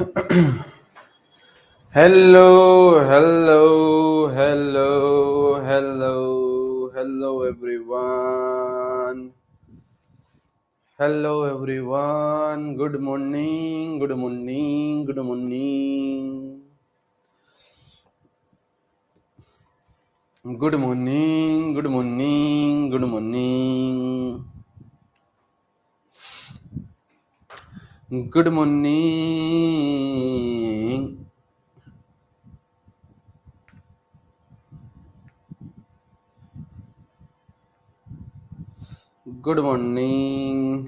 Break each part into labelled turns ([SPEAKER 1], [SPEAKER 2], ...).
[SPEAKER 1] Hello hello hello hello hello everyone. Hello everyone, good morning good morning good morning good morning good morning good morning good morning. Good morning.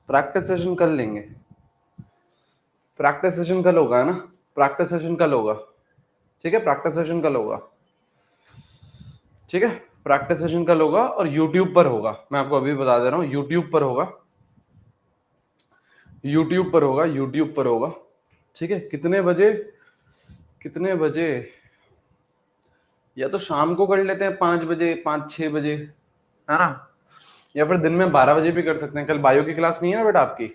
[SPEAKER 1] Practice session कर लेंगे। Practice session कल होगा, है ना? Practice session कल होगा। ठीक है, प्रैक्टिस सेशन कल होगा। ठीक है, प्रैक्टिस सेशन कल होगा और यूट्यूब पर होगा। मैं आपको अभी बता दे रहा हूँ, यूट्यूब पर होगा। यूट्यूब पर होगा, यूट्यूब पर होगा। ठीक है, कितने बजे? कितने बजे? या तो शाम को कर लेते हैं 5 बजे, 5-6 बजे, है ना? या फिर दिन में 12 बजे भी कर सकते हैं। कल बायो की क्लास नहीं है ना बेटा आपकी?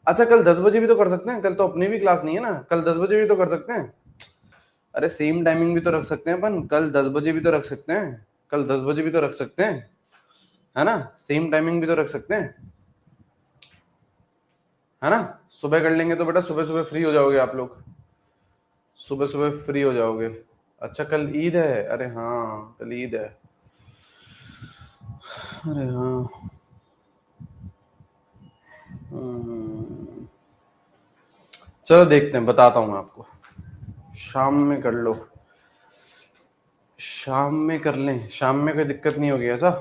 [SPEAKER 1] अच्छा, कल 10 बजे भी तो कर सकते हैं। कल तो अपनी भी क्लास नहीं है ना, कल 10 बजे भी तो कर सकते हैं। अरे सेम टाइमिंग भी तो रख सकते हैं अपन। कल 10 बजे भी तो रख सकते हैं। कल 10 बजे भी तो रख सकते हैं, है ना? सेम टाइमिंग भी तो रख सकते हैं, है ना? सुबह कर लेंगे तो बेटा सुबह सुबह फ्री हो जाओगे आप लोग। सुबह सुबह फ्री हो जाओगे। अच्छा, कल ईद है? अरे हाँ, कल ईद है। अरे हाँ। हम्म, चलो देखते हैं, बताता हूँ मैं आपको। शाम में कर लो, शाम में कर लें। शाम में कोई दिक्कत नहीं होगी ऐसा?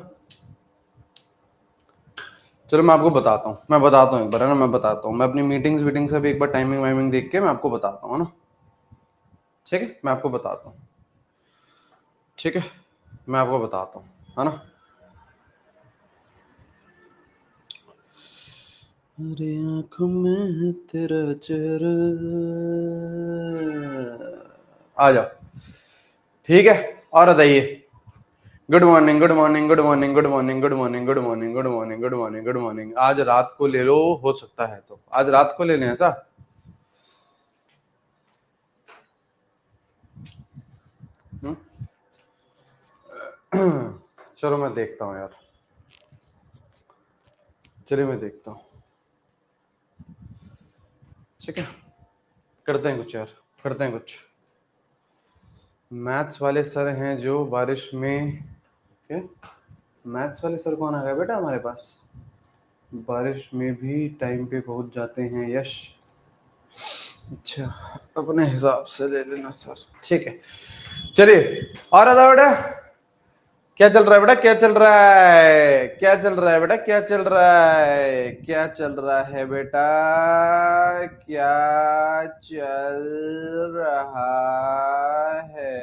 [SPEAKER 1] चलो मैं आपको बताता हूँ, मैं बताता हूँ एक बार, है ना? मैं बताता हूँ, मैं अपनी मीटिंग्स वीटिंग्स का भी एक बार टाइमिंग वाइमिंग देख के मैं आपको बताता हूँ, है ना? ठीक है, मैं आपको बताता हूँ। ठीक है, मैं आपको बताता हूँ, है ना? अरे आंखों में तेरा चेहरा, आ जाओ। ठीक है, और बताइए। Good morning good morning good morning good morning good morning good morning good morning good morning good morning. आज रात को ले लो, हो सकता है तो आज रात को ले लें ऐसा? चलो मैं देखता हूँ यार, चलिए मैं देखता हूँ। ठीक है, करते हैं कुछ यार, करते हैं कुछ। मैथ्स वाले सर हैं जो बारिश में, क्या? मैथ्स वाले सर कौन आ गया बेटा हमारे पास? बारिश में भी टाइम पे पहुंच जाते हैं, यश। अच्छा, अपने हिसाब से ले लेना सर। ठीक है, चलिए। और आता बेटा, क्या चल रहा है बेटा? क्या चल रहा है? क्या चल रहा है बेटा? क्या चल रहा है? क्या चल रहा है बेटा? क्या चल रहा है?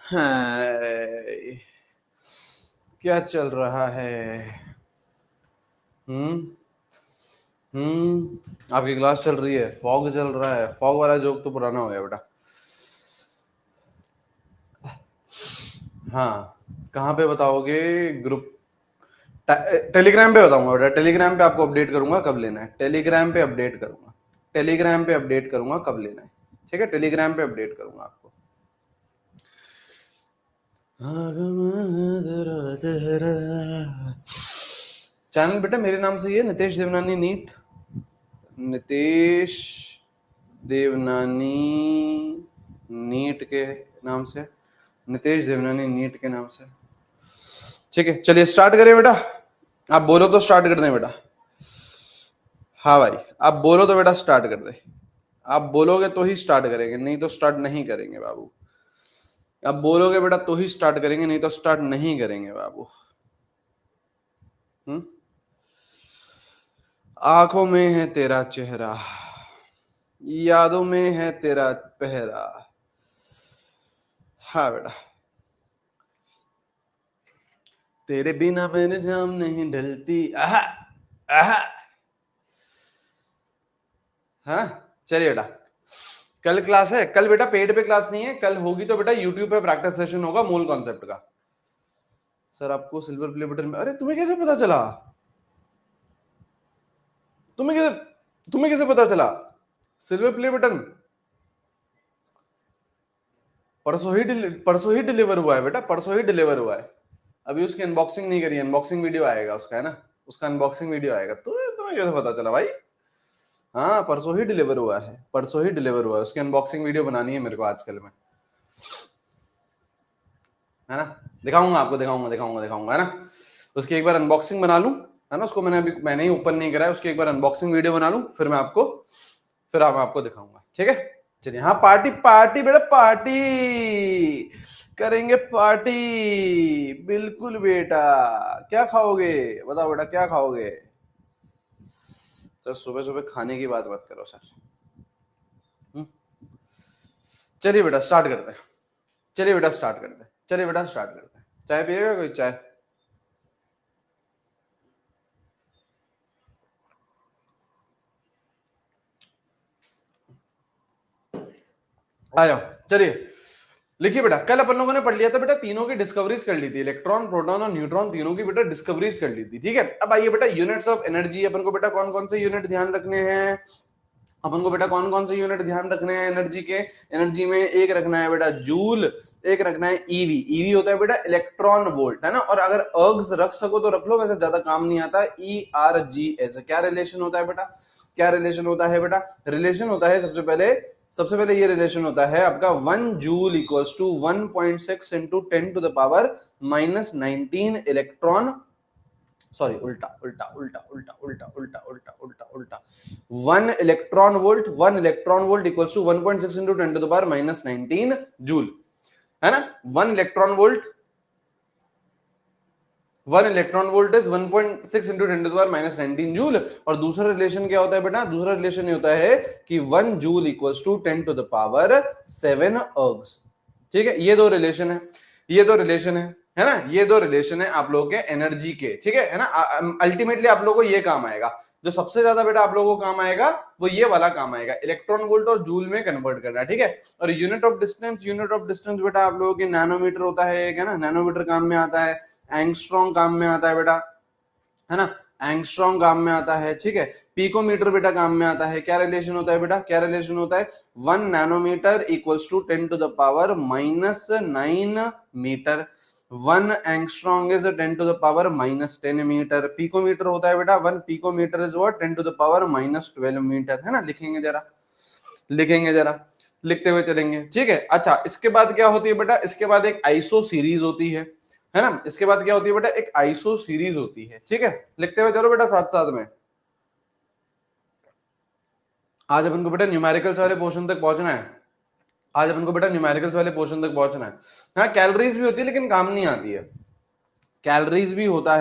[SPEAKER 1] हाय, क्या चल रहा है? हम्म आपकी क्लास चल रही है, फॉग चल रहा है। फॉग वाला जोक तो पुराना हो गया बेटा। हाँ, कहाँ पे बताओगे? ग्रुप, टेलीग्राम पे बताऊंगा बेटा। टेलीग्राम पे आपको अपडेट करूंगा कब लेना है। टेलीग्राम पे अपडेट करूंगा। टेलीग्राम पे अपडेट करूंगा कब लेना है। ठीक है, टेलीग्राम पे अपडेट करूंगा आपको। चैनल बेटा मेरे नाम से ही है, नितेश देवनानी नीट। नितेश देवनानी नीट के नाम से, नितेश देवनानी नीट के नाम से। ठीक है, चलिए स्टार्ट करें बेटा। आप बोलो तो स्टार्ट कर दें बेटा। हाँ भाई, आप बोलो तो बेटा स्टार्ट कर दे। आप बोलोगे तो ही स्टार्ट करेंगे, नहीं तो स्टार्ट नहीं करेंगे बाबू। आप बोलोगे बेटा तो ही स्टार्ट करेंगे, नहीं तो स्टार्ट नहीं करेंगे बाबू। हम्म आंखों में है तेरा चेहरा, यादों में है तेरा पहरा। हाँ बेटा, तेरे बिना मेरे जाम नहीं ढलती। आहा आहा। हाँ, चलिए बेटा, कल क्लास है, कल बेटा पेड पे क्लास नहीं है, कल होगी तो बेटा यूट्यूब पे प्रैक्टिस सेशन होगा मूल कॉन्सेप्ट का। सर आपको सिल्वर प्ले बटन में, अरे तुम्हें कैसे पता चला, तुम्हें कैसे पता चला सिल्वर प्ले बटन? परसों ही डिलीवर हुआ है बेटा, परसों ही डिलीवर हुआ है। अभी उसकी अनबॉक्सिंग नहीं करी, अनबॉक्सिंग वीडियो आएगा उसका, है ना, उसका अनबॉक्सिंग वीडियो आएगा। तुम्हें तुम्हें कैसे पता चला भाई? हाँ परसों ही डिलीवर हुआ है, परसों ही डिलीवर हुआ है, उसकी अनबॉक्सिंग वीडियो बनानी है मेरे को आजकल में, है ना, दिखाऊंगा आपको, दिखाऊंगा, है ना। उसकी एक बार अनबॉक्सिंग बना लूं, है ना, उसको मैंने ही ओपन नहीं करा है, उसकी एक बार अनबॉक्सिंग वीडियो बना लूं, फिर मैं आपको दिखाऊंगा, ठीक है। चलिए, हाँ पार्टी पार्टी बेटा, पार्टी करेंगे, पार्टी बिल्कुल बेटा। क्या खाओगे बताओ बेटा, क्या खाओगे? तो सुबह सुबह खाने की बात मत करो सर। चलिए बेटा स्टार्ट करते हैं, चलिए बेटा स्टार्ट करते हैं। चाय पिएगा कोई? चाय? आ जाओ, चलिए लिखिए बेटा। कल अपन लोगों ने पढ़ लिया था बेटा, तीनों की डिस्कवरीज कर ली थी, इलेक्ट्रॉन प्रोटॉन और न्यूट्रॉन, तीनों की बेटा डिस्कवरीज कर ली थी, ठीक है। अब आइए बेटा यूनिट्स ऑफ एनर्जी, अपन को बेटा कौन कौन से यूनिट ध्यान रखने हैं, अपन को बेटा कौन कौन से यूनिट ध्यान रखने हैं एनर्जी के। एनर्जी में एक रखना है बेटा जूल, एक रखना है ईवी। ईवी होता है बेटा इलेक्ट्रॉन वोल्ट, है ना, और अगर अर्ग्स रख सको तो रख लो, वैसे ज्यादा काम नहीं आता। ERGS क्या रिलेशन होता है बेटा, क्या रिलेशन होता है बेटा? रिलेशन होता है सबसे पहले ये रिलेशन होता है आपका 1 joule equals to 1.6 into 10 to the power -19 electron, sorry उल्टा उल्टा उल्टा उल्टा उल्टा उल्टा उल्टा उल्टा उल्टा 1 electron volt equals to 1.6 into 10 to the power -19 joule, है ना। 1 electron volt is 1.6 into 10 to the power -19 joule. और दूसरा रिलेशन क्या होता है बेटा? दूसरा रिलेशन ये होता है कि 1 joule equals to 10 to the power 7 ergs, ठीक है। ये दो रिलेशन है, है ना, ये दो रिलेशन है आप लोगों के एनर्जी के, ठीक है ना। अल्टीमेटली आप लोगों को ये काम आएगा, जो सबसे ज्यादा बेटा आप लोगों को काम आएगा वो ये वाला काम आएगा, इलेक्ट्रॉन वोल्ट और जूल में कन्वर्ट करना, ठीक है। और यूनिट ऑफ डिस्टेंस बेटा आप लोगों के नैनोमीटर होता है, एक है ना, नैनोमीटर काम में आता है, एंगस्ट्रॉम काम में आता है बेटा, है ना, एंगस्ट्रॉम काम में आता है, ठीक है। पिकोमीटर बेटा काम में आता है। क्या रिलेशन होता है बेटा, क्या रिलेशन होता है? 1 nanometre equals to 10 to the power -9 metre. 1 angstrom is 10 to the power -10 metre. Picometre होता है बेटा 1 picometre is what 10 to the power -12 metre, है ना। लिखेंगे जरा, लिखते हुए चलेंगे, ठीक है। अच्छा इसके बाद क्या होती है बेटा? इसके बाद एक आइसो सीरीज होती है ना। इसके बाद क्या होती है बेटा? एक आइसो सीरीज होती है, ठीक है। लिखते हुए चलो बेटा साथ साथ में। आज अपन को बेटा न्यूमेरिकल्स वाले पोर्शन तक पहुंचना है, हाँ कैलोरीज भी होती है लेकिन काम नहीं आती है, कैलोरीज भी होता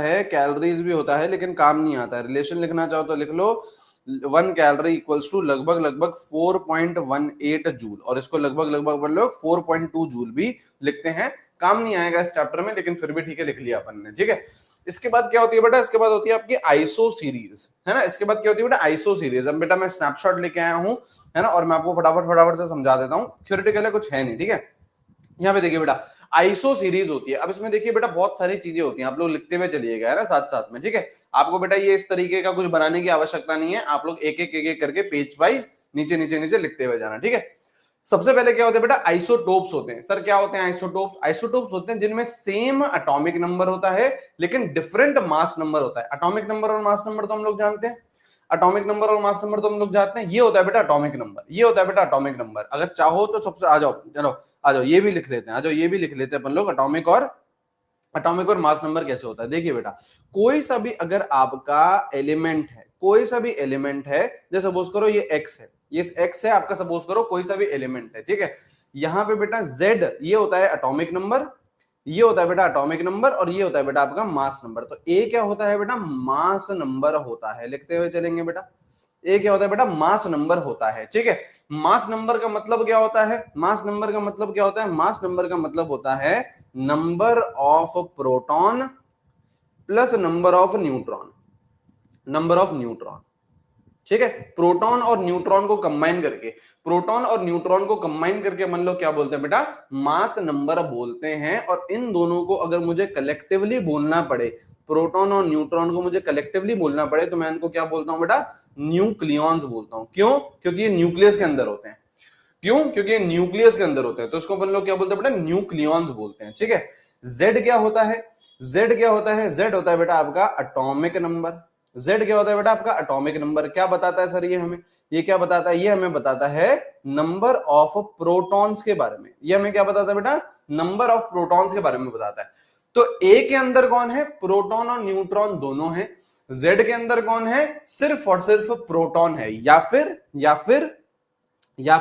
[SPEAKER 1] है लेकिन काम नहीं आता है। रिलेशन लिखना चाहो तो लिख लो, 1 कैलोरी इक्वल्स टू लगभग 4.18 जूल, और इसको लगभग हम लोग 4.2 जूल भी लिखते हैं। काम नहीं आएगा इस चैप्टर में, लेकिन फिर भी ठीक है, लिख लिया अपन ने, ठीक है। इसके बाद क्या होती है बेटा? इसके बाद होती है आपकी आइसो सीरीज, है ना। इसके बाद क्या होती है बेटा? Iso series. अब बेटा मैं स्नैपशॉट लेके आया हूं, है ना, और मैं आपको फटाफट से समझा देता हूं, थ्योरेटिकल है, कुछ है नहीं, ठीक है। यहाँ पे देखिए बेटा आइसो सीरीज होती है। अब इसमें देखिए बेटा बहुत सारी चीजें होती हैं, आप लोग लिखते हुए चलिएगा, है ना, साथ साथ में, ठीक है। आपको बेटा ये इस तरीके का कुछ बनाने की आवश्यकता नहीं है, आप लोग एक एक करके पेज वाइज नीचे लिखते हुए जाना, ठीक है। सबसे पहले क्या होता है बेटा? आइसोटोप्स होते हैं। सर क्या होते हैं आइसोटोप्स? आइसोटोप्स होते हैं जिनमें सेम अटोमिक नंबर होता है लेकिन डिफरेंट मास नंबर होता है। अटोमिक नंबर और मास नंबर तो हम लोग जानते हैं, ये होता है बेटा अटोमिक नंबर, अगर चाहो तो सबसे आ जाओ, चलो आ जाओ, ये भी लिख लेते हैं, अपन लोग अटोमिक और मास नंबर कैसे होता है। देखिए बेटा कोई सा भी अगर आपका एलिमेंट है, जैसे सपोज करो ये एक्स है, आपका, सपोज करो कोई सा भी एलिमेंट है, ठीक है। यहाँ पे बेटा जेड ये होता है अटोमिक नंबर, और ये होता है बेटा आपका मास नंबर। तो ए क्या होता है बेटा? मास नंबर होता है। लिखते हुए चलेंगे बेटा, ए क्या होता है बेटा? मास नंबर होता है, ठीक है। मास नंबर का मतलब क्या होता है? मास नंबर का मतलब होता है number of proton plus number of neutron, ठीक है, प्रोटॉन और न्यूट्रॉन को कंबाइन करके, प्रोटॉन और न्यूट्रॉन को कंबाइन करके मन लो क्या बोलते हैं बेटा, मास नंबर बोलते हैं। और इन दोनों को अगर मुझे कलेक्टिवली बोलना पड़े, प्रोटॉन और न्यूट्रॉन को मुझे कलेक्टिवली बोलना पड़े, तो मैं इनको क्या बोलता हूं बेटा, न्यूक्लियॉन्स बोलता हूं। क्यों? क्योंकि ये न्यूक्लियस के अंदर होते हैं। क्यों? क्योंकि ये न्यूक्लियस के अंदर होते हैं, तो इसको अपन लोग क्या बोलते हैं बेटा, न्यूक्लियॉन्स बोलते हैं। ठीक है, जेड क्या होता है, जेड क्या होता है, जेड होता है बेटा आपका एटॉमिक नंबर। जेड क्या होता है बेटा आपका एटॉमिक नंबर। क्या बताता है सर ये हमें, ये क्या बताता है, ये हमें बताता है नंबर ऑफ प्रोटॉन्स के बारे में। ये हमें क्या बताता है बेटा, नंबर ऑफ प्रोटॉन्स के बारे में बताता है। तो ए के अंदर कौन है, प्रोटॉन और न्यूट्रॉन दोनों है। जेड के अंदर कौन है, सिर्फ और सिर्फ प्रोटॉन है। या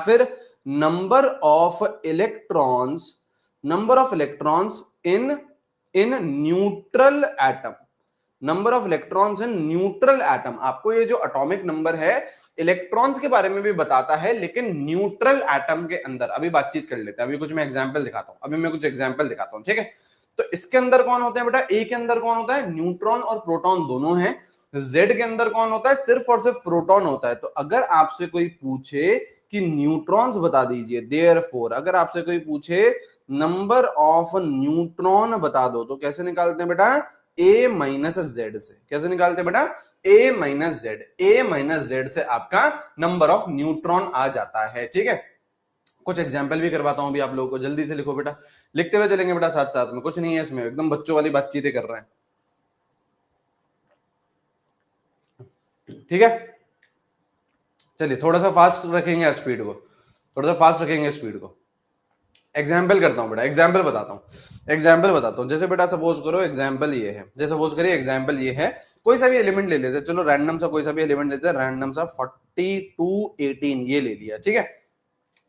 [SPEAKER 1] फिर number of electrons, number of electrons in in neutral atom, number of electrons in neutral atom. आपको ये जो एटॉमिक नंबर है इलेक्ट्रॉन्स के बारे में भी बताता है, लेकिन न्यूट्रल एटम के अंदर। अभी बातचीत कर लेते हैं, अभी कुछ मैं एग्जांपल दिखाता हूं, अभी मैं कुछ एग्जांपल दिखाता हूं। ठीक है, तो इसके अंदर कौन होते हैं बेटा, ए के अंदर कौन होता है, न्यूट्रॉन और प्रोटॉन दोनों हैं। जेड के अंदर कौन होता है, सिर्फ और सिर्फ प्रोटॉन होता है। तो अगर आपसे कोई पूछे कि न्यूट्रॉन्स बता दीजिए, देयरफॉर अगर आपसे कोई पूछे नंबर ऑफ न्यूट्रॉन बता दो, तो कैसे निकालते हैं बेटा, ए माइनस जेड से। कैसे निकालते हैं बेटा, ए माइनस जेड, ए माइनस जेड से आपका नंबर ऑफ न्यूट्रॉन आ जाता है। ठीक है, कुछ एग्जाम्पल भी करवाता हूं अभी आप लोगों को, जल्दी से लिखो बेटा, लिखते हुए चलेंगे बेटा साथ साथ में, कुछ नहीं है इसमें, एकदम बच्चों वाली बातचीतें कर रहे हैं। ठीक है, चलिए थोड़ा सा फास्ट रखेंगे स्पीड को, थोड़ा सा फास्ट रखेंगे स्पीड को। एग्जाम्पल करता हूं बेटा, एग्जाम्पल बताता हूं, एग्जाम्पल बताता हूं। जैसे बेटा सपोज करो एग्जाम्पल ये है, जैसे सपोज करिए एग्जाम्पल ये है, कोई सा भी एलिमेंट ले लेते हैं, चलो रैंडम सा कोई सा भी एलिमेंट लेते हैं, रैंडम सा 4218 ये ले लिया। ठीक है,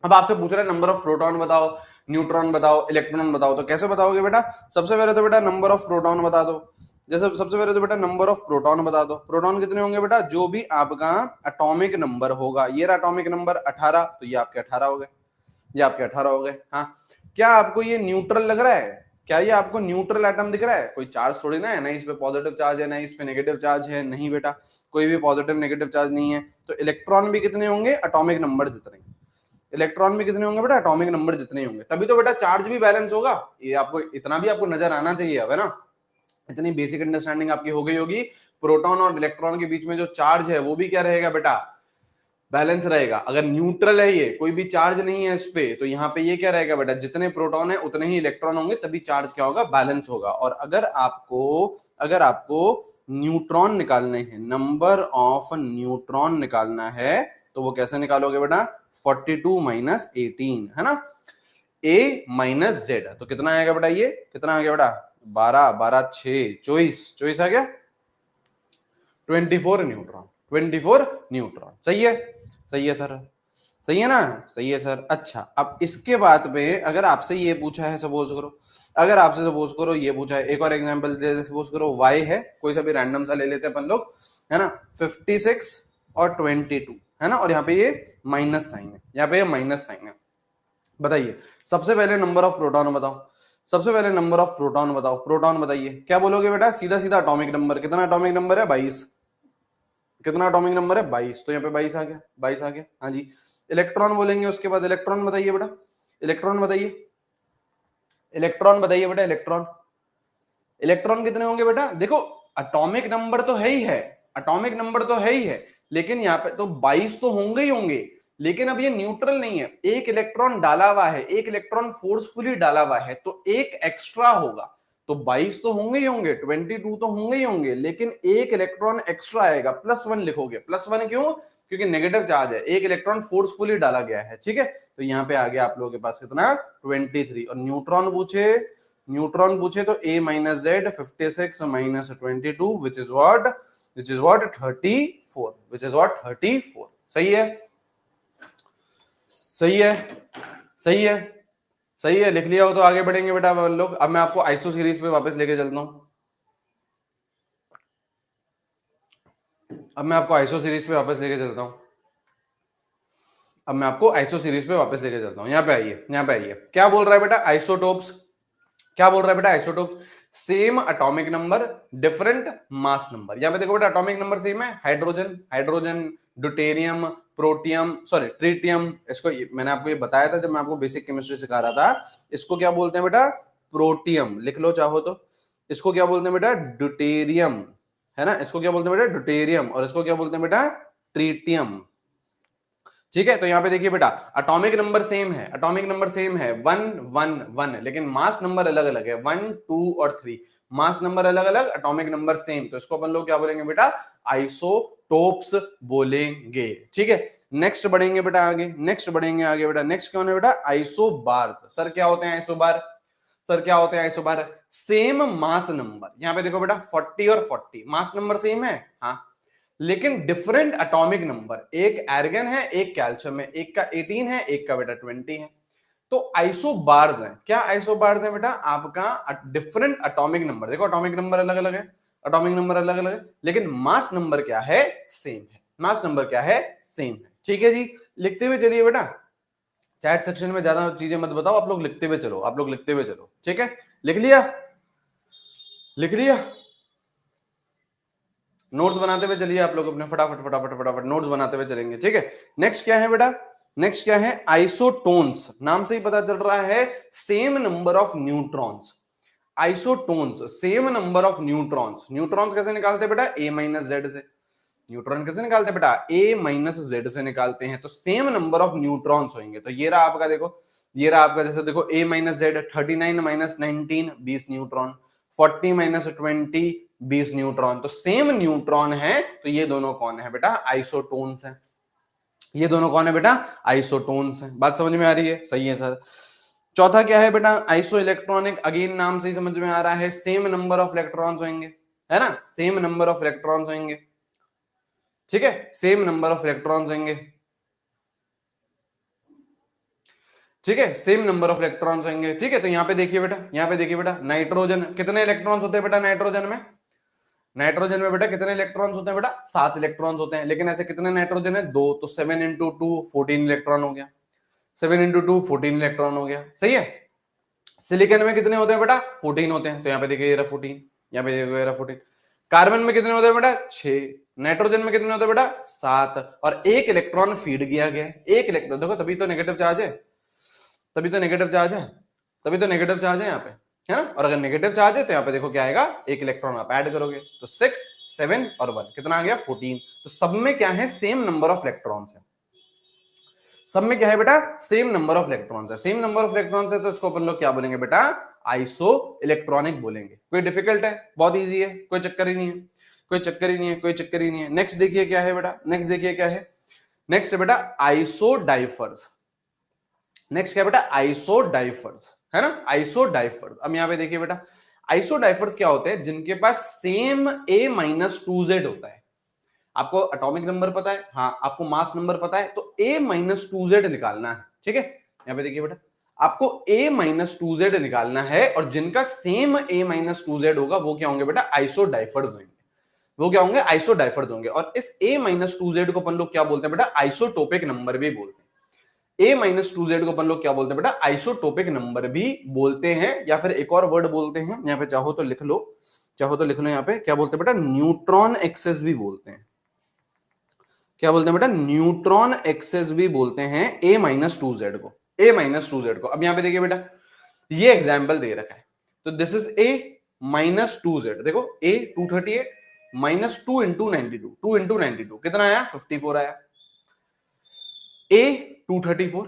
[SPEAKER 1] अब आपसे पूछ रहा है नंबर ऑफ प्रोटॉन बताओ, न्यूट्रॉन बताओ, इलेक्ट्रॉन बताओ, तो कैसे बताओगे बेटा, सबसे पहले तो बेटा नंबर ऑफ प्रोटॉन बता दो। जैसे सबसे पहले तो बेटा नंबर ऑफ प्रोटॉन बता दो। प्रोटॉन कितने होंगे बेटा, जो भी आपका एटॉमिक नंबर होगा, ये रहा एटॉमिक नंबर 18, तो ये आपके 18 हो गए, ये आपके 18 हो गए। हाँ, क्या आपको ये न्यूट्रल लग रहा है, क्या ये आपको न्यूट्रल एटम दिख रहा है, कोई चार्ज थोड़ी ना है, ना इस पे पॉजिटिव चार्ज है, ना इस पे नेगेटिव चार्ज है, नहीं बेटा, कोई भी पॉजिटिव नेगेटिव चार्ज नहीं है। तो इलेक्ट्रॉन भी कितने होंगे, एटॉमिक नंबर जितने, इलेक्ट्रॉन भी कितने होंगे बेटा, एटॉमिक नंबर जितने होंगे, तभी तो बेटा चार्ज भी बैलेंस होगा। ये आपको इतना भी आपको नजर आना चाहिए अब, है ना, इतनी बेसिक अंडरस्टैंडिंग आपकी हो गई होगी। प्रोटॉन और इलेक्ट्रॉन के बीच में जो चार्ज है वो भी क्या रहेगा बेटा, बैलेंस रहेगा। अगर न्यूट्रल है ये, कोई भी चार्ज नहीं है इस पे, तो यहाँ पे ये क्या रहेगा बेटा, जितने प्रोटॉन है उतने ही इलेक्ट्रॉन होंगे, तभी चार्ज क्या होगा, बैलेंस होगा। और अगर आपको न्यूट्रॉन निकालने हैं, नंबर ऑफ न्यूट्रॉन निकालना है, तो वो कैसे निकालोगे बेटा, 42 माइनस 18, है ना, ए माइनस जेड। तो कितना आएगा बेटा, ये कितना आ गया बेटा, 12 12 6 24, 24 आ गया, 24 न्यूट्रॉन, 24 न्यूट्रॉन। सही है, सही है सर, सही है ना, सही है सर। अच्छा, अब इसके बाद में अगर आपसे ये पूछा है, सपोज करो, अगर आपसे सपोज करो ये पूछा है, एक और एग्जांपल दे, सपोज करो y है, कोई सा भी रैंडम सा ले लेते हैं अपन लोग, है ना, 56 और 22, है ना, और यहाँ पे ये माइनस साइन है, यहाँ पे ये माइनस साइन है। बताइए सबसे पहले नंबर ऑफ प्रोटॉन बताओ, सबसे पहले नंबर ऑफ प्रोटॉन बताओ, प्रोटॉन बताइए, क्या बोलोगे बेटा, सीधा सीधा एटॉमिक नंबर, कितना एटॉमिक नंबर है, 22, कितना एटॉमिक नंबर है, 22, तो यहाँ पे 22 आ गया, 22 आ गया। हाँ जी, इलेक्ट्रॉन बोलेंगे उसके बाद, इलेक्ट्रॉन बताइए बेटा, इलेक्ट्रॉन बताइए, इलेक्ट्रॉन बताइए बेटा, इलेक्ट्रॉन, इलेक्ट्रॉन कितने होंगे बेटा, देखो एटॉमिक नंबर तो है ही है, एटॉमिक नंबर तो है ही है, लेकिन यहाँ पे तो 22 तो होंगे ही होंगे, लेकिन अब ये न्यूट्रल नहीं है, एक इलेक्ट्रॉन डाला हुआ है, एक इलेक्ट्रॉन फोर्सफुली डाला हुआ है, तो एक एक्स्ट्रा होगा। तो 22 तो होंगे ही होंगे, 22 तो होंगे ही होंगे, लेकिन एक इलेक्ट्रॉन एक्स्ट्रा आएगा, +1 लिखोगे, +1 क्यों, क्योंकि नेगेटिव चार्ज है, एक इलेक्ट्रॉन फोर्सफुली डाला गया है। ठीक है, तो यहाँ पे आ गया आप लोगों के पास कितना, 23। और न्यूट्रॉन पूछे, न्यूट्रॉन पूछे तो a minus Z, 56 minus 22, which is what, which is what 34, which is what 34। सही है, सही है, सही है, सही है, लिख लिया हो तो आगे बढ़ेंगे बेटा अपन लोग। अब मैं आपको आइसो सीरीज पे वापस लेके चलता हूं, अब मैं आपको आइसो सीरीज पे वापस लेके चलता हूं, अब मैं आपको आइसो सीरीज पे वापस लेके चलता हूं। यहाँ पे आइए, यहाँ पे आइए, क्या बोल रहा है बेटा, आइसोटोप्स, क्या बोल रहा है बेटा, isotopes same atomic number different mass number. यहां पे देखो बेटा एटॉमिक नंबर सेम है, hydrogen, hydrogen deuterium, protium, sorry tritium, इसको मैंने आपको ये बताया था जब मैं आपको बेसिक केमिस्ट्री सिखा रहा था। इसको क्या बोलते हैं बेटा? प्रोटियम, लिख लो चाहो तो। इसको क्या बोलते हैं बेटा? ड्यूटेरियम, है ना। इसको क्या बोलते हैं बेटा? ड्यूटेरियम। और इसको क्या बोलते हैं बेटा? ट्रीटियम। ठीक है, तो यहां पे देखिए बेटा, एटॉमिक नंबर सेम है, एटॉमिक नंबर सेम है 1 1 1, लेकिन मास नंबर अलग अलग है 1 2 और 3। मास नंबर अलग अलग, एटॉमिक नंबर सेम, तो इसको अपन लोग क्या बोलेंगे बेटा? आइसोटोप्स बोलेंगे। ठीक है, नेक्स्ट बढ़ेंगे बेटा आगे, नेक्स्ट बढ़ेंगे आगे बेटा। नेक्स्ट कौन है बेटा? आइसोबार्स। सर क्या होते हैं आइसोबार? सर क्या होते हैं आइसोबार? Same mass number. यहां पे देखो बेटा 40 और 40 मास नंबर सेम है, हाँ, लेकिन डिफरेंट एटॉमिक नंबर, एक एर्गन है एक कैल्शियम है, एक का 18 है एक का बेटा 20 है। तो आइसोबार्स हैं। क्या आइसोबार्स हैं बेटा? आपका डिफरेंट एटॉमिक नंबर, देखो एटॉमिक नंबर अलग अलग है, एटॉमिक नंबर अलग अलग है, लेकिन मास नंबर क्या है? सेम है। मास नंबर क्या है? सेम है। ठीक है जी, लिखते हुए चलिए बेटा। चैट सेक्शन में ज्यादा चीजें मत बताओ, आप लोग लिखते हुए चलो, आप लोग लिखते हुए चलो। ठीक है, लिख लिया? लिख लिया? नोट्स बनाते हुए चलिए आप लोग अपने, फटाफट फटाफट फटाफट नोट्स बनाते हुए चलेंगे। ठीक है, नेक्स्ट क्या है बेटा? नेक्स्ट क्या है? आइसोटोन्स। नाम से ही पता चल रहा है same number of neutrons. Isotones, same number of neutrons. Neutrons कैसे निकालते हैं बेटा? ए माइनस जेड से। न्यूट्रॉन कैसे निकालते हैं बेटा? ए माइनस जेड से निकालते हैं। तो सेम नंबर ऑफ न्यूट्रॉन्स होंगे। तो ये रहा आपका, देखो ये रहा आपका, जैसे देखो A minus Z, 39 minus 19 20 neutron, 40 minus 20 20 neutron. तो सेम न्यूट्रॉन है, तो ये दोनों कौन है बेटा? आइसोटोन्स है। ये दोनों कौन है बेटा? आइसोटोन्स है। बात समझ में आ रही है? सही है सर। चौथा क्या है बेटा? Iso electronic. अगेन नाम से ही समझ में आ रहा है, सेम नंबर ऑफ इलेक्ट्रॉन्स होंगे, है ना, सेम नंबर ऑफ इलेक्ट्रॉन्स होंगे। ठीक है, सेम नंबर ऑफ इलेक्ट्रॉन्स होंगे। ठीक है, सेम नंबर ऑफ इलेक्ट्रॉन्स होंगे। ठीक है, तो यहां पे देखिए बेटा, यहां पे देखिए बेटा, नाइट्रोजन, कितने इलेक्ट्रॉन्स होते हैं बेटा नाइट्रोजन में? नाइट्रोजन में बेटा कितने इलेक्ट्रॉन्स होते हैं बेटा? 7 इलेक्ट्रॉन्स होते हैं। लेकिन ऐसे कितने नाइट्रोजन है? 2, तो 7 इंटू 2 14 इलेक्ट्रॉन हो गया। 7 इंटू 2 14 इलेक्ट्रॉन हो गया। सही है। सिलिकॉन में कितने होते हैं बेटा? 14 होते हैं। तो यहाँ पे देखिए ये रहा 14, यहाँ पे देखिए ये रहा 14। कार्बन में कितने होते हैं बेटा? 6। नाइट्रोजन में कितने होते हैं बेटा? 7। और एक इलेक्ट्रॉन फीड किया गया है, एक इलेक्ट्रॉन, देखो तभी तो नेगेटिव चार्ज है, तभी तो नेगेटिव चार्ज है, तभी तो नेगेटिव चार्ज है यहाँ पे, है ना। और अगर नेगेटिव चार्ज है तो यहाँ पे देखो क्या आएगा? एक इलेक्ट्रॉन आप ऐड करोगे तो 6 7 और 1 कितना आ गया? 14। तो सब में क्या है? सेम नंबर ऑफ इलेक्ट्रॉन्स है। सब में क्या है बेटा? सेम नंबर ऑफ इलेक्ट्रॉन्स है। सेम नंबर ऑफ इलेक्ट्रॉन्स है, तो इसको अपन लोग क्या बोलेंगे बेटा? आइसो इलेक्ट्रॉनिक बोलेंगे। कोई डिफिकल्ट है? बहुत इजी है, कोई चक्कर ही नहीं है, कोई चक्कर ही नहीं है, कोई चक्कर ही नहीं है। नेक्स्ट देखिए क्या है बेटा? नेक्स्ट देखिए क्या है? नेक्स्ट है बेटा आइसोडाइफर्स। नेक्स्ट क्या बेटा? आइसोडाइफर्स, है ना, आइसोडाइफर्स। अब यहां पे देखिए बेटा, आइसोडाइफर्स क्या होते हैं? जिनके पास सेम ए माइनस 2Z होता है। आपको एटॉमिक नंबर पता है, हाँ, आपको मास नंबर पता है, तो ए माइनस 2Z निकालना है। ठीक है, यहां पे देखिए बेटा, आपको ए माइनस 2Z निकालना है, और जिनका सेम ए माइनस 2Z होगा वो क्या होंगे बेटा? आइसोडाइफर्स होंगे। वो क्या होंगे? आइसोडाइफर्स होंगे। और इस ए माइनस 2Z को अपन लोग क्या बोलते हैं बेटा? आइसोटोपिक नंबर भी बोलते हैं। ए माइनस 2Z को अपन लोग क्या बोलते हैं बेटा? आइसोटोपिक नंबर भी बोलते हैं, या फिर एक और वर्ड बोलते हैं, यहाँ पे चाहो तो लिख लो, चाहो तो लिख लो, यहाँ पे क्या बोलते हैं बेटा? न्यूट्रॉन एक्सेस भी बोलते हैं। क्या बोलते हैं बेटा? न्यूट्रॉन एक्सेस भी बोलते हैं ए माइनस 2Z को, ए माइनस 2Z को। अब यहाँ पे देखिए बेटा, ये एग्जाम्पल दे रखा है, तो this is a minus 2Z। देखो ए 238 माइनस 2 इंटू 92, 2 इंटू 92 कितना आया? 54 आया। ए 234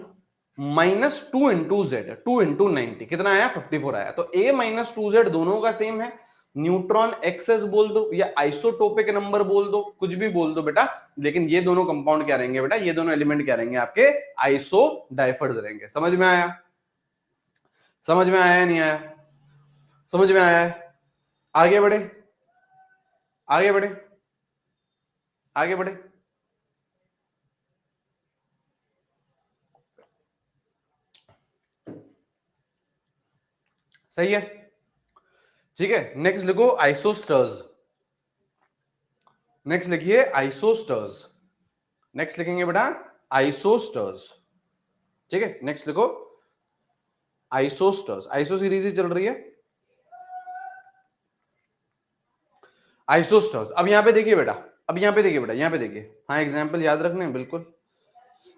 [SPEAKER 1] माइनस 2 इंटू जेड, 2 इंटू 90 कितना आया? 54 आया। तो ए माइनस 2Z दोनों का सेम है। न्यूट्रॉन एक्सेस बोल दो या आइसोटोपिक नंबर बोल दो, कुछ भी बोल दो बेटा, लेकिन ये दोनों कंपाउंड क्या रहेंगे बेटा? ये दोनों एलिमेंट क्या रहेंगे आपके? आइसोडाइफर्स रहेंगे। समझ में आया? समझ में आया या नहीं आया? समझ में आया है? आगे बढ़े, आगे बढ़े, आगे बढ़े। सही है, ठीक है। नेक्स्ट लिखो आइसोस्टर्स। नेक्स्ट लिखिए आइसोस्टर्स। नेक्स्ट लिखेंगे बेटा आइसोस्टर्स। ठीक है, नेक्स्ट लिखो आइसोस्टर्स। आइसो सीरीज ही चल रही है, आइसोस्टर्स। अब यहां पे देखिए बेटा, अब यहाँ पे देखिए बेटा, यहाँ पे देखिए, हाँ एग्जाम्पल याद रखने हैं बिल्कुल।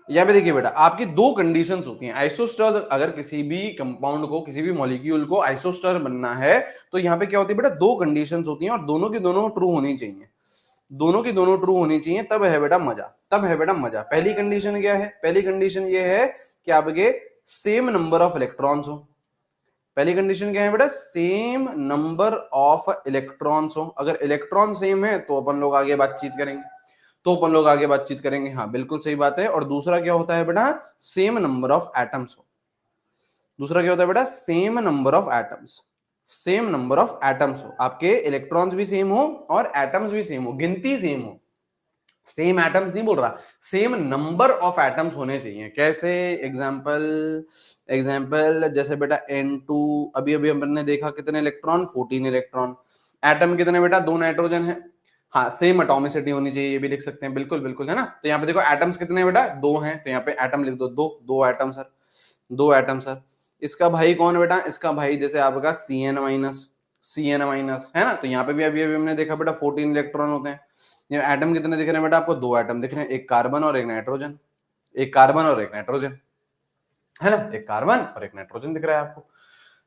[SPEAKER 1] यहाँ पे देखिए बेटा, आपकी दो कंडीशंस होती हैं आइसोस्टर। अगर किसी भी कंपाउंड को, किसी भी मॉलिक्यूल को आइसोस्टर बनना है तो यहाँ पे क्या होती है बेटा, दो कंडीशंस होती हैं और दोनों की दोनों ट्रू होनी चाहिए। दोनों की दोनों ट्रू होनी चाहिए, तब है बेटा मजा, तब है बेटा मजा। पहली कंडीशन क्या है? पहली कंडीशन ये है कि आपके सेम नंबर ऑफ इलेक्ट्रॉन्स हो। पहली कंडीशन क्या है बेटा? सेम नंबर ऑफ इलेक्ट्रॉन्स हो। अगर इलेक्ट्रॉन सेम है तो अपन लोग आगे बातचीत करेंगे, तो अपन लोग आगे बातचीत करेंगे। हाँ बिल्कुल सही बात है। और दूसरा क्या होता है बेटा? सेम नंबर ऑफ एटम्स हो। दूसरा क्या होता है बेटा? Same number of atoms. Same number of atoms हो, आपके इलेक्ट्रॉन्स भी सेम हो और एटम्स भी सेम हो, गिनती सेम हो। सेम एटम्स नहीं बोल रहा, सेम नंबर ऑफ एटम्स होने चाहिए। कैसे? एग्जांपल, एग्जांपल जैसे बेटा N2, अभी अभी हमने देखा कितने इलेक्ट्रॉन? 14 इलेक्ट्रॉन। एटम कितने बेटा? 2 नाइट्रोजन है। हाँ सेम एटॉमिसिटी होनी चाहिए, ये भी लिख सकते हैं, बिल्कुल बिल्कुल, है ना। तो यहाँ पे देखो एटम्स कितने बेटा? 2 हैं, तो यहाँ पे एटम लिख दो, दो एटम सर, दो एटम सर। इसका भाई कौन बेटा? इसका भाई जैसे आपका Cn माइनस, Cn माइनस, है ना। तो यहाँ पे भी अभी अभी हमने देखा बेटा 14 इलेक्ट्रॉन होते हैं। ये एटम कितने दिख रहे हैं बेटा आपको? दो एटम दिख रहे हैं, एक कार्बन और एक नाइट्रोजन, एक कार्बन और एक नाइट्रोजन, है ना। एक कार्बन और एक नाइट्रोजन दिख रहा है आपको।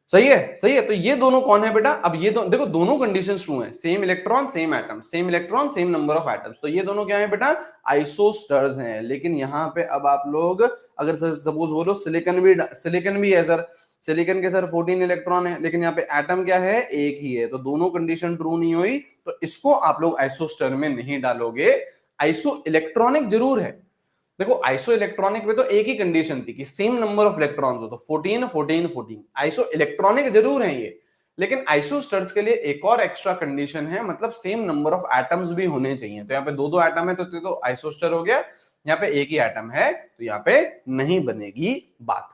[SPEAKER 1] सही है, सही है। तो ये दोनों कौन है बेटा? अब ये देखो दोनों कंडीशंस ट्रू हैं, same electron same atom, same electron same number of atoms. तो ये दोनों क्या है बेटा? आइसोस्टर्स हैं। लेकिन यहाँ पे अब आप लोग अगर सपोज बोलो सिलिकन भी है सर, सिलिकन के सर 14 इलेक्ट्रॉन है, लेकिन यहाँ पे एटम क्या है? एक ही है। तो दोनों कंडीशन ट्रू नहीं हुई, तो इसको आप लोग आइसोस्टर में नहीं डालोगे। आइसो इलेक्ट्रॉनिक जरूर है। देखो आइसो इलेक्ट्रॉनिक में तो एक ही कंडीशन थी कि सेम नंबर ऑफ इलेक्ट्रॉन्स हो, तो 14 14 14। आइसो इलेक्ट्रॉनिक जरूर है ये, लेकिन आइसोस्टर्स के लिए एक और एक्स्ट्रा कंडीशन है, मतलब सेम नंबर ऑफ एटम्स भी होने चाहिए। तो यहाँ पे दो दो एटम है तो आइसोस्टर हो गया। यहाँ पे एक ही एटम है तो यहाँ पे नहीं बनेगी बात।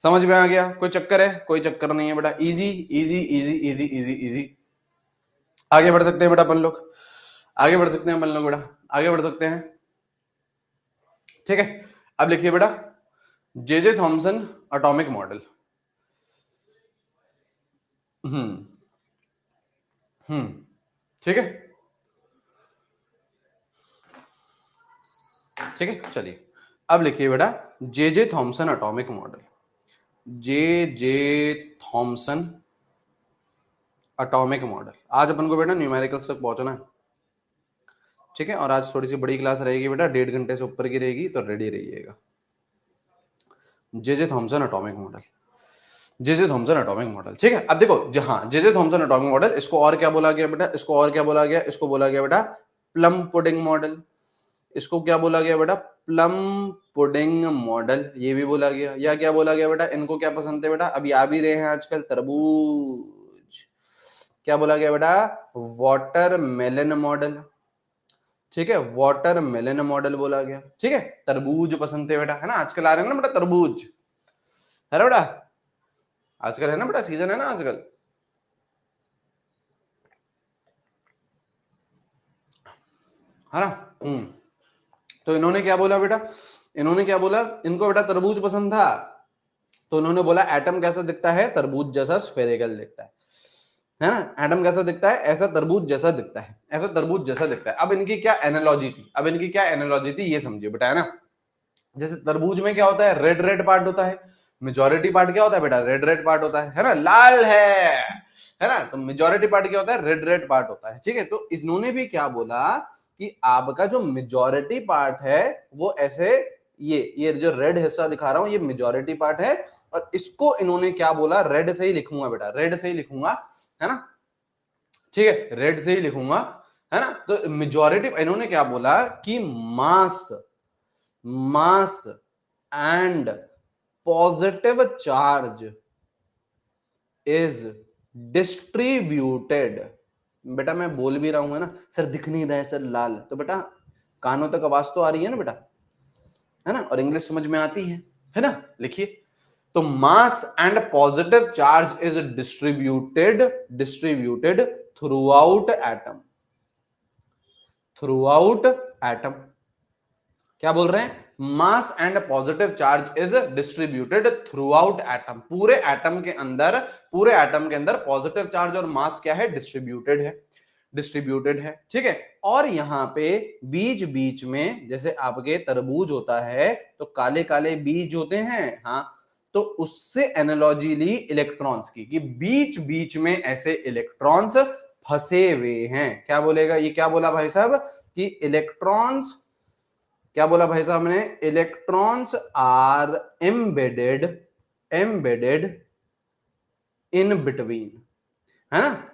[SPEAKER 1] समझ में आ गया? कोई चक्कर है? कोई चक्कर नहीं है बेटा, easy easy easy easy easy easy. आगे बढ़ सकते हैं बेटा अपन लोग, आगे बढ़ सकते हैं अपन लोग बेटा, आगे बढ़ सकते हैं। ठीक है, अब लिखिए बेटा जे थॉमसन एटॉमिक मॉडल। हम्म ठीक है, ठीक है, चलिए अब लिखिए बेटा J Thomson atomic model. J Thomson atomic model. आज अपन को बेटा न्यूमेरिकल्स तक पहुंचना है, ठीक है। और आज थोड़ी सी बड़ी क्लास रहेगी बेटा, 1.5 घंटे से ऊपर की रहेगी, तो रेडी रहिएगा। J Thomson atomic model, J Thomson atomic model, ठीक है। अब देखो जहां जे थॉमसन एटॉमिक मॉडल, इसको और क्या बोला गया बेटा? इसको और क्या बोला गया? इसको बोला गया बेटा प्लम पुडिंग मॉडल। इसको क्या बोला गया बेटा? प्लम पुडिंग मॉडल, ये भी बोला गया। या क्या बोला गया बेटा? इनको क्या पसंद है बेटा? अभी आ भी रहे हैं आजकल, तरबूज। क्या बोला गया बेटा? वाटरमेलन मॉडल, ठीक है, वाटरमेलन मॉडल बोला गया, ठीक है। तरबूज पसंद थे बेटा, है ना, आजकल आ रहे हैं ना बेटा तरबूज, है ना बेटा, आजकल है ना बेटा, सीजन है ना आजकल, है ना। तो इन्होंने क्या बोला बेटा? इन्होंने क्या बोला? इनको बेटा तरबूज पसंद था, तो इन्होंने बोला एटम कैसा दिखता है? तरबूज जैसा स्फेरिकल दिखता है ना। एटम कैसा दिखता है? ऐसा तरबूज जैसा दिखता है, ऐसा तरबूज जैसा दिखता है। अब इनकी क्या एनालॉजी थी? अब इनकी क्या एनालॉजी थी ये समझिए बेटा, है ना। जैसे तरबूज में क्या होता है? रेड रेड पार्ट होता है। मेजोरिटी पार्ट क्या होता है बेटा? रेड रेड पार्ट होता है ना, लाल है ना। तो मेजोरिटी पार्ट क्या होता है? रेड रेड पार्ट होता है, ठीक है। तो इन्होंने भी क्या बोला कि आपका जो मेजोरिटी पार्ट है वो ऐसे, ये जो रेड हिस्सा दिखा रहा हूं ये मेजोरिटी पार्ट है, और इसको इन्होंने क्या बोला? रेड से ही लिखूंगा बेटा, रेड से ही लिखूंगा, है ना, ठीक है, रेड से ही लिखूंगा, है ना। तो मेजोरिटी इन्होंने क्या बोला कि mass, mass and positive charge is distributed. बेटा मैं बोल भी रहा हूं ना सर, दिख नहीं रहा है सर लाल, तो बेटा कानों तक आवाज तो आ रही है ना बेटा, है ना, और इंग्लिश समझ में आती है ना। लिखिए, तो मास and positive charge is distributed through out atom, through out atom. क्या बोल रहे हैं? मास and positive charge is distributed through out atom. पूरे एटम के अंदर, पूरे एटम के अंदर पॉजिटिव चार्ज और मास क्या है? डिस्ट्रीब्यूटेड है। डिस्ट्रीब्यूटेड है, ठीक है। और यहाँ पे बीच बीच में जैसे आपके तरबूज होता है तो काले काले बीज होते हैं, हाँ, तो उससे एनालॉजी ली इलेक्ट्रॉन्स की कि बीच बीच में ऐसे इलेक्ट्रॉन्स फंसे हुए हैं। क्या बोलेगा ये, क्या बोला भाई साहब कि इलेक्ट्रॉन्स, क्या बोला भाई साहब ने, electrons are embedded in between, है ना।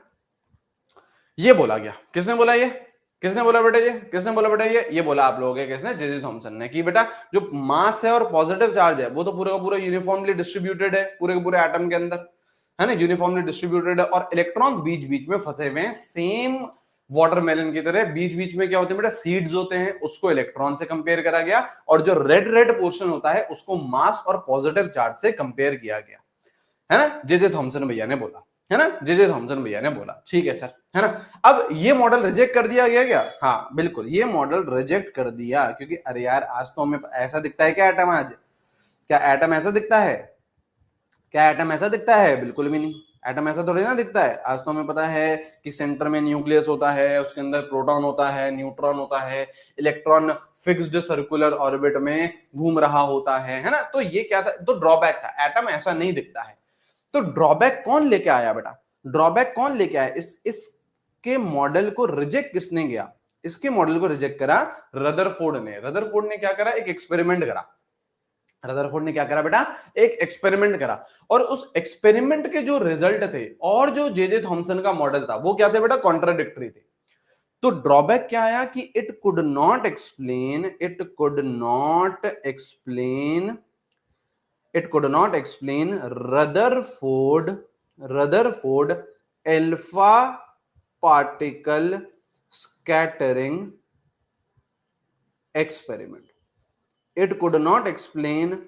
[SPEAKER 1] ये बोला गया, किसने बोला ये, किसने बोला बेटा ये, किसने बोला बेटा ये बोला आप लोगों के किसने, जे जे थॉमसन ने, कि बेटा जो मास है और पॉजिटिव चार्ज है वो तो पूरा का पूरा यूनिफॉर्मली डिस्ट्रीब्यूटेड है पूरे के पूरे एटम के अंदर, है ना, यूनिफॉर्मली डिस्ट्रीब्यूटेड है, और इलेक्ट्रॉन्स बीच बीच में फंसे हुए हैं सेम वाटरमेलन की तरह। बीच बीच में क्या होते हैं बेटा, सीड्स होते हैं, उसको इलेक्ट्रॉन से कंपेयर करा गया, और जो रेड रेड पोर्शन होता है उसको मास और पॉजिटिव चार्ज से कंपेयर किया गया, है ना, जे जे थॉमसन भैया ने बोला, है ना, जे जे थॉमसन भैया ने बोला, ठीक है सर, है ना। अब ये मॉडल रिजेक्ट कर दिया गया क्या, हाँ बिल्कुल ये मॉडल रिजेक्ट कर दिया, क्योंकि अरे यार आज तो हमें ऐसा दिखता है क्या एटम, आज क्या एटम ऐसा दिखता है, क्या एटम ऐसा दिखता है, बिल्कुल भी नहीं, एटम ऐसा थोड़ी ना दिखता है। आज तो हमें पता है कि सेंटर में न्यूक्लियस होता है, उसके अंदर प्रोटॉन होता है, न्यूट्रॉन होता है, इलेक्ट्रॉन फिक्स्ड सर्कुलर ऑर्बिट में घूम रहा होता है ना। तो ये क्या था, तो ड्रॉबैक था, एटम ऐसा नहीं दिखता है। तो ड्रॉबैक कौन लेके आया बेटा, ड्रॉबैक कौन लेके आया, इसके मॉडल को रिजेक्ट किसने किया, इसके मॉडल को रिजेक्ट करा रदरफोर्ड ने। रदरफोर्ड ने क्या करा, एक एक्सपेरिमेंट करा, रदरफोर्ड ने क्या करा बेटा, एक एक्सपेरिमेंट करा, और उस एक्सपेरिमेंट के जो रिजल्ट थे और जो जे जे थॉमसन का मॉडल था वो क्या थे बेटा, कॉन्ट्राडिक्टरी थे। तो ड्रॉबैक क्या आया कि it could not explain Rutherford alpha particle scattering experiment. It could not explain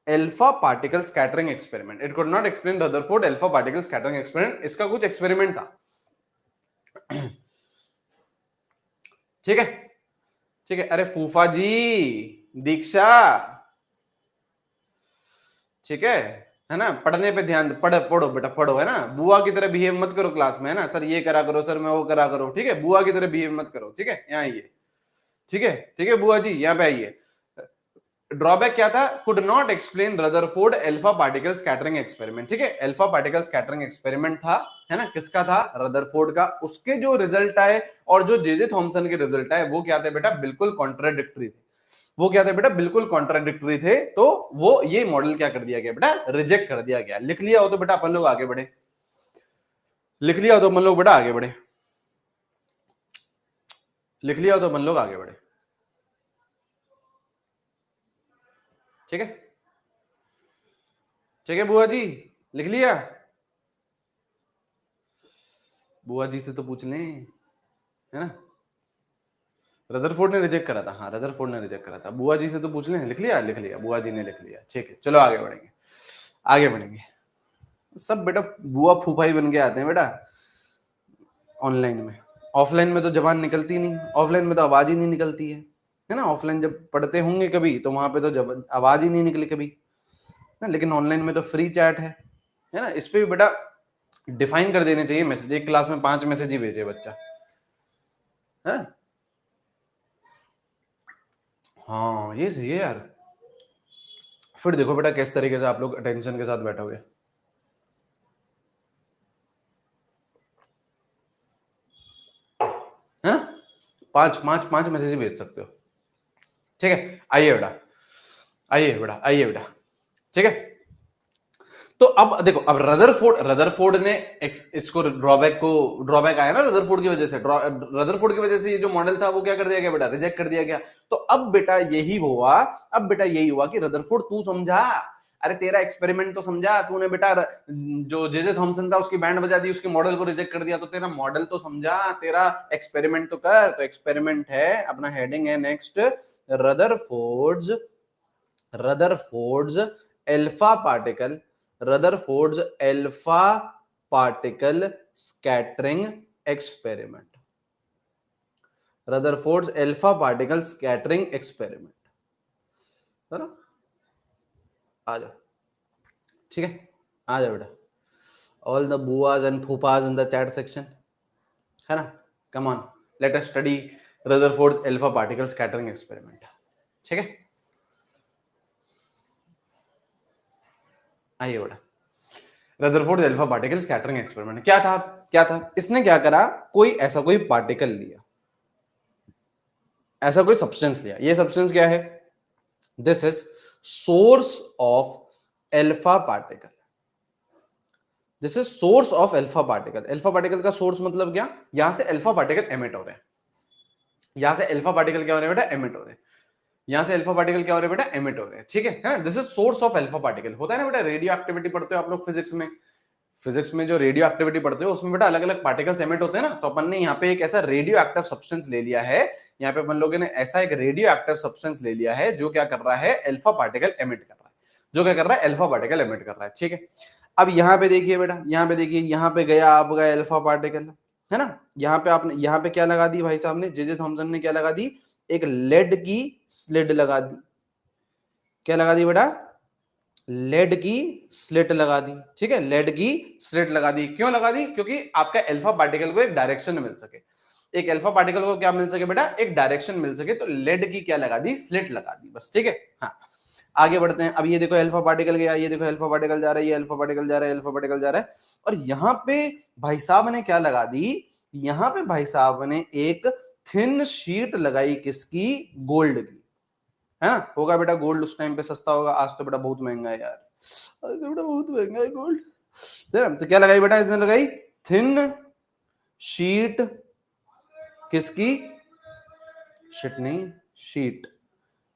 [SPEAKER 1] alpha particle scattering experiment. It could not explain Rutherford alpha particle scattering experiment. इसका कुछ एक्सपेरिमेंट था, ठीक है, ठीक है। अरे फूफा जी, दीक्षा, ठीक है ना, पढ़ने पे ध्यान, पढ़ो बेटा पढ़ो, है ना, बुआ की तरह बिहेव मत करो क्लास में, है ना, सर ये करा करो, सर मैं वो करा करो, ठीक है, बुआ की तरह बिहेव मत करो, ठीक है, यहाँ आइए, ठीक है, ठीक है बुआ जी यहाँ पे आइए। ड्रॉबैक क्या था, could not explain Rutherford alpha particle scattering experiment, ठीक है, अल्फा पार्टिकल स्कैटरिंग एक्सपेरिमेंट था, है ना, किसका था, रदरफोर्ड का। उसके जो रिजल्ट आए और जो जे जे थॉमसन के रिजल्ट आए वो क्या थे बेटा, बिल्कुल कॉन्ट्राडिक्टरी थे, वो क्या थे बेटा, बिल्कुल कॉन्ट्राडिक्टरी थे। तो वो ये मॉडल क्या कर दिया गया बेटा, रिजेक्ट कर दिया गया। लिख लिया हो तो बेटा अपन लोग आगे बढ़े, लिख लिया हो तो अपन लोग बेटा आगे बढ़े, लिख लिया हो तो अपन लोग आगे बढ़े, ठीक है, ठीक है बुआ जी, लिख लिया, बुआ जी से तो पूछ लें, है ना। रदरफोर्ड ने रिजेक्ट करा था, हाँ रदरफोर्ड ने रिजेक्ट करा था, बुआ जी से तो पूछ लें, लिख लिया, लिख लिया, बुआ जी ने लिख लिया, ठीक है, चलो आगे बढ़ेंगे, आगे बढ़ेंगे। सब बेटा बुआ फूफा ही बन के आते हैं बेटा ऑनलाइन में, ऑफलाइन में तो जबान निकलती नहीं, ऑफलाइन में तो आवाज ही नहीं निकलती है ना। ऑफलाइन जब पढ़ते होंगे कभी तो वहां पे तो जब आवाज ही नहीं निकली कभी ना, लेकिन ऑनलाइन में तो फ्री चैट है ना। इस पे भी बेटा डिफाइन कर देने चाहिए मैसेज, एक क्लास में 5 मैसेज ही भेजे बच्चा, है ना। हाँ ये सही है यार, फिर देखो बेटा किस तरीके से आप लोग अटेंशन के साथ बैठोगे, है ना, 5 मैसेज ही भेज सकते हो, ठीक है। आइए बेटा, आइए बेटा, आइए बेटा, ठीक है। तो अब देखो, अब रदरफोर्ड ने इसको ड्रॉबैक आया ना रदरफोर्ड की वजह से, रदरफोर्ड की वजह से ये जो मॉडल था वो क्या कर दिया गया बेटा, रिजेक्ट कर दिया गया। तो अब बेटा यही हुआ, अब बेटा यही हुआ कि रदरफोर्ड तू समझा, अरे तेरा एक्सपेरिमेंट तो समझा तूने बेटा, जो जे जे थॉमसन था उसकी बैंड बजा दी, उसके मॉडल को रिजेक्ट कर दिया, तो तेरा मॉडल तो समझा, तेरा एक्सपेरिमेंट तो कर। तो एक्सपेरिमेंट है, अपना हेडिंग है next, Rutherford's Rutherford's alpha particle Rutherford's alpha particle scattering experiment, Rutherford's alpha particle scattering experiment, है ना। आ जाओ, ठीक है, आ जाओ बेटा, all the buas and phuphas in the chat section, है ना। Come on, let us study Rutherford's alpha particle scattering experiment. ठीक है, आइए बेटा, Rutherford alpha particle scattering experiment क्या था? क्या था इसने क्या करा, कोई पार्टिकल लिया, ऐसा कोई सब्सटेंस लिया। ये सब्सटेंस क्या है? This is source of alpha particle. This is source of alpha particle. Alpha particle का सोर्स मतलब क्या? यहां से अल्फा पार्टिकल एमिट हो रहे हैं, यहां से अल्फा पार्टिकल क्या हो रहे हैं बेटा? एमिट हो रहे हैं। यहां से अल्फा पार्टिकल क्या हो रहे हैं बेटा? एमिट हो रहे हैं। ठीक है ना? This is source of alpha particle. होता है ना बेटा, रेडियो एक्टिविटी पढ़ते हो आप लोग फिजिक्स में, फिजिक्स में जो रेडियो एक्टिविटी पढ़ते हो उसमें बेटा अलग अलग पार्टिकल्स एमिट होते हैं ना। तो अपन ने यहाँ पे एक ऐसा रेडियो एक्टिव सब्सटेंस ले लिया है, यहाँ पे अपन लोगों ने ऐसा एक रेडियो एक्टिव सब्सटेंस ले लिया है जो क्या कर रहा है? अल्फा पार्टिकल एमिट कर रहा है। जो क्या कर रहा है? अल्फा पार्टिकल एमिट कर रहा है। ठीक है, अब यहाँ पे देखिए बेटा, यहाँ पे देखिए, यहाँ पे गया आपका अल्फा पार्टिकल, है ना। यहाँ पे आपने, यहाँ पे क्या लगा दी भाई साहब ने, जे थॉमसन ने क्या लगा दी? एक लेड की स्लिड लगा दी। क्या लगा दी बेटा? लेड की स्लिट लगा दी। ठीक है, लेड की स्लिट लगा दी। क्यों लगा दी? क्योंकि आपका अल्फा पार्टिकल को एक डायरेक्शन मिल सके। एक अल्फा पार्टिकल को क्या मिल सके बेटा? एक डायरेक्शन मिल सके। तो लेड की क्या लगा दी? स्लिट लगा दी, बस। ठीक है, हाँ, आगे बढ़ते हैं। अब ये देखो अल्फा पार्टिकल गया, ये देखो अल्फा पार्टिकल जा रहा है, ये अल्फा पार्टिकल जा रहा है, अल्फा पार्टिकल जा रहा है। और यहाँ पे भाई साहब ने क्या लगा दी? यहाँ पे भाई साहब ने एक थिन शीट लगाई, किसकी? गोल्ड की, है ना। होगा बेटा गोल्ड उस टाइम पे सस्ता होगा, आज तो बेटा बहुत महंगा है यार, आज तो बेटा बहुत महंगा है गोल्ड। तो क्या लगाई बेटा? इसने लगाई थिन शीट, किसकी? शीट नहीं, शीट,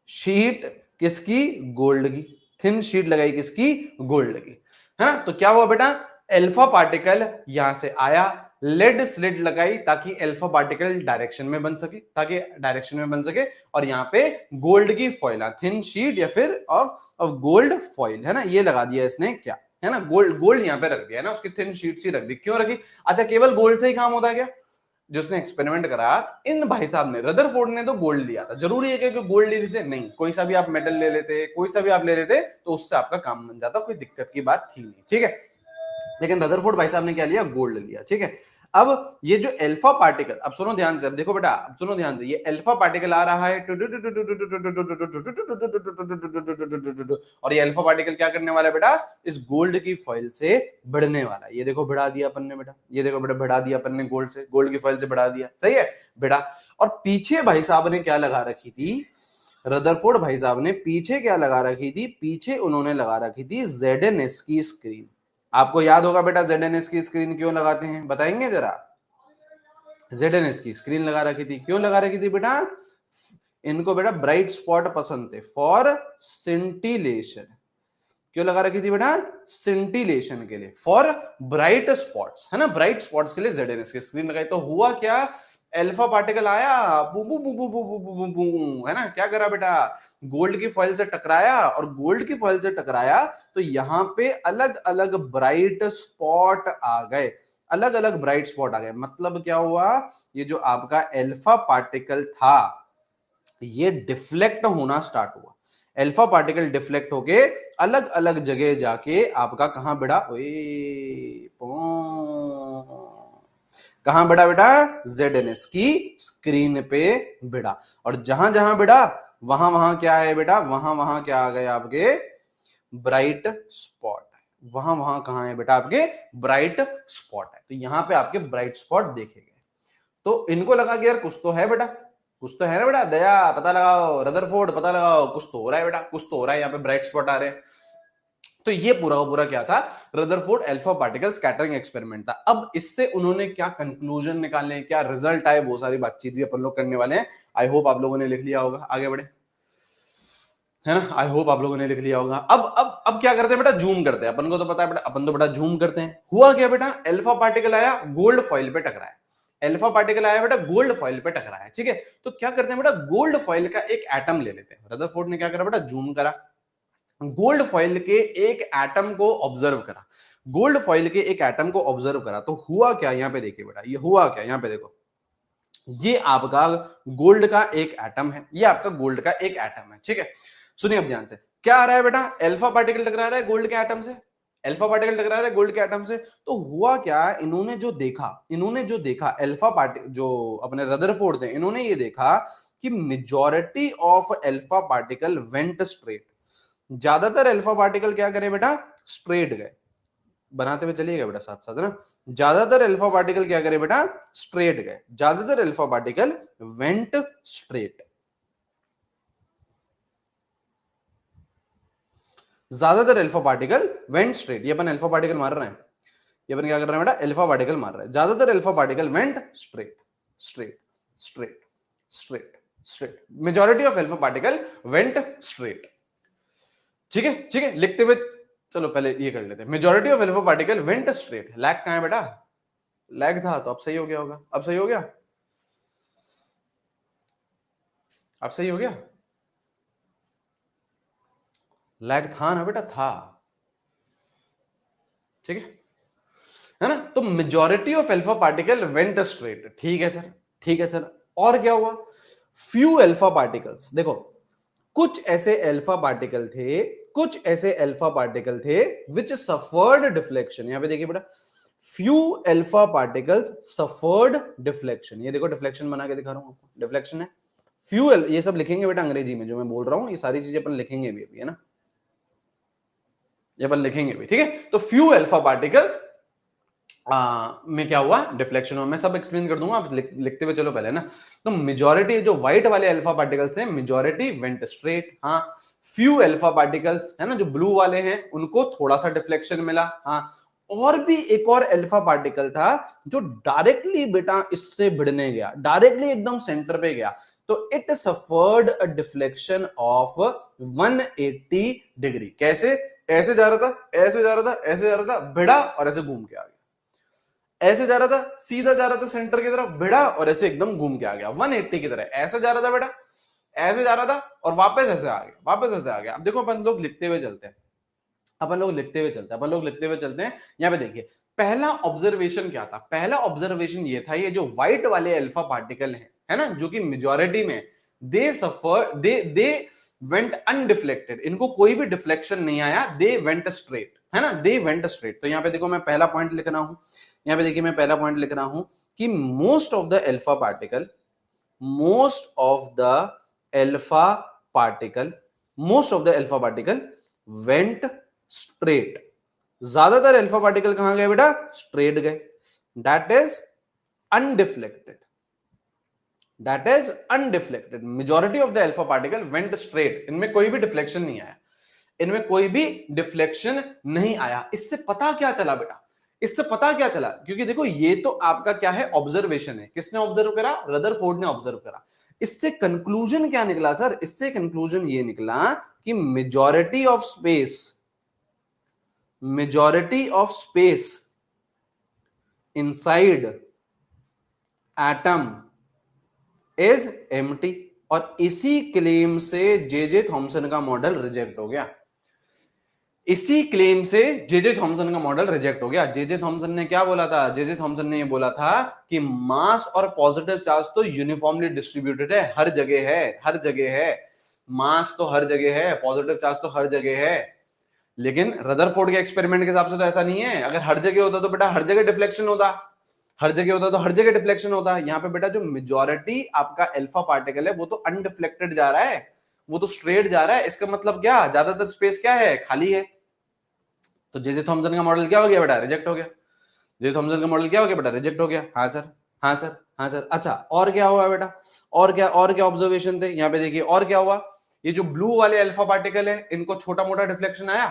[SPEAKER 1] शीट किसकी? गोल्ड की। थिन शीट लगाई किसकी? गोल्ड की, है ना। तो क्या हुआ बेटा? अल्फा पार्टिकल यहां से आया, लेड स्लिट लगाई ताकि अल्फा पार्टिकल डायरेक्शन में बन सके, ताकि डायरेक्शन में बन सके। और यहाँ पे गोल्ड की फॉइल, थिन शीट या फिर ऑफ गोल्ड फॉइल, है ना, ये लगा दिया इसने, क्या है ना, गोल्ड, गोल्ड यहाँ पे रख दिया है ना, उसकी थिन शीट सी रख दी। क्यों रखी? अच्छा, केवल गोल्ड से ही काम होता है क्या? जिसने एक्सपेरिमेंट करा, इन भाई साहब ने, रदरफोर्ड ने तो गोल्ड लिया था। जरूरी है कि गोल्ड ले लेते? नहीं, कोई सा भी आप मेटल ले लेते, कोई सा भी आप ले लेते तो उससे आपका काम बन जाता, कोई दिक्कत की बात थी नहीं। ठीक है, लेकिन रदरफोर्ड भाई साहब ने क्या लिया? गोल्ड लिया। ठीक है, अब ये जो अल्फा पार्टिकल, अब सुनो ध्यान से, अब देखो बेटा, अब सुनो ध्यान से, ये अल्फा पार्टिकल आ रहा है और ये अल्फा पार्टिकल क्या करने वाला है बेटा? इस गोल्ड की फॉइल से भिड़ने वाला है। ये देखो भिड़ा दिया अपन ने बेटा, ये देखो बेटा भिड़ा दिया अपन ने गोल्ड से, गोल्ड की फॉइल से भिड़ा दिया, सही है, भिड़ा। और पीछे भाई साहब ने क्या लगा रखी थी? रदरफोर्ड भाई साहब ने पीछे क्या लगा रखी थी? पीछे उन्होंने लगा रखी थी ZNS की स्क्रीन। आपको याद होगा बेटा ZNS की स्क्रीन क्यों लगाते हैं, बताएंगे जरा? ZNS की स्क्रीन लगा रखी थी, क्यों लगा रखी थी बेटा? इनको बेटा ब्राइट स्पॉट पसंद थे, फॉर सिंटिलेशन। क्यों लगा रखी थी बेटा? सिंटिलेशन के लिए, फॉर ब्राइट स्पॉट्स, है ना, ब्राइट स्पॉट्स के लिए ZNS की स्क्रीन लगाई। तो हुआ क्या? अल्फा पार्टिकल आया, बू बू बू बू बू बू बू बू बू, है ना, क्या करा बेटा? गोल्ड की फॉइल से टकराया, और गोल्ड की फॉइल से टकराया तो यहां पे अलग अलग ब्राइट स्पॉट आ गए, अलग अलग ब्राइट स्पॉट आ गए। मतलब क्या हुआ? ये जो आपका अल्फा पार्टिकल था ये डिफ्लेक्ट होना स्टार्ट हुआ। अल्फा पार्टिकल डिफ्लेक्ट होके अलग अलग जगह जाके आपका कहां बढ़ा? कहां बढ़ा बेटा? ZNS की स्क्रीन पे बढ़ा। और जहां जहां बढ़ा वहां वहां क्या है बेटा? वहां वहां क्या आ गए आपके? Bright spot. वहां वहां कहां है बेटा? आपके ब्राइट स्पॉट है। तो यहां पे आपके ब्राइट स्पॉट देखे गए। तो इनको लगा कि यार कुछ तो है बेटा, कुछ तो है ना बेटा, दया पता लगाओ, रदरफोर्ड पता लगाओ, कुछ तो हो रहा है बेटा, कुछ तो हो रहा है, यहाँ पे ब्राइट स्पॉट आ रहे हैं। तो ये पूरा का पूरा क्या था? Rutherford alpha particle scattering experiment था। अब इससे उन्होंने क्या कंक्लूजन निकालने, क्या रिजल्ट आए, वो सारी बातचीत भी अपन लोग करने वाले हैं। आई होप आप लोगों ने लिख लिया होगा, आगे बढ़े, है ना, आई होप आप लोगों ने लिख लिया होगा। अब क्या करते हैं बेटा? जूम करते हैं। अपन को तो पता है बेटा, अपन तो बेटा जूम करते हैं। हुआ क्या बेटा? अल्फा पार्टिकल आया, गोल्ड फॉइल पे टकराया। अल्फा पार्टिकल आया बेटा, गोल्ड फॉइल पे टकराया। ठीक है, तो क्या करते हैं बेटा? गोल्ड फॉइल का एक एटम ले लेते हैं। रदरफोर्ड ने क्या करा बेटा? जूम करा, गोल्ड फॉइल के एक एटम को ऑब्जर्व करा, गोल्ड फॉइल के एक एटम को ऑब्जर्व करा। तो हुआ क्या? यहां पे देखिए बेटा, ये हुआ क्या, यहां पे देखो, ये आपका गोल्ड का एक एटम है, ये आपका गोल्ड का एक एटम है। ठीक है, सुनिए अब ध्यान से, क्या आ रहा है बेटा? अल्फा पार्टिकल टकरा रहा है गोल्ड के एटम से, अल्फा पार्टिकल टकरा रहे गोल्ड के एटम से, तो हुआ क्या, इन्होंने जो देखा अल्फा पार्टिकल, जो अपने रदरफोर्ड थे, इन्होंने ये देखा कि majority of alpha particle went straight. ज्यादातर अल्फा पार्टिकल क्या करे बेटा, स्ट्रेट गए। बनाते हुए चलिएगा बेटा साथ साथ, है ना। ज्यादातर अल्फा पार्टिकल क्या करे बेटा, स्ट्रेट गए। ज्यादातर अल्फा पार्टिकल वेंट स्ट्रेट। ज्यादातर अल्फा पार्टिकल वेंट स्ट्रेट। ये अपन अल्फा पार्टिकल मार रहे हैं, ये अपन क्या कर रहे हैं बेटा, अल्फा पार्टिकल मार रहे हैं। ज्यादातर alpha particle went straight straight straight straight straight. Majority of alpha particle went straight. ठीक है, ठीक है, लिखते हुए चलो पहले ये कर लेते हैं। Majority of alpha particle went straight. Lag कहां है बेटा, लैग था, तो अब सही हो गया होगा। अब सही हो गया, अब सही हो गया। लैग था ना बेटा, था। ठीक है ना। तो majority of alpha particle went straight. ठीक है सर, ठीक है सर। और क्या हुआ, फ्यू अल्फा पार्टिकल्स, देखो कुछ ऐसे अल्फा पार्टिकल थे, कुछ ऐसे अल्फा पार्टिकल थे विच सफर्ड डिफ्लेक्शन। यहां पे देखिए बेटा, few alpha particles suffered deflection. ये देखो डिफ्लेक्शन बना के दिखा रहा हूं आपको, डिफ्लेक्शन है। फ्यू, ये सब लिखेंगे बेटा अंग्रेजी में, जो मैं बोल रहा हूं ये सारी चीजें अपन लिखेंगे भी अभी, है ना, ये अपन लिखेंगे भी। ठीक है, तो फ्यू अल्फा पार्टिकल्स में क्या हुआ, डिफ्लेक्शन हुआ। मैं सब एक्सप्लेन कर दूंगा, आप लिखते हुए चलो पहले ना। तो मेजॉरिटी, जो व्हाइट वाले अल्फा पार्टिकल्स हैं, मेजॉरिटी वेंट स्ट्रेट। हाँ, फ्यू अल्फा पार्टिकल्स है ना, जो ब्लू वाले हैं, उनको थोड़ा सा डिफ्लेक्शन मिला। हाँ, और भी एक और अल्फा पार्टिकल था जो डायरेक्टली बेटा इससे भिड़ने गया, डायरेक्टली एकदम सेंटर पे गया, तो it suffered a deflection of 180 degree. कैसे, ऐसे जा रहा था, ऐसे जा रहा था, ऐसे जा रहा था, भिड़ा और ऐसे घूम के आ गया। ऐसे जा रहा था, सीधा जा रहा था सेंटर की तरफ, भिड़ा और ऐसे एकदम घूम के आ गया 180 की तरह। ऐसे जा रहा था बेटा, ऐसे जा रहा था और वापस ऐसे आ गया, वापस ऐसे आ गया। अब देखो अपन लोग लिखते हुए चलते हैं, अपन लोग लिखते हुए चलते हैं, अपन लोग लिखते हुए चलते हैं। यहां पे देखिए, पहला ऑब्जर्वेशन क्या था, पहला ऑब्जर्वेशन ये था, ये जो व्हाइट वाले अल्फा पार्टिकल है ना, जो कि मेजॉरिटी में, दे सफर दे वेंट अनडिफ्लेक्टेड, इनको कोई भी डिफ्लेक्शन नहीं आया, दे वेंट स्ट्रेट, है ना, दे वेंट स्ट्रेट। तो यहां पे देखो मैं पहला पॉइंट लिख रहा हूं, यहां पे देखिए मैं पहला पॉइंट लिख रहा हूं कि most of the alpha particle, most of the alpha particle, most of the alpha particle went straight. ज्यादातर अल्फा पार्टिकल कहां गए बेटा, स्ट्रेट गए। That is undeflected, that is undeflected. Majority of the alpha particle went straight, इनमें कोई भी deflection नहीं आया, इनमें कोई भी डिफ्लेक्शन नहीं आया। इससे पता क्या चला बेटा, इससे पता क्या चला, क्योंकि देखो ये तो आपका क्या है, ऑब्जर्वेशन है। किसने ऑब्जर्व करा, रदरफोर्ड ने ऑब्जर्व करा। इससे कंक्लूजन क्या निकला सर, इससे कंक्लूजन ये निकला कि majority of space, majority of space inside atom is empty. और इसी क्लेम से जे थॉमसन का मॉडल रिजेक्ट हो गया, इसी क्लेम से जे थॉमसन का मॉडल रिजेक्ट हो गया। जे थॉमसन ने क्या बोला था, जे थॉमसन ने ये बोला था कि मास और पॉजिटिव चार्ज तो यूनिफॉर्मली डिस्ट्रीब्यूटेड है, हर जगह है, हर जगह है। मास तो हर जगह है, पॉजिटिव चार्ज तो हर जगह है। लेकिन रदरफोर्ड के एक्सपेरिमेंट के हिसाब से तो ऐसा नहीं है। अगर हर जगह होता तो बेटा हर जगह डिफ्लेक्शन होता, हर जगह होता तो हर जगह डिफ्लेक्शन होता। यहाँ पे बेटा जो मेजॉरिटी आपका अल्फा पार्टिकल है वो तो अनडिफ्लेक्टेड जा रहा है, वो तो स्ट्रेट जा रहा है। इसका मतलब क्या, ज्यादातर स्पेस क्या है, खाली है। तो जे थॉमसन का मॉडल क्या हो गया बेटा, रिजेक्ट हो गया। जे थॉमसन का मॉडल क्या हो गया बेटा, रिजेक्ट हो गया। हाँ सर, हाँ सर, हाँ सर। अच्छा, और क्या हुआ बेटा, और क्या ऑब्जर्वेशन थे, यहाँ पे देखिए और क्या हुआ। ये जो ब्लू वाले अल्फा पार्टिकल है, इनको छोटा मोटा डिफ्लेक्शन आया,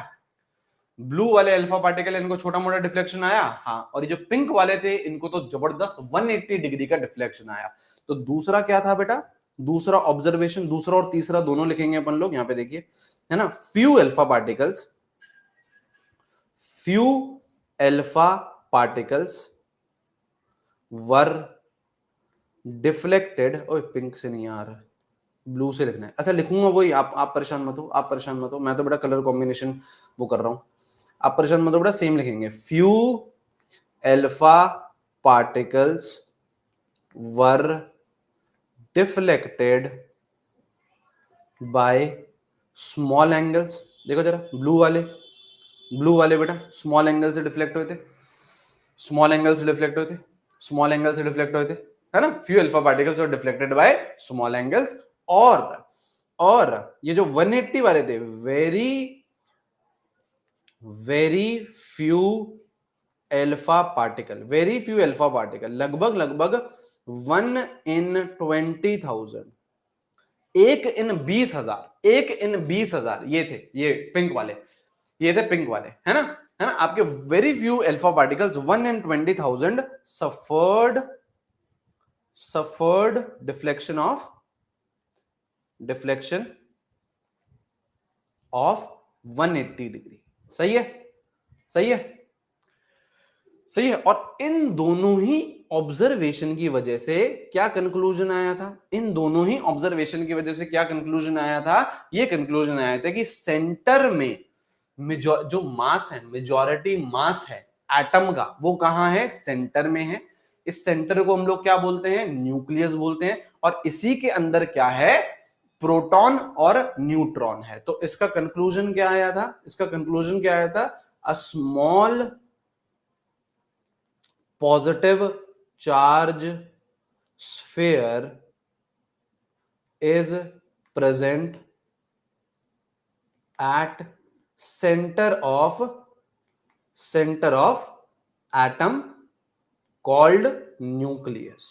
[SPEAKER 1] ब्लू वाले अल्फा पार्टिकल है, इनको छोटा मोटा डिफ्लेक्शन आया। हाँ, और ये जो पिंक वाले थे, इनको तो जबरदस्त 180 डिग्री का डिफ्लेक्शन आया। तो दूसरा क्या था बेटा, दूसरा ऑब्जर्वेशन, दूसरा और तीसरा दोनों लिखेंगे अपन लोग। यहाँ पे देखिए, है ना, few alpha particles, few alpha particles were deflected। ओए पिंक से नहीं आ रहा, ब्लू से लिखना है। अच्छा लिखूंगा वही, आप परेशान मत हो, आप परेशान मत हो, मैं तो बड़ा कलर कॉम्बिनेशन वो कर रहा हूं। आप परेशान मत हो बेटा, सेम लिखेंगे। Few alpha particles were deflected by small angles. देखो जरा, ब्लू वाले ब्लू वाले बेटा स्मॉल एंगल से डिफ्लेक्ट हुए थे, स्मॉल एंगल से डिफ्लेक्ट हुए थे, स्मॉल एंगल से डिफ्लेक्ट हुए थे, है ना, few alpha particles were deflected by small angles. और ये जो 180 वाले थे, very very few alpha particle, very few alpha particle, लगभग लगभग 1 in 20,000, 1 in 20,000, 1 in 20,000 ये थे, ये पिंक वाले, ये थे पिंक वाले, है ना आपके very few alpha particles 1 in 20,000 suffered deflection of 180 degree. सही है, सही है, सही है। और इन दोनों ही ऑब्जर्वेशन की वजह से क्या कंक्लूजन आया था, इन दोनों ही ऑब्जर्वेशन की वजह से क्या कंक्लूजन आया था, ये कंक्लूजन आया था कि सेंटर में जो मास है, मेजॉरिटी मास है एटम का, वो कहां है, सेंटर में है। इस सेंटर को हम लोग क्या बोलते हैं, न्यूक्लियस बोलते हैं। और इसी के अंदर क्या है, प्रोटॉन और न्यूट्रॉन है। तो इसका कंक्लूजन क्या आया था, इसका कंक्लूजन क्या आया था, a small positive charge sphere is present at center of atom called nucleus,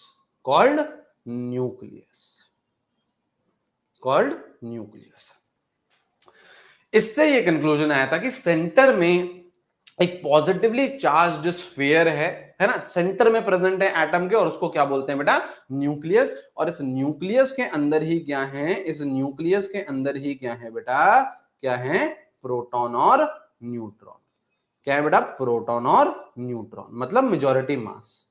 [SPEAKER 1] called nucleus। इससे ये कंक्लूजन आया था कि सेंटर में एक पॉजिटिवली चार्ज्ड स्फीयर है ना, सेंटर में प्रेजेंट है एटम के, और उसको क्या बोलते हैं बेटा, न्यूक्लियस। और इस न्यूक्लियस के अंदर ही क्या है, इस न्यूक्लियस के अंदर ही क्या है बेटा, क्या है, प्रोटॉन और न्यूट्रॉन। क्या है बेटा, प्रोटॉन और न्यूट्रॉन, मतलब मेजॉरिटी मास।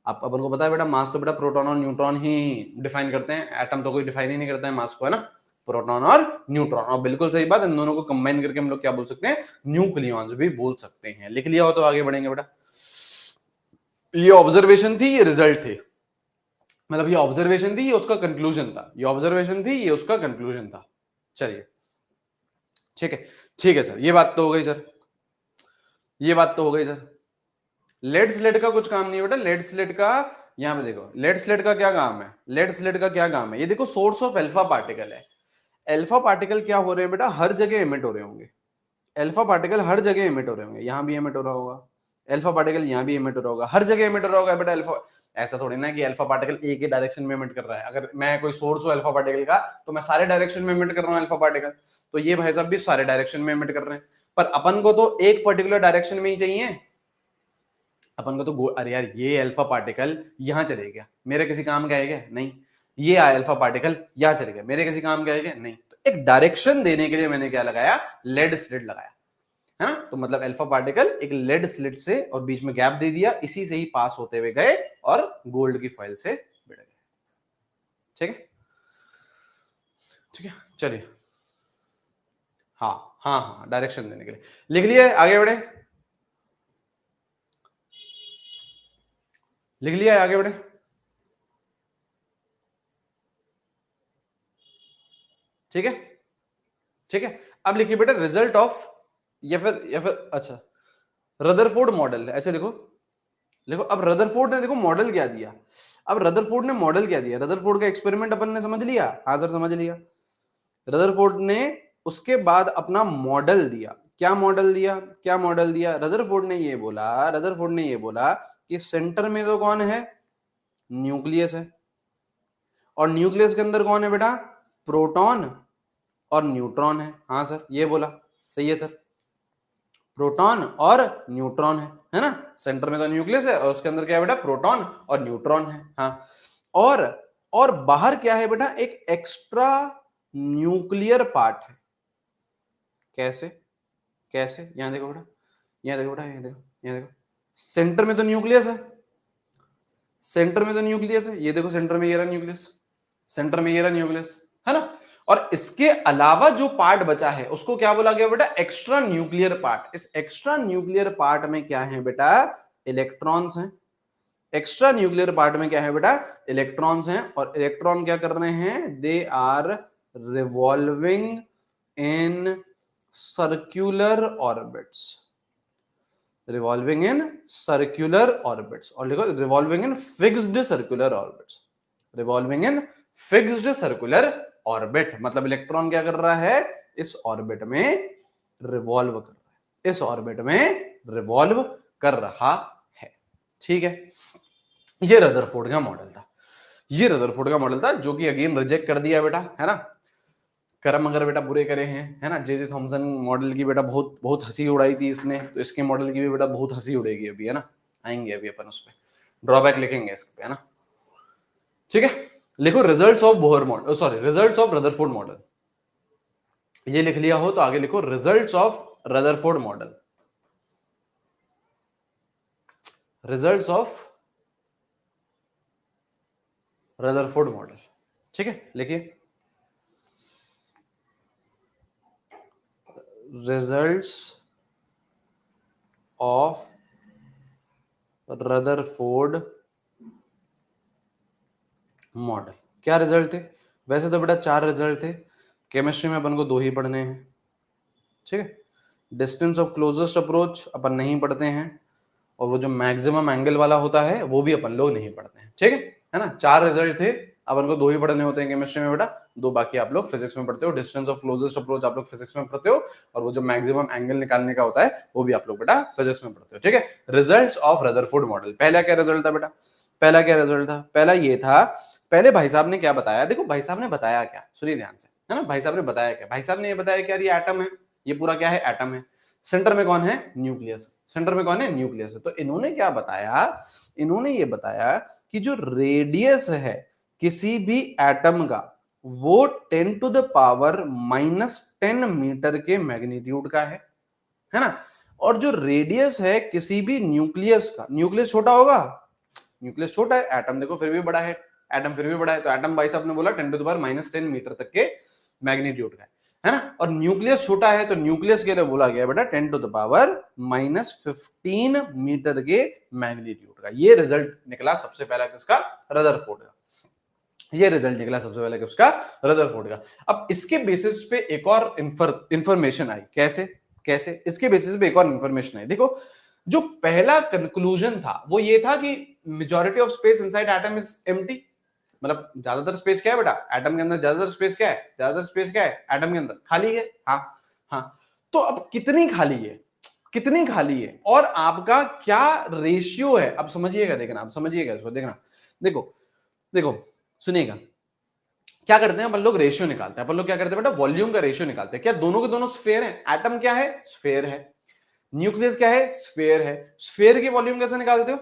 [SPEAKER 1] आप अपन को पता है बेटा, मास तो बेटा प्रोटॉन और न्यूट्रॉन ही डिफाइन करते हैं, एटम तो कोई डिफाइन ही नहीं करता है मास को, है ना, प्रोटॉन और न्यूट्रॉन। और बिल्कुल सही बात, इन दोनों को कंबाइन करके हम लोग क्या बोल सकते हैं, न्यूक्लियॉन्स भी बोल सकते हैं। लिख लिया हो तो आगे बढ़ेंगे बेटा। ये ऑब्जर्वेशन थी, ये रिजल्ट थे, मतलब ये ऑब्जर्वेशन थी, ये उसका कंक्लूजन था, ये ऑब्जर्वेशन थी, ये उसका कंक्लूजन था। चलिए ठीक है, ठीक है सर, ये बात तो हो गई सर, ये बात तो हो गई सर। लेड स्लेट का कुछ काम नहीं है बेटा, लेड स्लेट का, यहां पे देखो, लेड स्लेट का क्या काम है, लेड स्लेट का क्या काम है, ये देखो सोर्स ऑफ अल्फा पार्टिकल है। अल्फा पार्टिकल क्या हो रहे हैं बेटा, हर जगह एमिट हो रहे होंगे, अल्फा पार्टिकल हर जगह एमिट हो रहे होंगे, यहां भी एमिट हो रहा होगा अल्फा पार्टिकल, यहां भी एमिट हो रहा होगा, हर जगह एमिट हो रहा होगा बेटा अल्फा। ऐसा थोड़ी ना कि अल्फा पार्टिकल एक ही डायरेक्शन में एमिट कर रहा है, अगर मैं कोई सोर्स हूं अल्फा पार्टिकल का तो मैं सारे डायरेक्शन में एमिट कर रहा हूं अल्फा पार्टिकल, तो ये भाई साहब भी सारे डायरेक्शन में एमिट कर रहे हैं। पर अपन को तो एक पर्टिकुलर डायरेक्शन में ही चाहिए, अपन को तो अरे यार ये अल्फा पार्टिकल यहां चले गया, मेरे किसी काम का है क्या, नहीं। ये आया अल्फा पार्टिकल यहां चले गया, मेरे किसी काम का है क्या, नहीं। तो एक डायरेक्शन देने के लिए मैंने क्या लगाया, लेड स्लिट लगाया, है ना। तो मतलब अल्फा पार्टिकल एक लेड स्लिट से और बीच में गैप दे दिया, इसी से ही पास होते हुए गए और गोल्ड की फॉइल से भिड़ गए। ठीक है, ठीक है, चलिए, हाँ हाँ हाँ, डायरेक्शन देने के लिए लिख लिए, आगे बढ़े, लिख लिया, आगे बढ़े। ठीक है, ठीक है, अब लिखिए बेटा रिजल्ट ऑफ, या फिर अच्छा, रदरफोर्ड मॉडल, ऐसे लिखो, देखो अब रदरफोर्ड ने देखो मॉडल क्या दिया, अब रदरफोर्ड ने मॉडल क्या दिया, रदरफोर्ड का एक्सपेरिमेंट अपन ने समझ लिया, हाँ सर समझ लिया। रदरफोर्ड ने उसके बाद अपना मॉडल दिया, क्या मॉडल दिया, क्या मॉडल दिया, रदरफोर्ड ने ये बोला, रदरफोर्ड ने ये बोला कि सेंटर में तो कौन है, न्यूक्लियस है, और न्यूक्लियस के अंदर कौन है बेटा, प्रोटॉन और न्यूट्रॉन है। हाँ सर ये बोला, सही है सर, प्रोटॉन और न्यूट्रॉन है ना, सेंटर में तो न्यूक्लियस है और उसके अंदर क्या है बेटा, प्रोटॉन और न्यूट्रॉन है। हाँ, और बाहर क्या है बेटा, एक एक्स्ट्रा न्यूक्लियर पार्ट है। कैसे, कैसे, यहां देखो बेटा, यहां देखो बेटा, यहां देखो, यहां देखो, सेंटर में तो न्यूक्लियस है, सेंटर में तो न्यूक्लियस है, ये देखो सेंटर में ये रहा न्यूक्लियस, सेंटर में ये रहा न्यूक्लियस, है ना। और इसके अलावा जो पार्ट बचा है उसको क्या बोला गया बेटा, एक्स्ट्रा न्यूक्लियर पार्ट। इस एक्स्ट्रा न्यूक्लियर पार्ट में क्या है बेटा, इलेक्ट्रॉन्स हैं। एक्स्ट्रा न्यूक्लियर पार्ट में क्या है बेटा, इलेक्ट्रॉन्स हैं, और इलेक्ट्रॉन क्या कर रहे हैं, they are revolving in circular orbits, revolving in circular orbits, और लिखो revolving in fixed circular orbits, revolving in fixed circular orbit, मतलब इलेक्ट्रॉन क्या कर रहा है, इस ऑर्बिट में रिवॉल्व कर रहा है, इस ऑर्बिट में रिवॉल्व कर रहा है। ठीक है, ये रदरफोर्ड का मॉडल था, ये रदरफोर्ड का मॉडल था, जो कि अगेन रिजेक्ट कर दिया बेटा, है ना। कर्म अगर बेटा बुरे करे हैं, है ना। जे थॉमसन मॉडल की बेटा बहुत बहुत हंसी उड़ाई थी इसने, तो इसके मॉडल की भी बेटा बहुत हंसी उड़ेगी अभी, है ना। आएंगे अभी अपन उस पर ड्रॉबैक लिखेंगे इस पे, है ना। ठीक है, लिखो results of Bohr model, sorry results of Rutherford model, ये लिख लिया हो तो आगे लिखो results of Rutherford model, results of Rutherford model. ठीक है, लिखिए रिजल्ट्स ऑफ रदरफोर्ड मॉडल। क्या रिजल्ट थे, वैसे तो बेटा 4 रिजल्ट थे, केमिस्ट्री में अपन को 2 ही पढ़ने हैं। ठीक है, डिस्टेंस ऑफ क्लोजेस्ट अप्रोच अपन नहीं पढ़ते हैं, और वो जो मैक्सिमम एंगल वाला होता है वो भी अपन लोग नहीं पढ़ते हैं। ठीक है ना। 4 रिजल्ट थे, अपन को 2 ही पढ़ने होते हैं केमिस्ट्री में बेटा, 2 बाकी आप लोग फिजिक्स में पढ़ते हो। डिस्टेंस ऑफ क्लोजेस्ट अप्रोच आप लोग फिजिक्स में पढ़ते हो, और वो जो मैक्सिमम एंगल निकालने का होता है वो भी आप लोग बेटा फिजिक्स में पढ़ते हो। ठीक है, रिजल्ट्स ऑफ रदरफोर्ड मॉडल। पहला क्या रिजल्ट था बेटा, पहला क्या रिजल्ट था, पहला ये था, पहले भाई साहब ने क्या बताया, देखो भाई साहब ने बताया क्या, सुनिए ध्यान से, है ना। भाई साहब ने बताया क्या, भाई साहब ने ये बताया कि यार ये एटम है, ये पूरा क्या है, एटम है, सेंटर में कौन है, न्यूक्लियस, सेंटर में कौन है, न्यूक्लियस है। तो इन्होंने क्या बताया, इन्होंने ये बताया कि जो रेडियस है किसी भी एटम का वो 10 टू द पावर -10 मीटर के मैग्नीट्यूड का है ना। और जो रेडियस है किसी भी न्यूक्लियस का, न्यूक्लियस छोटा होगा, न्यूक्लियस छोटा है, एटम देखो फिर भी बड़ा है, एटम फिर भी बड़ा है, तो एटम भाई साहब ने बोला 10 टू द पावर -10 मीटर तक के मैग्नीट्यूड का है ना। और न्यूक्लियस छोटा है, तो न्यूक्लियस के लिए बोला गया बेटा 10 टू द पावर -15 मीटर के मैग्नीट्यूड का। ये रिजल्ट निकला सबसे पहला किसका, रदरफोर्ड का, ये रिजल्ट निकला सबसे पहले किसका, रदरफोर्ड का। अब इसके बेसिस पे एक और इंफॉर्मेशन आई, कैसे कैसे इसके बेसिस पे एक और इंफॉर्मेशन आई। देखो जो पहला कंक्लूजन था वो ये था कि majority of space inside atom is empty, मतलब ज्यादातर स्पेस क्या है बेटा, एटम के अंदर ज्यादातर स्पेस क्या है, ज्यादातर स्पेस क्या है, एटम के अंदर खाली है। हाँ हाँ, तो अब कितनी खाली है, कितनी खाली है, और आपका क्या रेशियो है, अब समझिएगा, देखना अब समझिएगा इसको, देखना, देखो देखो सुनिएगा, क्या करते हैं अपन लोग, रेशियो निकालते हैं अपन लोग, क्या करते हैं बेटा, वॉल्यूम का रेशियो निकालते हैं। क्या दोनों के दोनों स्फेयर हैं, एटम क्या है, स्फेयर है, न्यूक्लियस क्या है, स्फेयर है, स्फेयर की वॉल्यूम कैसे निकालते हो,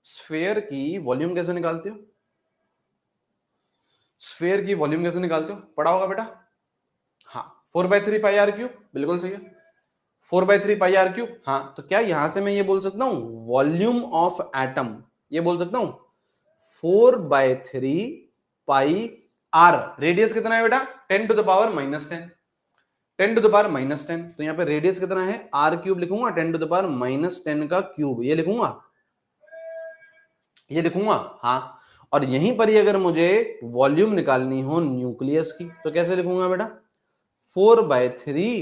[SPEAKER 1] स्फेयर की वॉल्यूम कैसे निकालते हो, स्फेयर की वॉल्यूम कैसे निकालते हो, पढ़ा होगा बेटा। हाँ, 4/3 पाई आर क्यूब, बिल्कुल सही है, 4/3 पाई आर क्यूब। हाँ, तो क्या यहां से मैं ये बोल सकता हूं वॉल्यूम ऑफ एटम, ये बोल सकता हूं 4/3 पाई आर, रेडियस कितना है बेटा, 10 to the power -10, 10 to the power -10, तो यहां पे रेडियस कितना है, आर क्यूब लिखूंगा, 10 टू द पावर -10 का क्यूब, ये लिखूंगा, ये लिखूंगा। हाँ, और यहीं पर ही अगर मुझे वॉल्यूम निकालनी हो न्यूक्लियस की तो कैसे लिखूंगा बेटा, 4/3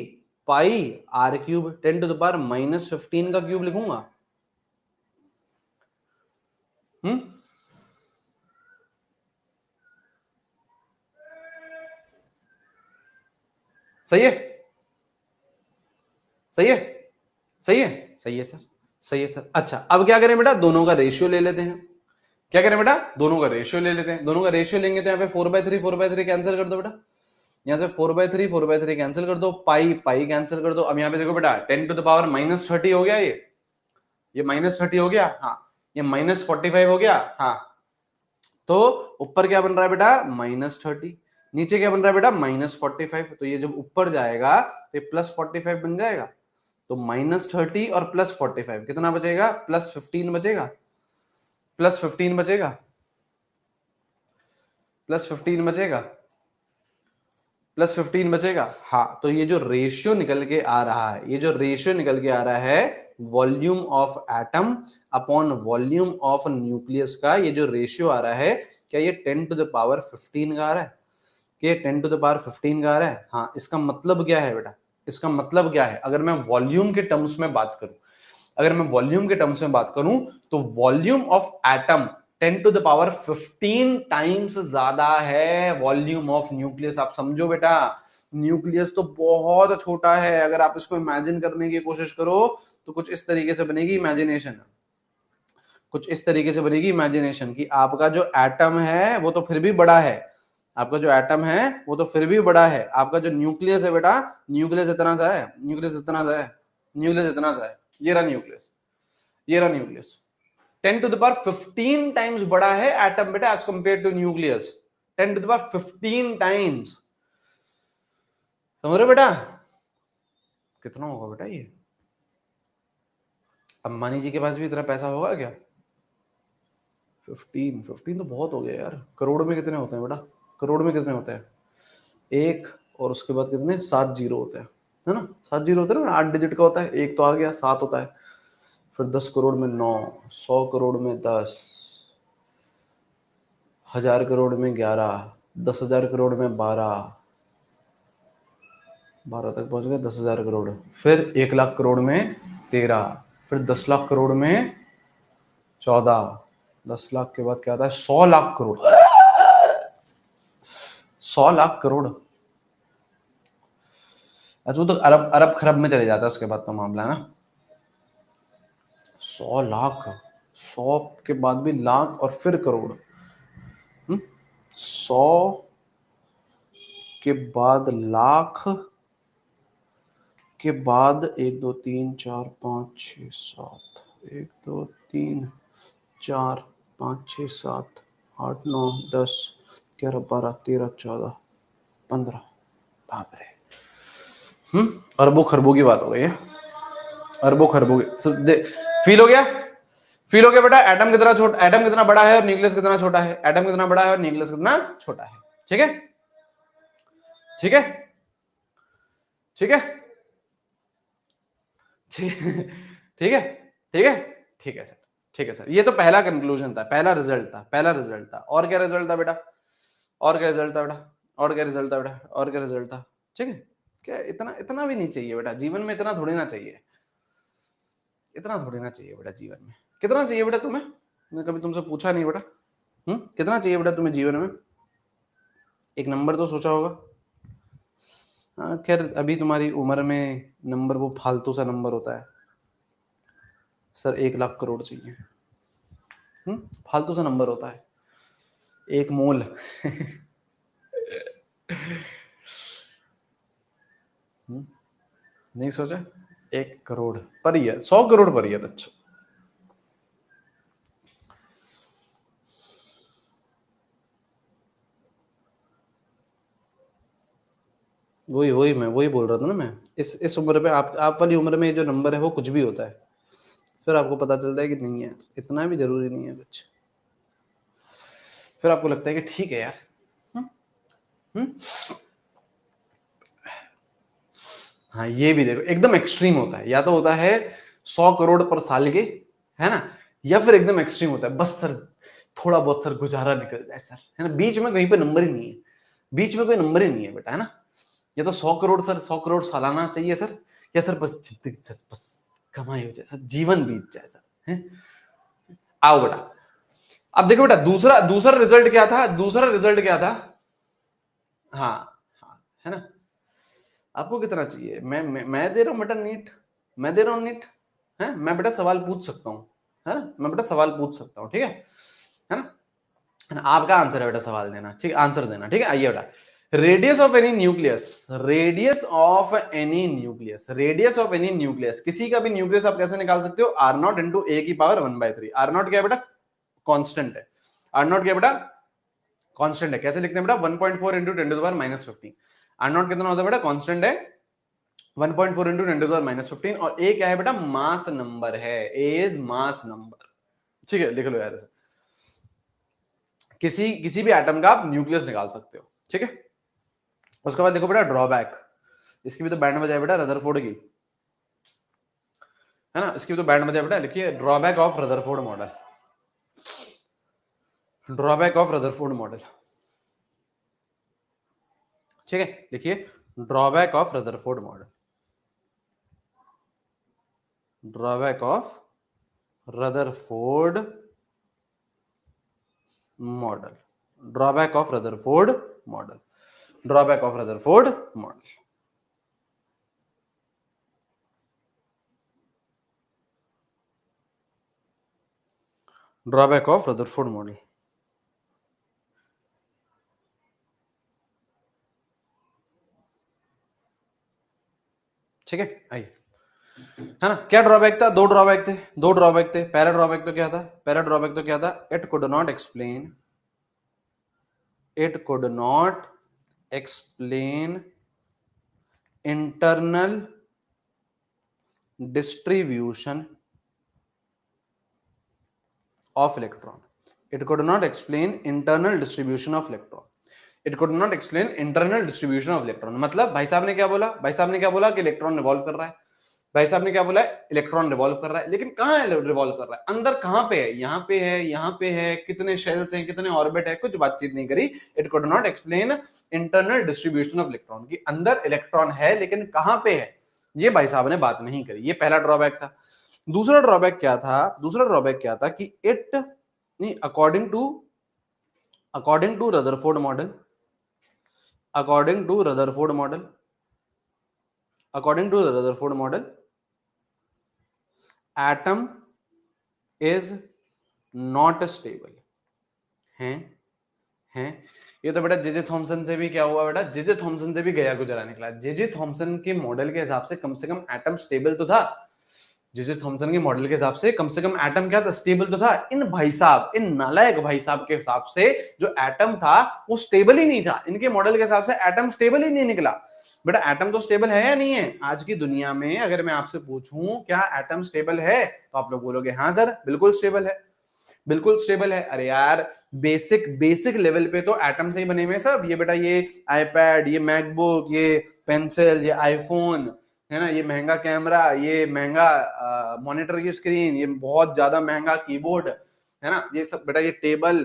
[SPEAKER 1] pi R cube, 10 to the power -15 का क्यूब लिखूंगा। सही है, सही है, सही है, सही है सर, सही है सर। अच्छा, अब क्या करें बेटा, दोनों का रेशियो ले लेते हैं, क्या करें बेटा, दोनों का रेशियो ले लेते हैं, दोनों का रेशियो लेंगे तो यहाँ पे 4/3 कैंसिल कर दो बेटा, यहां से 4/3 कैंसिल कर दो, पाई पाई कैंसिल कर दो। अब यहाँ पे देखो बेटा 10 टू द पावर -30 हो गया, ये -30 हो गया, हाँ, ये -45 हो गया, हाँ, तो ऊपर क्या बन रहा है बेटा, -30, नीचे क्या बन रहा है बेटा, -45, तो ये जब ऊपर जाएगा तो ये +45 बन जाएगा, तो -30 और +45 कितना बचेगा, +15 बचेगा, +15 बचेगा, +15 बचेगा, +15 बचेगा। हाँ, तो ये जो रेशियो निकल के आ रहा है, ये जो रेशियो निकल के आ रहा है volume of atom upon volume of nucleus का, ये जो रेशियो आ रहा है, क्या ये 10 टू द पावर 15 का आ रहा है, कि 10 टू द पावर 15 का आ रहा है। हाँ, इसका मतलब क्या है बेटा, इसका मतलब क्या है, अगर मैं वॉल्यूम के टर्म्स में बात करूं, अगर मैं वॉल्यूम के टर्म्स में बात करूं तो volume of atom 10 to the power 15 times ज्यादा है वॉल्यूम ऑफ न्यूक्लियस। आप समझो बेटा, न्यूक्लियस तो बहुत छोटा है। अगर आप इसको इमेजिन करने की कोशिश करो तो कुछ इस तरीके से बनेगी इमेजिनेशन, कुछ इस तरीके से बनेगी इमेजिनेशन कि आपका जो एटम है वो तो फिर भी बड़ा है, आपका जो एटम है वो तो फिर भी बड़ा है, आपका जो न्यूक्लियस है बेटा, न्यूक्लियस इतना सा है, न्यूक्लियस इतना सा है, न्यूक्लियस इतना सा है, ये रहा न्यूक्लियस, ये रहा nucleus. 10 to the power 15 times बड़ा है एटम बेटा as compare to nucleus, 10 to the power 15 times. समझ रहे बेटा, कितना होगा बेटा ये? अंबानी जी के पास भी इतना पैसा होगा क्या? 15 तो बहुत हो गया यार। करोड़ में कितने होते हैं बेटा, करोड़ में कितने होते हैं? एक और उसके बाद कितने, 7 जीरो होते हैं, है ना? 7 जीरो होते हैं ना, 8 डिजिट का होता है, एक तो आ गया, 7 होता है, फिर 10 करोड़ में 9, 100 करोड़ में 10, 1000 करोड़ में 11, 10,000 करोड़ में 12, 12 तक पहुंच गए, 10,000 करोड़, फिर 1 लाख करोड़ में 13, फिर 10 लाख करोड़ में 14, 10 लाख के बाद क्या आता है, 100 लाख करोड़, 100 लाख करोड़। अच्छा वो तो अरब अरब खरब में चले जाता है उसके बाद तो मामला, है ना? 100 लाख, 100 के बाद भी लाख और फिर करोड़, 100 के बाद लाख के बाद 1 2 3 4 5 6 7, 1 2 3 4 5 6 7 8 9 10 11 12 13 14 15, बाप रे, अरबों खरबों की बात हो गई है, अरबों खरबों की। फील हो गया, फील हो गया बेटा, एटम कितना छोटा, एटम कितना बड़ा है और न्यूक्लियस कितना छोटा है, एटम कितना बड़ा है और न्यूक्लियस कितना छोटा है। ठीक है, ठीक है, ठीक है, ठीक है, ठीक है, ठीक है, ठीक है सर, ठीक है सर। ये तो पहला कंक्लूजन था, पहला रिजल्ट था, पहला रिजल्ट था। और क्या रिजल्ट था बेटा, और क्या रिजल्ट था बेटा, और क्या रिजल्ट था बेटा, और क्या रिजल्ट था? ठीक है, क्या इतना इतना भी नहीं चाहिए बेटा जीवन में, इतना थोड़ी ना चाहिए, इतना थोड़ी ना चाहिए बेटा जीवन में। कितना चाहिए बेटा तुम्हें, मैंने कभी तुमसे पूछा नहीं बेटा, कितना चाहिए बेटा तुम्हें जीवन में? एक नंबर तो सोचा होगा। हाँ खैर, अभी तुम्हारी उम्र में नंबर वो फालतू सा नंबर होता है सर, 1 लाख करोड़ चाहिए, फालतू सा नंबर होता है, एक मोल। नहीं सोचा, 1 crore per year, 100 crore per year. अच्छा, वही वही मैं वही बोल रहा था ना मैं, इस उम्र में, आप वाली उम्र में जो नंबर है वो कुछ भी होता है, फिर आपको पता चलता है कि नहीं है, इतना भी जरूरी नहीं है कुछ, फिर आपको लगता है कि ठीक है यार। हाँ ये भी देखो, एकदम एक्सट्रीम होता है, या तो होता है 100 करोड़ पर साल के, है ना, या फिर एकदम एक्सट्रीम होता है बस सर थोड़ा बहुत सर गुजारा निकल जाए सर, है ना, बीच में कहीं पे नंबर ही नहीं है, बीच में कोई नंबर ही नहीं है बेटा, है ना। या तो 100 करोड़ सर, 100 करोड़ सालाना चाहिए सर, या सर बस बस कमाई हो जाए सर, जीवन बीत जाए सर, है। आओ बेटा, अब देखो बेटा, दूसरा दूसरा रिजल्ट क्या था, दूसरा रिजल्ट क्या था? हाँ, हाँ, है ना। आपको कितना चाहिए? मैं दे रहा हूं बेटा नीट, मैं दे रहा हूं नीट, है, मैं बेटा सवाल पूछ सकता हूं, है ना, मैं बेटा सवाल पूछ सकता हूं, ठीक है ना। आपका आंसर है बेटा सवाल देना, ठीक, आंसर देना, ठीक है। आइए बेटा, radius of any nucleus, radius of any nucleus, radius of any nucleus, किसी का भी न्यूक्लियस आप कैसे निकाल सकते हो? आर नॉट इंटू ए की पावर 1/3। आर नॉट क्या है बेटा? कांस्टेंट है। आर नॉट क्या बेटा? कांस्टेंट है। कैसे लिखते हैं बेटा? 1.4 into 10 to the power -15। R nought कितना होता है बेटा? कांस्टेंट है, 1.4 इंटू 10 टू द पावर -15। और ए क्या है बेटा? मास नंबर है, ए इज मास नंबर, ठीक है, लिख लो यार इसे। किसी किसी भी एटम का आप न्यूक्लियस निकाल सकते हो, ठीक है। उसके बाद देखो बेटा ड्रॉबैक, इसकी भी तो बैंड बजाए बेटा रदरफोर्ड की, है ना, इसकी भी तो बैंड बजाए बेटा। लिखिए drawback of Rutherford model, drawback of Rutherford model. ठीक है, लिखिए drawback of Rutherford model, drawback of Rutherford model, drawback of Rutherford model, drawback of Rutherford model. Drawback of Rutherford model, ठीक है। आइए, है ना, क्या ड्रॉबैक था? दो ड्रॉबैक थे, दो ड्रॉबैक थे। पहला ड्रॉबैक तो क्या था? पहला ड्रॉबैक तो क्या था? It could not explain, it could not explain internal distribution of electron. It could not explain internal distribution of electron. It could not explain internal distribution of electron. मतलब भाई साहब ने क्या बोला? भाई साहब ने क्या बोला कि इलेक्ट्रॉन रिवॉल्व कर रहा है। भाई साहब ने क्या बोला? इलेक्ट्रॉन रिवॉल्व कर रहा है, लेकिन कहां है रिवॉल्व कर रहा है? अंदर कहां पे है? यहां पे है, यहां पे है, कितने शेल्स हैं, कितने ऑर्बिट है, कुछ बातचीत नहीं करी। It could not explain internal distribution of electron, की अंदर इलेक्ट्रॉन है लेकिन कहां पे है, ये भाई साहब ने बात नहीं करी। ये पहला ड्रॉबैक था। दूसरा ड्रॉबैक क्या था? दूसरा ड्रॉबैक क्या था कि इट नहीं, according to Rutherford model, according to Rutherford model, according to Rutherford model, atom is not stable. हैं ये तो बेटा जेजे थॉमसन से भी क्या हुआ बेटा? जेजे थॉमसन से भी गया गुजरा निकला। जेजे थॉमसन के मॉडल के हिसाब से कम एटम स्टेबल तो था। जेजे थॉमसन के मॉडल के हिसाब से कम एटम क्या था? स्टेबल तो था। इन भाई साहब, इन नालायक भाई साहब के हिसाब से जो एटम था वो स्टेबल ही नहीं था। इनके मॉडल के हिसाब से एटम स्टेबल ही नहीं निकला। बेटा एटम तो स्टेबल है या नहीं है? आज की दुनिया में अगर मैं आपसे पूछूं क्या एटम स्टेबल है, तो आप लोग बोलोगे हाँ सर बिल्कुल स्टेबल है, बिल्कुल स्टेबल है। अरे यार बेसिक लेवल पे तो एटम से ही बने हुए सब। ये बेटा ये आईपैड, ये मैकबुक, ये पेंसिल, ये आईफोन, है ना, ये महंगा कैमरा, ये महंगा मॉनिटर की स्क्रीन, ये बहुत ज्यादा महंगा कीबोर्ड, है ना, ये सब बेटा, ये टेबल,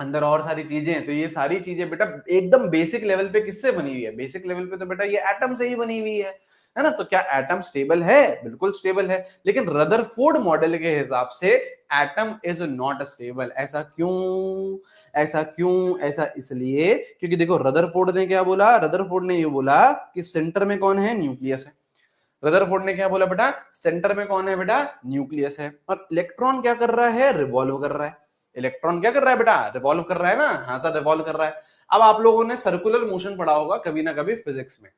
[SPEAKER 1] अंदर और सारी चीजें, तो ये सारी चीजें बेटा एकदम बेसिक लेवल पे किससे बनी हुई है? बेसिक लेवल पे तो बेटा ये एटम से ही बनी हुई है ना। तो क्या एटम स्टेबल है? बिल्कुल स्टेबल है। लेकिन रदरफोर्ड मॉडल के हिसाब से एटम इज नॉट स्टेबल। ऐसा क्यों? ऐसा क्यों? ऐसा इसलिए क्योंकि देखो रदरफोर्ड ने क्या बोला? रदरफोर्ड ने ये बोला कि सेंटर में कौन है? न्यूक्लियस है। रदरफोर्ड ने क्या बोला बेटा? सेंटर में कौन है बेटा? न्यूक्लियस है। और इलेक्ट्रॉन क्या कर रहा है? रिवॉल्व कर रहा है। इलेक्ट्रॉन क्या कर रहा है बेटा? रिवॉल्व कर रहा है ना। हाँ सर रिवॉल्व कर रहा है। अब आप लोगों ने सर्कुलर मोशन पढ़ा होगा कभी ना कभी फिजिक्स में,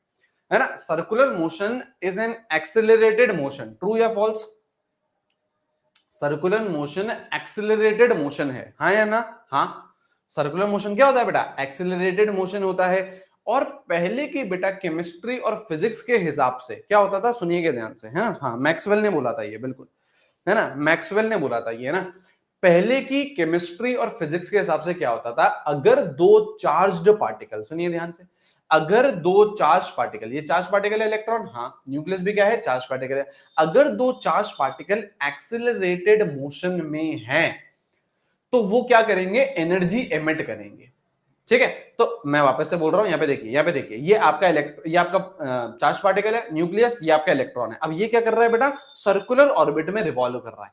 [SPEAKER 1] है ना। Circular motion is an accelerated motion, true या false? Circular motion accelerated motion है, हाँ या ना? हाँ। सर्कुलर मोशन क्या होता है बेटा? एक्सेलरेटेड मोशन होता है। और पहले की बेटा केमिस्ट्री और फिजिक्स के हिसाब से क्या होता था? सुनिएगा ध्यान से, है ना। हाँ मैक्सवेल ने बोला था ये, बिल्कुल, है ना, मैक्सवेल ने बोला था ये, है ना। पहले की केमिस्ट्री और फिजिक्स के हिसाब से क्या होता था? अगर दो चार्ज्ड पार्टिकल, सुनिए ध्यान से, अगर दो चार्ज पार्टिकल, ये चार्ज पार्टिकल है इलेक्ट्रॉन, हाँ, न्यूक्लियस भी क्या है? चार्ज पार्टिकल है। अगर दो चार्ज पार्टिकल एक्सिलरेटेड मोशन में हैं तो वो क्या करेंगे? एनर्जी एमिट करेंगे, ठीक है। तो मैं वापस से बोल रहा हूं, यहां पे देखिए, यहां पे देखिए, ये आपका चार्ज पार्टिकल है न्यूक्लियस, ये आपका इलेक्ट्रॉन है। अब ये क्या कर रहा है बेटा? सर्कुलर ऑर्बिट में रिवॉल्व कर रहा है।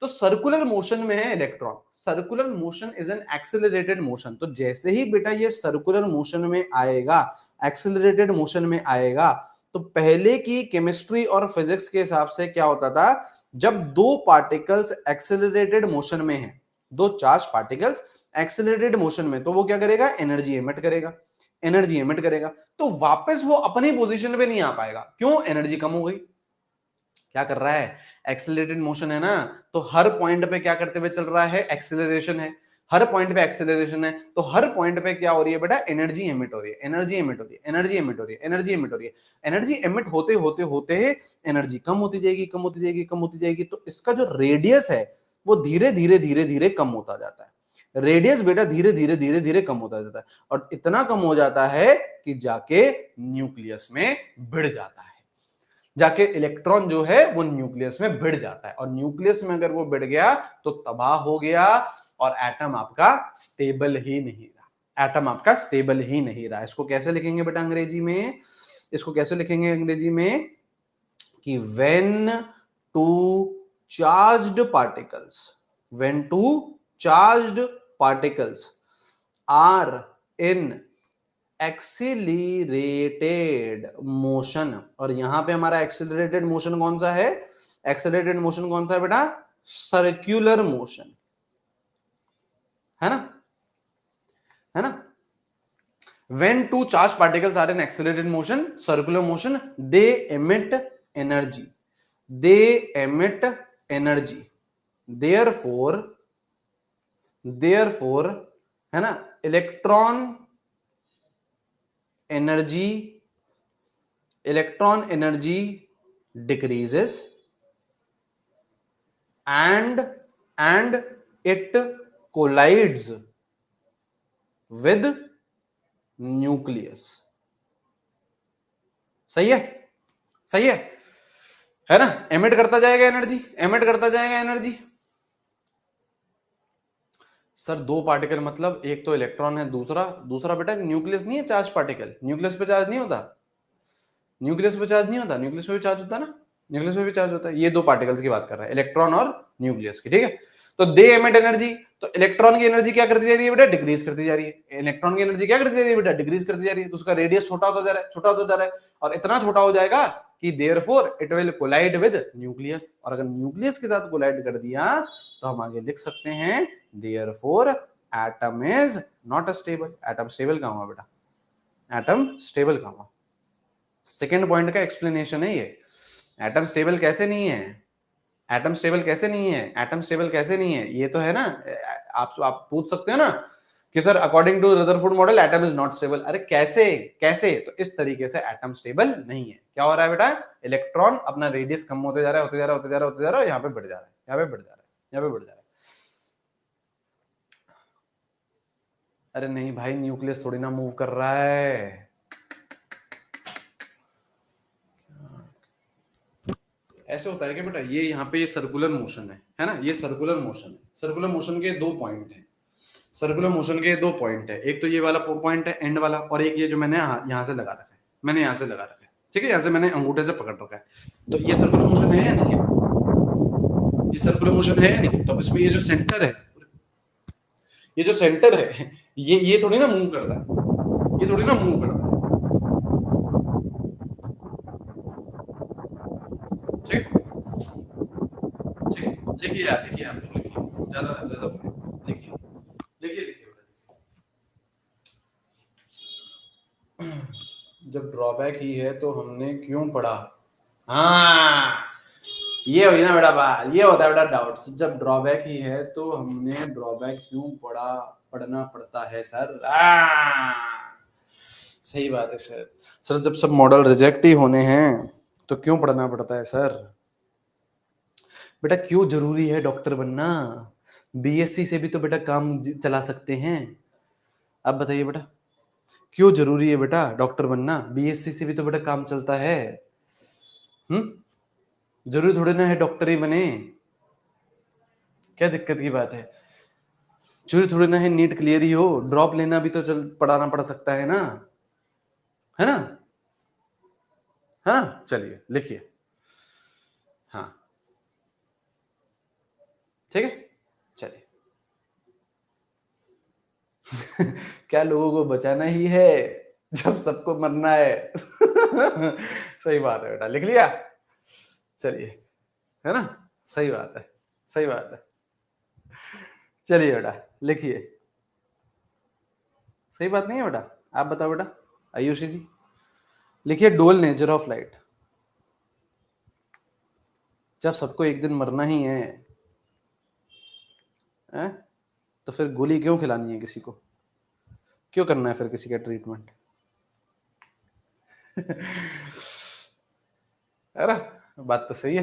[SPEAKER 1] तो सर्कुलर मोशन में है electron. Circular motion is an accelerated motion. तो जैसे ही बेटा ये सर्कुलर मोशन में आएगा, एक्सेलरेटेड मोशन में आएगा, तो पहले की केमिस्ट्री और फिजिक्स के हिसाब से क्या होता था? जब दो पार्टिकल्स एक्सेलरेटेड मोशन में है, दो चार्ज पार्टिकल्स एक्सेलरेटेड मोशन में, तो वो क्या करेगा? एनर्जी एमिट करेगा, एनर्जी एमिट करेगा। तो वापस वो अपनी पोजीशन पे नहीं आ पाएगा। क्यों? एनर्जी कम हो गई। क्या कर रहा है? एक्सेलरेटेड मोशन है ना, तो हर पॉइंट पे क्या करते हुए चल रहा है? एक्सेलरेशन है। हर पॉइंट पे एक्सेलरेशन है, तो हर पॉइंट पे क्या हो रही है बेटा? एनर्जी एमिट हो रही है, एनर्जी एमिट हो रही है, एनर्जी एमिट हो रही है, एनर्जी एमिट हो रही है। एनर्जी एमिट होते होते होते एनर्जी कम होती जाएगी, कम होती जाएगी, कम होती जाएगी। तो इसका जो रेडियस है वो धीरे धीरे धीरे धीरे कम होता जाता है। रेडियस बेटा धीरे धीरे धीरे धीरे कम होता जाता है, और इतना कम हो जाता है कि जाके न्यूक्लियस में भिड़ जाता है। जाके इलेक्ट्रॉन जो है वो न्यूक्लियस में भिड़ जाता है, और न्यूक्लियस में अगर वो भिड़ गया तो तबाह हो गया, और एटम आपका स्टेबल ही नहीं रहा। एटम आपका स्टेबल ही नहीं रहा। इसको कैसे लिखेंगे बेटा अंग्रेजी में, इसको कैसे लिखेंगे अंग्रेजी में कि when two charged particles, when two charged particles are in accelerated motion, और यहां पे हमारा एक्सीलरेटेड मोशन कौन सा है, एक्सीलरेटेड मोशन कौन सा है बेटा, सर्कुलर मोशन, है ना, है ना। when two charged particles are in accelerated motion, circular motion, they emit energy, they emit energy, therefore है ना, electron energy decreases and it collides with nucleus. सही है, सही है ना, एमिट करता जाएगा एनर्जी, एमिट करता जाएगा एनर्जी। सर दो पार्टिकल मतलब एक तो इलेक्ट्रॉन है, दूसरा बेटा न्यूक्लियस नहीं है, चार्ज पार्टिकल, न्यूक्लियस पे चार्ज नहीं होता, न्यूक्लियस पे चार्ज नहीं होता, न्यूक्लियस पे भी चार्ज होता है ना, न्यूक्लियस पे भी चार्ज होता है। ये दो पार्टिकल्स की बात कर रहा है, इलेक्ट्रॉन और न्यूक्लियस की, ठीक है। तो दे एमिट एनर्जी, तो इलेक्ट्रॉन की एनर्जी क्या करती जा रही है बेटा, डिक्रीज करती जा रही है। इलेक्ट्रॉन की एनर्जी क्या करती जा रही है बेटा, डिक्रीज करती जा रही है। तो उसका रेडियस छोटा होता जा रहा है, छोटा होता जा रहा है, और इतना छोटा हो जाएगा कि therefore it will collide with nucleus, और अगर न्यूक्लियस के साथ कोलाइड कर दिया तो हम आगे लिख सकते हैं therefore atom is not stable. Atom stable कहां हुआ बेटा, एटम स्टेबल कहां हुआ, सेकेंड पॉइंट का एक्सप्लेनेशन है ये। एटम स्टेबल कैसे नहीं है, एटम स्टेबल कैसे नहीं है, एटम स्टेबल कैसे नहीं है, ये तो है ना, आप पूछ सकते हो ना कि sir according to Rutherford model atom is not stable. अरे कैसे कैसे, तो इस तरीके से एटम स्टेबल नहीं है। क्या हो रहा है बेटा, इलेक्ट्रॉन अपना रेडियस कम होते जा रहा है, होते जा रहा है, होते जा रहा है, होते जा रहा है, यहाँ पे बढ़ जा रहा है, यहाँ पे बढ़ जा रहा है, यहाँ पे बढ़ जा रहा है। अरे नहीं भाई, न्यूक्लियस थोड़ी ना मूव कर रहा है, ऐसे होता है कि बेटा ये यहाँ पे ये सर्कुलर मोशन है ना, ये सर्कुलर मोशन है। सर्कुलर मोशन के दो पॉइंट हैं, सर्कुलर मोशन के दो पॉइंट है, एक तो ये वाला पॉइंट है एंड वाला, और एक ये जो मैंने यहाँ से लगा रखा है, मैंने यहाँ से लगा रखा है, ठीक है, यहाँ से मैंने अंगूठे से पकड़ रखा है। तो ये सर्कुलर मोशन है या नहीं है, ये सर्कुलर मोशन है या नहीं। तो इसमें ये जो सेंटर है, ये जो सेंटर है, ये थोड़ी ना मूव करता है, ये थोड़ी ना मूव करता है, ठीक ठीक। लिखिए यार, लिखिए आप लोग, लिखिए, ज्यादा ज्यादा लिखिए, लिखिए लिखिए। जब ड्रॉबैक ही है तो हमने क्यों पढ़ा, हाँ ये हुई ना बेटा बात, ये होता है बेटा डाउट। जब ड्रॉबैक ही है तो हमने ड्रॉबैक क्यों पढ़ना पड़ता है सर, सही बात है सर। सर जब सब मॉडल रिजेक्ट ही होने हैं तो क्यों पढ़ना पड़ता है सर। बेटा क्यों जरूरी है डॉक्टर बनना, बीएससी से भी तो बेटा काम चला सकते हैं। अब बताइए बेटा क्यों जरूरी है बेटा डॉक्टर बनना, बीएससी से भी तो बेटा काम चलता है। जरूरी थोड़ी ना है डॉक्टर ही बने, क्या दिक्कत की बात है। जरूरी थोड़ी ना है नीट क्लियर ही हो, ड्रॉप लेना भी तो चल पढ़ाना पड़ सकता है ना, है ना, है ना। चलिए लिखिए, हाँ ठीक है, चलिए। क्या लोगों को बचाना ही है जब सबको मरना है। सही बात है बेटा, लिख लिया, चलिए, है ना, सही बात है, सही बात है। चलिए बेटा लिखिए, सही बात नहीं है बेटा, आप बताओ बेटा आयुषी जी, लिखिए डुअल नेचर ऑफ लाइट। जब सबको एक दिन मरना ही है, तो फिर गोली क्यों खिलानी है किसी को, क्यों करना है फिर किसी का ट्रीटमेंट। है ना, बात तो सही है।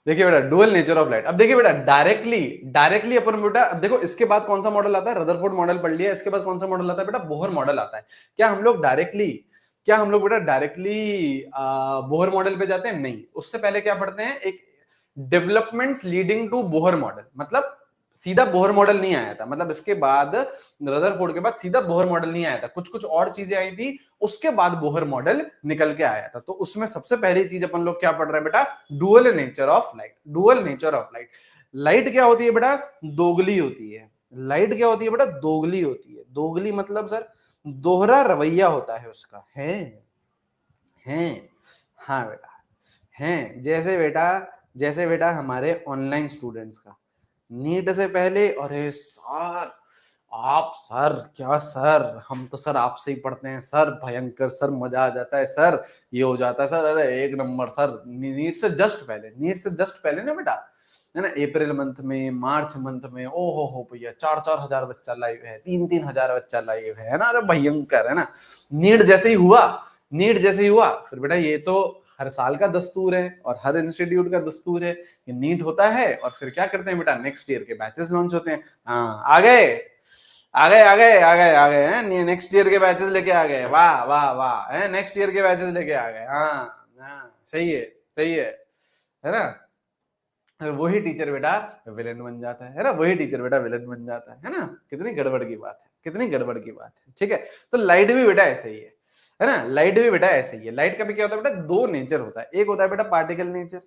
[SPEAKER 1] देखिए बेटा डुअल नेचर ऑफ लाइट, अब देखिए बेटा डायरेक्टली अपन बेटा, अब देखो इसके बाद कौन सा मॉडल आता है, रदरफोर्ड मॉडल पढ़ लिया, इसके बाद कौन सा मॉडल आता है बेटा, बोहर मॉडल आता है। क्या हम लोग बेटा डायरेक्टली बोहर मॉडल पे जाते हैं, नहीं, उससे पहले क्या पढ़ते हैं, एक developments leading to Bohr model, मतलब सीधा बोहर मॉडल नहीं आया था, मतलब इसके बाद रदरफोर्ड के बाद सीधा बोहर मॉडल नहीं आया था, कुछ कुछ और चीजें आई थी, उसके बाद बोहर मॉडल निकल के आया था। तो उसमें सबसे पहली चीज अपन लोग क्या पढ़ रहे हैं बेटा, dual nature of light. Dual nature of light, light क्या होती है बेटा, दोगली होती है। लाइट क्या होती है बेटा, दोगली होती है। दोगली मतलब सर दोहरा रवैया होता है उसका, है। हाँ बेटा, हैं। जैसे बेटा हमारे ऑनलाइन स्टूडेंट्स का नीट से पहले, अरे सर आप सर क्या सर, हम तो सर आपसे ही पढ़ते हैं सर, भयंकर सर, मजा आ जाता है सर, ये हो जाता है सर, अरे एक नंबर सर। नीट से जस्ट पहले ना बेटा, है ना, अप्रैल मंथ में, मार्च मंथ में, ओ हो भैया 4-4 हजार बच्चा लाइव है, 3-3 हजार बच्चा लाइव है ना, अरे भयंकर है ना। नीट जैसे ही हुआ, फिर बेटा ये तो हर साल का दस्तूर है और हर इंस्टीट्यूट का दस्तूर है, ये नीट होता है और फिर क्या करते हैं बेटा, नेक्स्ट ईयर के बैचेस लॉन्च होते हैं। हाँ आ गए हैं, नेक्स्ट ईयर के बैचेस लेके आ गए, वाह वाह वाह, है नेक्स्ट ईयर के बैचेस लेके आ गए। हाँ सही है ना। वही टीचर बेटा विलेन बन जाता है ना, वही टीचर बेटा विलेन बन जाता है ना। कितनी गड़बड़ की बात है, कितनी गड़बड़ की बात है, ठीक है। तो लाइट भी बेटा ऐसे ही है ना, लाइट भी बेटा ऐसे ही है। लाइट का भी क्या होता है बेटा, दो नेचर होता है, एक होता है बेटा पार्टिकल नेचर,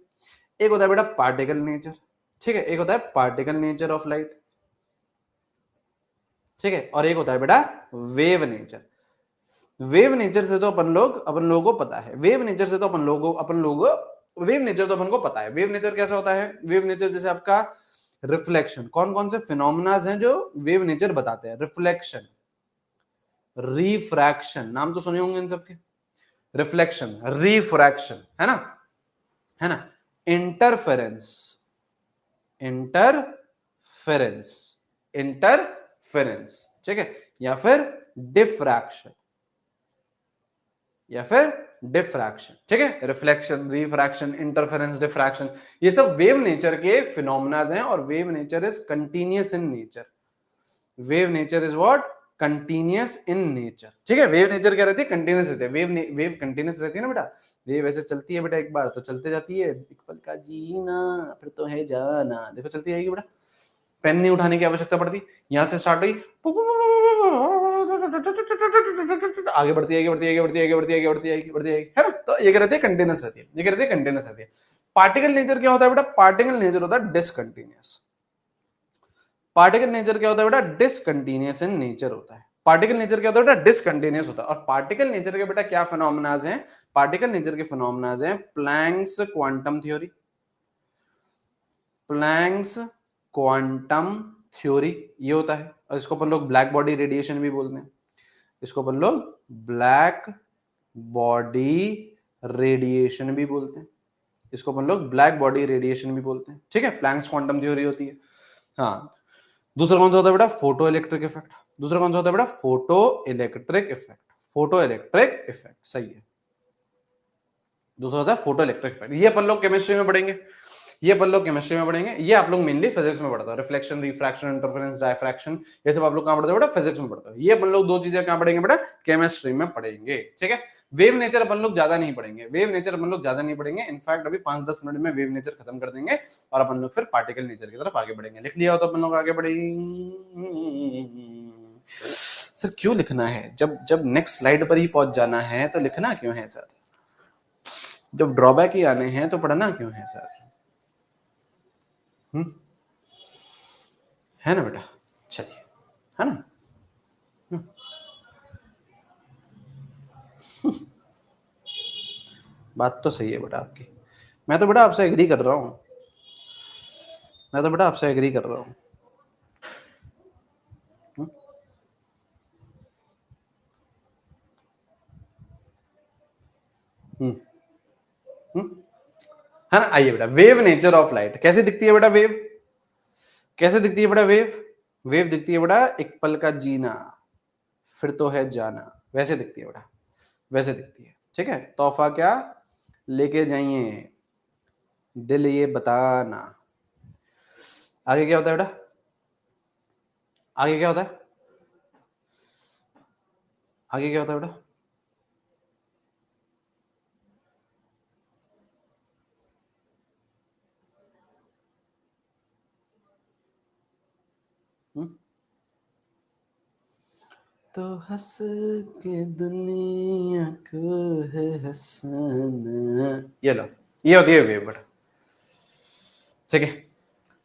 [SPEAKER 1] एक होता है बेटा पार्टिकल नेचर, ठीक है, एक होता है पार्टिकल नेचर ऑफ लाइट, ठीक है, और एक होता है बेटा वेव नेचर। वेव नेचर से तो अपन लोगों को पता है, वेव नेचर से तो वेव नेचर तो अपन को पता है। वेव नेचर कैसा होता है, वेव नेचर जैसे आपका रिफ्लेक्शन, कौन कौन से फिनोमिनाज हैं जो वेव नेचर बताते हैं, रिफ्लेक्शन, रिफ्रैक्शन, नाम तो सुने होंगे इन सबके, रिफ्लेक्शन, रिफ्रैक्शन, है ना, इंटरफेरेंस, इंटरफेरेंस, इंटरफेरेंस, ठीक है, या फिर डिफ्रैक्शन, या फिर डिफ्रैक्शन, ठीक है, रिफ्लेक्शन, रिफ्रैक्शन, इंटरफेरेंस, डिफ्रैक्शन, ये सब वेव नेचर के फिनोमिनाज हैं और wave nature is continuous in nature. Wave nature is what, continuous in nature, ठीक है। वेव नेचर क्या रहती है, कंटिन्यूअस रहती है। वेव कंटिन्यूअस रहती है ना बेटा, वेव ऐसे चलती है बेटा, एक बार तो चलते जाती है, एक पल का जीना फिर तो है जाना, देखो चलती जाएगी बेटा, पेन नहीं उठाने की आवश्यकता पड़ती, यहां से स्टार्ट हुई, आगे बढ़ती है, है ना। तो ये रहती है कंटिन्यूअस रहती है, ये रहती है कंटिन्यूअस रहती है। पार्टिकल नेचर क्या होता है बेटा, पार्टिकल नेचर होता है डिसकंटिन्यूअस। पार्टिकल नेचर क्या होता है बेटा, डिसकंटिन्यूअस इन नेचर होता है। पार्टिकल नेचर क्या होता है बेटा, डिसकंटिन्यूअस होता है। और पार्टिकल नेचर के बेटा क्या फिनोमिनाज हैं, पार्टिकल नेचर के फिनोमिनाज हैं Planck's quantum theory, Planck's quantum theory, ये होता है। और इसको अपन लोग ब्लैक बॉडी रेडिएशन भी बोलते हैं, इसको अपन लोग ब्लैक बॉडी रेडिएशन भी बोलते हैं, इसको अपन लोग ब्लैक बॉडी रेडिएशन भी बोलते हैं, ठीक है, प्लैंक्स क्वांटम थ्योरी होती है। हाँ, दूसरा कौन सा होता है बेटा, फोटो इलेक्ट्रिक इफेक्ट। दूसरा कौन सा होता है बेटा, photo electric effect, photo electric effect, सही है। दूसरा होता है फोटो इलेक्ट्रिक इफेक्ट, ये अपन लोग केमिस्ट्री में पढ़ेंगे, ये अपन लोग केमिस्ट्री में पढ़ेंगे, ये आप लोग मेनली फिजिक्स में पढ़ते हो, रिफ्लेक्शन, रिफ्रैक्शन, इंटरफेरेंस, डायफ्रैक्शन, ये सब आप लोग कहां पढ़ते हो बेटा, फिजिक्स में पढ़ते हो। ये अपन लोग दो चीजें कहां पढ़ेंगे बेटा, केमिस्ट्री में पढ़ेंगे, ठीक है। वेव नेचर अपन लोग ज्यादा नहीं पढ़ेंगे, वेव नेचर अपन लोग ज्यादा नहीं पढ़ेंगे, इनफैक्ट अभी 5-10 मिनट में वेव नेचर खत्म कर देंगे और अपन लोग फिर पार्टिकल नेचर की तरफ आगे बढ़ेंगे। लिख लिया हो तो अपन लोग आगे बढ़ेंगे। सर क्यों लिखना है, जब जब नेक्स्ट स्लाइड पर ही पहुंच जाना है तो लिखना क्यों है सर, जब ड्रॉबैक ही आने हैं तो पढ़ना क्यों है सर, है ना बेटा, चलिए, है ना। बात तो सही है बेटा आपकी, मैं तो बेटा आपसे एग्री कर रहा हूँ, मैं तो बेटा आपसे एग्री कर रहा हूँ। है ना, आइए बेटा, वेव नेचर ऑफ लाइट कैसे दिखती है बेटा, वेव कैसे दिखती है बेटा, वेव वेव दिखती है बेटा, एक पल का जीना फिर तो है जाना, वैसे दिखती है बेटा, वैसे दिखती है, ठीक है। तोहफा क्या लेके जाइए, दिल ये बताना। आगे क्या होता है बेटा, आगे क्या होता है, आगे क्या होता है बेटा, तो हंस के दुनिया को है हंसाना। ये लो, ये होती है वेव बेटा, ठीक है,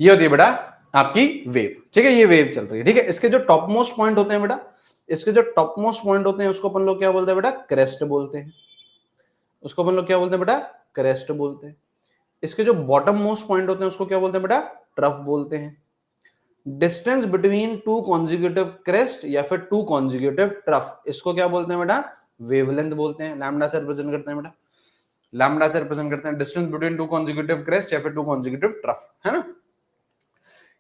[SPEAKER 1] ये होती है बेटा आपकी वेव, ठीक है, ये वेव चल रही है, ठीक है। इसके जो टॉप मोस्ट पॉइंट होते हैं बेटा, इसके जो टॉप मोस्ट पॉइंट होते हैं उसको अपन लोग क्या बोलते हैं बेटा, क्रेस्ट बोलते हैं। उसको अपन लोग क्या बोलते हैं बेटा, क्रेस्ट बोलते हैं। इसके जो बॉटम मोस्ट पॉइंट होते हैं उसको क्या बोलते हैं बेटा, ट्रफ बोलते हैं। Distance between two consecutive crest या फिर टू कॉन्जिक्यूटिव ट्रफ, इसको क्या बोलते हैं बेटा, वेवलेंथ बोलते हैं। लैम्डा से रिप्रेजेंट करते हैं बेटा, लैम्डा से रिप्रेजेंट करते हैं distance between two consecutive crest या फिर टू कॉन्जिक्यूटिव ट्रफ, है ना।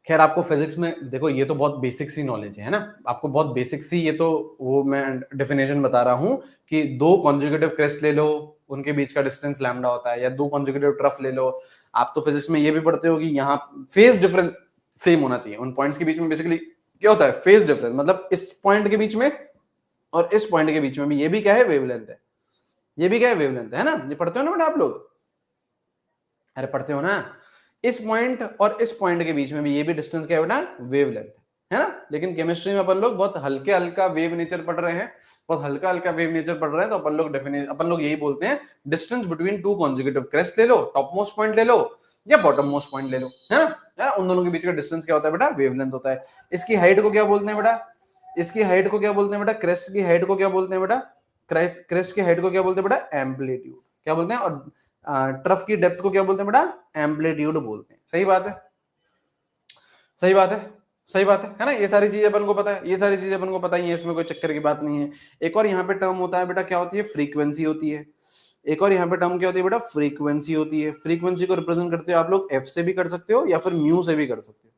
[SPEAKER 1] खैर आपको फिजिक्स में देखो ये तो बहुत बेसिक सी नॉलेज है ना, आपको बहुत बेसिक सी, ये तो वो मैं डेफिनेशन बता रहा हूं कि दो कॉन्जिक्यूटिव क्रेस्ट ले लो, उनके बीच का डिस्टेंस लैम्डा होता है, या दो कॉन्जिक्यूटिव ट्रफ ले लो। आप तो फिजिक्स में ये भी पढ़ते हो कि यहाँ फेज डिफरेंस सेम होना चाहिए उन पॉइंट्स के बीच में। बेसिकली क्या होता है फेज डिफरेंस, मतलब इस पॉइंट के बीच में और इस पॉइंट के बीच में भी ये भी क्या है, वेवलेंथ है। ये भी क्या है, वेवलेंथ है ना। ये पढ़ते हो ना बेटा आप लोग, अरे पढ़ते हो ना। इस पॉइंट और इस पॉइंट के बीच में भी ये भी डिस्टेंस क्या है बेटा, वेवलेंथ है ना। लेकिन केमिस्ट्री में अपन लोग बहुत हल्के हल्का वेव नेचर पढ़ रहे हैं, बहुत हल्का हल्का वेव नेचर पढ़ रहे हैं, तो अपन लोग यही बोलते हैं distance between two consecutive crest ले लो, टॉप मोस्ट पॉइंट ले लो या बॉटम मोस्ट पॉइंट ले लो, है ना। उन दोनों के बीच का डिस्टेंस क्या होता है बेटा, वेवलेंथ होता है। इसकी हाइट को क्या बोलते हैं बेटा, इसकी हाइट को क्या बोलते हैं बेटा, क्रेस्ट की हाइट को क्या बोलते हैं बेटा, क्रेस्ट की हाइट को क्या बोलते हैं बेटा, एम्पलीट्यूड क्या बोलते हैं। और ट्रफ की डेप्थ को क्या बोलते हैं बेटा, एम्पलीट्यूड बोलते हैं। सही बात है, सही बात है, सही बात है ना। ये सारी चीजें अपन को पता है, ये सारी चीजें अपन को पता ही है, इसमें कोई चक्कर की बात नहीं है। एक और यहाँ पे टर्म होता है बेटा, क्या होती है, फ्रीक्वेंसी होती है। एक और यहाँ पे टर्म क्या होती है बेटा, फ्रीक्वेंसी होती है। फ्रीक्वेंसी को रिप्रेजेंट करते हो आप लोग एफ से भी कर सकते हो या फिर म्यू से भी कर सकते हो,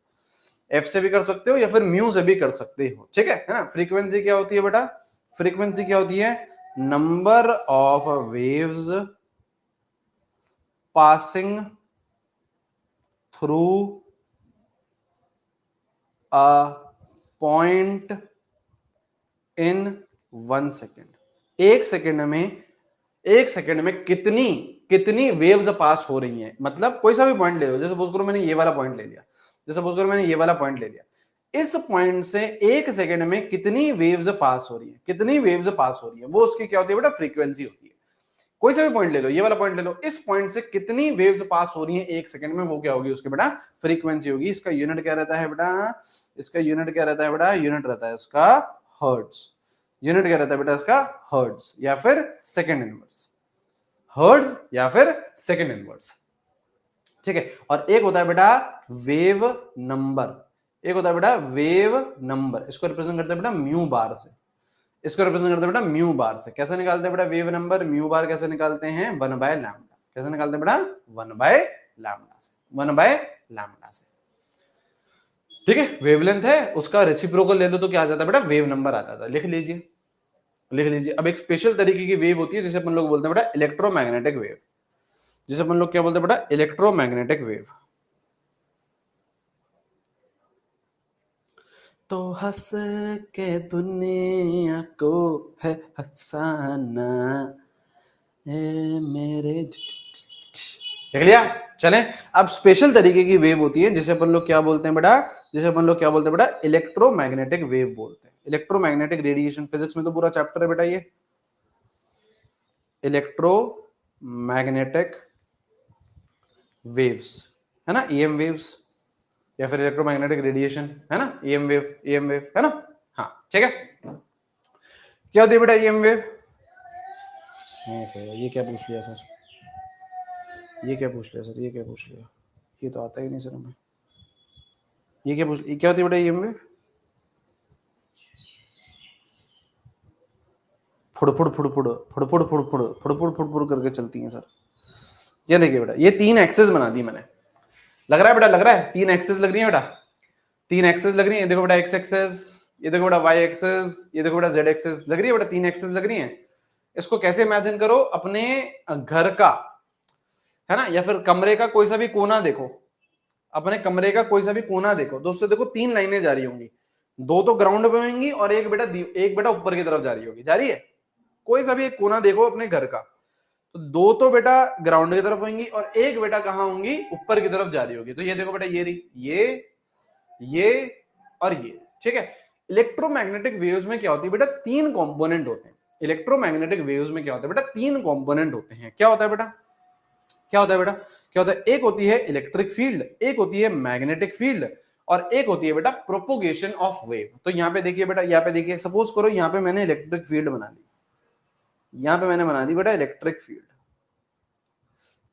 [SPEAKER 1] एफ से भी कर सकते हो या फिर म्यू से भी कर सकते हो, ठीक है ना। फ्रीक्वेंसी क्या होती है बेटा, फ्रीक्वेंसी क्या होती है, number of waves passing through a point in 1 second. एक सेकेंड में कितनी कितनी वेव्स पास हो रही हैं। मतलब कोई सा भी पॉइंट ले लो, जैसे सपोज करो मैंने ये वाला पॉइंट ले लिया, जैसे सपोज करो मैंने ये वाला पॉइंट ले लिया, इस पॉइंट से एक सेकेंड में कितनी वेव्स पास हो रही है, कितनी वेव्स पास हो रही है, वो उसकी क्या होती है बेटा, फ्रीक्वेंसी होती है। कोई सा भी पॉइंट ले लो, ये वाला पॉइंट ले लो, इस पॉइंट से कितनी वेव्स पास हो रही हैं एक सेकंड में, वो क्या होगी उसकी बेटा, फ्रीक्वेंसी होगी। इसका यूनिट क्या रहता है बेटा, इसका यूनिट क्या रहता है बेटा, यूनिट रहता है इसका हर्ट्ज। यूनिट क्या रहता है बेटा इसका, हर्ट्ज या फिर सेकंड इनवर्स, हर्ट्ज या फिर सेकंड इनवर्स, ठीक है। और एक होता है बेटा वेव नंबर, एक होता है बेटा वेव नंबर, इसको रिप्रेजेंट करते हैं बेटा म्यू बार से, इसको रिप्रेजेंट करते हैं बेटा म्यू बार से। कैसे निकालते हैं बेटा वेव नंबर, म्यू बार कैसे निकालते हैं, 1/लैम्डा। कैसे निकालते हैं बेटा, 1/लैम्डा से, 1/लैम्डा से, ठीक है। वेवलेंथ है, उसका रेसिप्रोकल ले लो तो क्या आ जाता है बेटा, वेव नंबर आ जाता है। लिख लीजिए, लिख लीजिए। अब एक स्पेशल तरीके की वेव होती है जिसे अपन लोग बोलते हैं बेटा इलेक्ट्रोमैग्नेटिक वेव, जिसे अपन लोग क्या बोलते हैं बेटा, इलेक्ट्रोमैग्नेटिक वेव। तो हंस के दुनिया को है हंसाना, मेरे देख लिया। चले, अब स्पेशल तरीके की वेव होती है जिसे अपन लोग क्या बोलते हैं बेटा, जिसे अपन लोग क्या बोलते हैं बेटा, इलेक्ट्रोमैग्नेटिक वेव बोलते हैं। इलेक्ट्रोमैग्नेटिक रेडिएशन, फिजिक्स में तो पूरा चैप्टर है बेटा ये, इलेक्ट्रोमैग्नेटिक वेव्स, है ना, ईएम वेव्स या फिर इलेक्ट्रोमैग्नेटिक रेडिएशन, है ना, ईएम वेव, ईएम वेव, है ना। हाँ ठीक है, क्या होती है बेटा ईएम वेव, सर ये क्या पूछ लिया सर, ये क्या पूछ लिया सर, ये क्या पूछ लिया, ये तो आता ही नहीं सर हमें। ये क्या पूछ, ये क्या होती है बेटा ईएम वेव, फुड़फुड़ फुड़फुड़ फुड़फुड़ फुड़फुड़ फुड़फुड़ फुड़फुड़ करके चलती हैं सर। ये देखिए बेटा, ये 3 एक्सेस बना दी मैंने, लग रहा है बेटा, लग रहा है 3 एक्सेस लग रही है बेटा, 3 एक्सेस लग रही है। देखो बेटा एक्स एक्सेस, ये देखो बेटा वाई एक्सेस, ये देखो बेटा जेड एक्सेस लग रही है बेटा, 3 एक्सेस लग रही है। इसको कैसे इमेजिन करो, अपने घर का, है ना, या फिर कमरे का कोई सा भी कोना देखो, अपने कमरे का कोई सा भी कोना देखो, तो उससे देखो 3 लाइनें जा रही होंगी, 2 तो ग्राउंड पे होंगी और एक बेटा ऊपर की तरफ जा रही होगी, जा रही है। कोई सा भी एक कोना देखो अपने घर का, तो 2 तो बेटा ग्राउंड की तरफ होंगी और एक बेटा कहां होंगी, ऊपर की तरफ जा रही होगी। तो ये देखो बेटा, ये रही, ये और ये, ठीक है। इलेक्ट्रोमैग्नेटिक वेव्स में क्या होती है बेटा, तीन कंपोनेंट होते हैं। इलेक्ट्रोमैग्नेटिक वेव्स में क्या होता है बेटा, तीन कंपोनेंट होते हैं। क्या होता है बेटा, क्या होता है बेटा, क्या होता है, एक होती है इलेक्ट्रिक फील्ड, एक होती है मैग्नेटिक फील्ड, और एक होती है बेटा प्रोपोगेशन ऑफ वेव। तो यहां पे देखिए बेटा, यहां पे देखिए, सपोज करो यहां पे मैंने इलेक्ट्रिक फील्ड बना दी, यहां पे मैंने बना दी बेटा इलेक्ट्रिक फील्ड,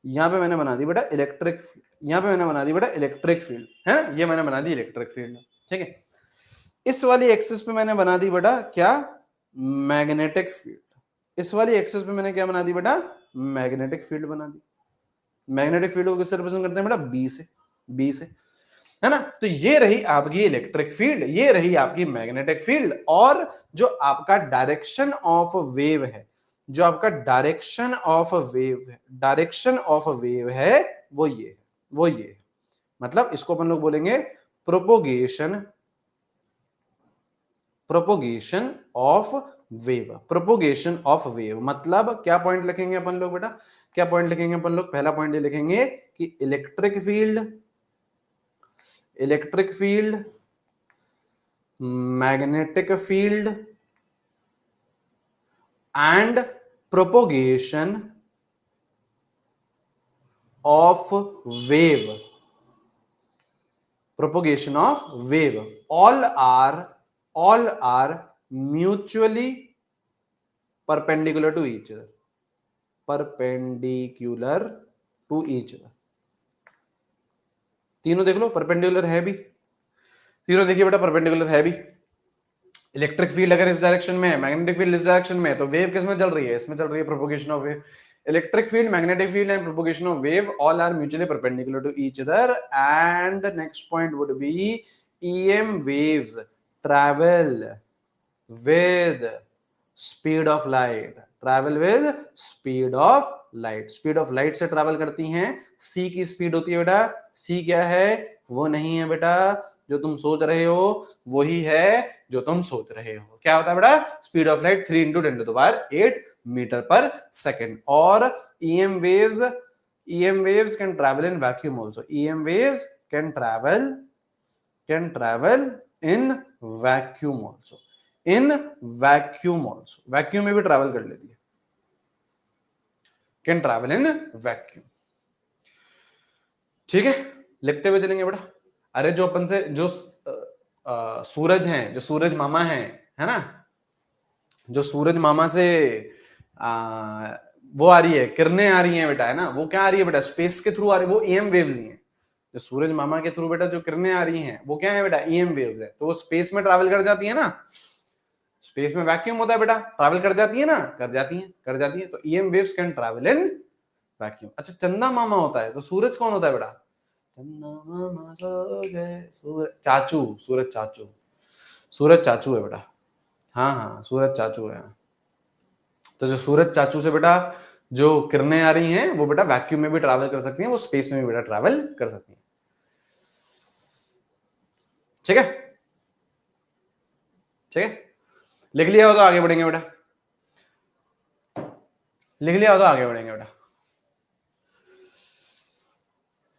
[SPEAKER 1] यहां पे मैंने बना दी बेटा इलेक्ट्रिक फील्ड, यहां पे मैंने बना दी बेटा इलेक्ट्रिक फील्ड, है ना, ये मैंने बना दी इलेक्ट्रिक फील्ड, ठीक है। इस वाली एक्सिस पे मैंने बना दी बेटा क्या, मैग्नेटिक फील्ड। इस वाली एक्सिस पे मैंने क्या बना दी बेटा, मैग्नेटिक फील्ड बना दी। मैग्नेटिक फील्ड को किससे रिप्रेजेंट करते हैं बेटा, बी से, बी से, है ना। तो ये रही आपकी इलेक्ट्रिक फील्ड, ये रही आपकी मैग्नेटिक फील्ड, और जो आपका डायरेक्शन ऑफ वेव है, जो आपका डायरेक्शन ऑफ वेव है, डायरेक्शन ऑफ वेव है, वो ये है, वो ये है। मतलब इसको अपन लोग बोलेंगे propagation, propagation of wave, propagation of wave. मतलब क्या पॉइंट लिखेंगे अपन लोग बेटा, क्या पॉइंट लिखेंगे अपन लोग, पहला पॉइंट ये लिखेंगे कि electric field, electric field, magnetic field and propagation of wave, propagation of wave, all are mutually perpendicular to each other, perpendicular to each other। तीनों देख लो परपेंडिकुलर है भी, तीनों देखिए बेटा परपेंडिकुलर है भी। इलेक्ट्रिक फील्ड अगर इस डायरेक्शन में है, मैग्नेटिक फील्ड इस डायरेक्शन में है, तो वेव किस में चल रही है, इसमें चल रही है, propagation of wave. Electric field, magnetic field and propagation of wave all are mutually perpendicular to each other, and next point would be EM waves travel with speed of light, travel with speed of light, speed of light से travel करती हैं। c की speed होती है बेटा, c क्या है, वो नहीं है बेटा जो तुम सोच रहे हो, वही है जो तुम सोच रहे हो। क्या होता है बेटा, स्पीड ऑफ लाइट 3 × 10⁸ मीटर पर सेकेंड। और EM waves can travel in vacuum also, EM waves can travel in vacuum also, in vacuum also, vacuum में भी ट्रैवल कर लेती है, कैन ट्रैवल इन वैक्यूम। ठीक है, लिखते हुए चलेंगे बेटा। अरे जो अपन से जो सूरज हैं, जो सूरज मामा है ना, जो सूरज मामा से वो आ रही है, किरणें आ रही हैं बेटा, है ना, वो क्या आ रही है बेटा, स्पेस के थ्रू आ रही है, वो EM वेव्स ही हैं। जो सूरज मामा के थ्रू बेटा जो किरणें आ रही हैं, वो क्या है बेटा, EM वेव्स है। तो वो स्पेस में ट्रैवल कर जाती है ना, स्पेस में वैक्यूम होता है बेटा, ट्रैवल कर जाती है ना, कर जाती है, कर जाती है। तो EM waves can travel in vacuum. अच्छा, चंदा मामा होता है, तो सूरज कौन होता है बेटा, चंदा मामा सो गए, सूरज चाचू, सूरज चाचू, सूरज चाचू है बेटा, हाँ हाँ सूरज चाचू है। तो जो सूरज चाचू से बेटा जो किरणें आ रही हैं, वो बेटा वैक्यूम में भी ट्रैवल कर सकती हैं, वो स्पेस में भी बेटा ट्रैवल कर सकती हैं। ठीक है, ठीक है, लिख लिया हो तो आगे बढ़ेंगे बेटा, लिख लिया हो तो आगे बढ़ेंगे बेटा।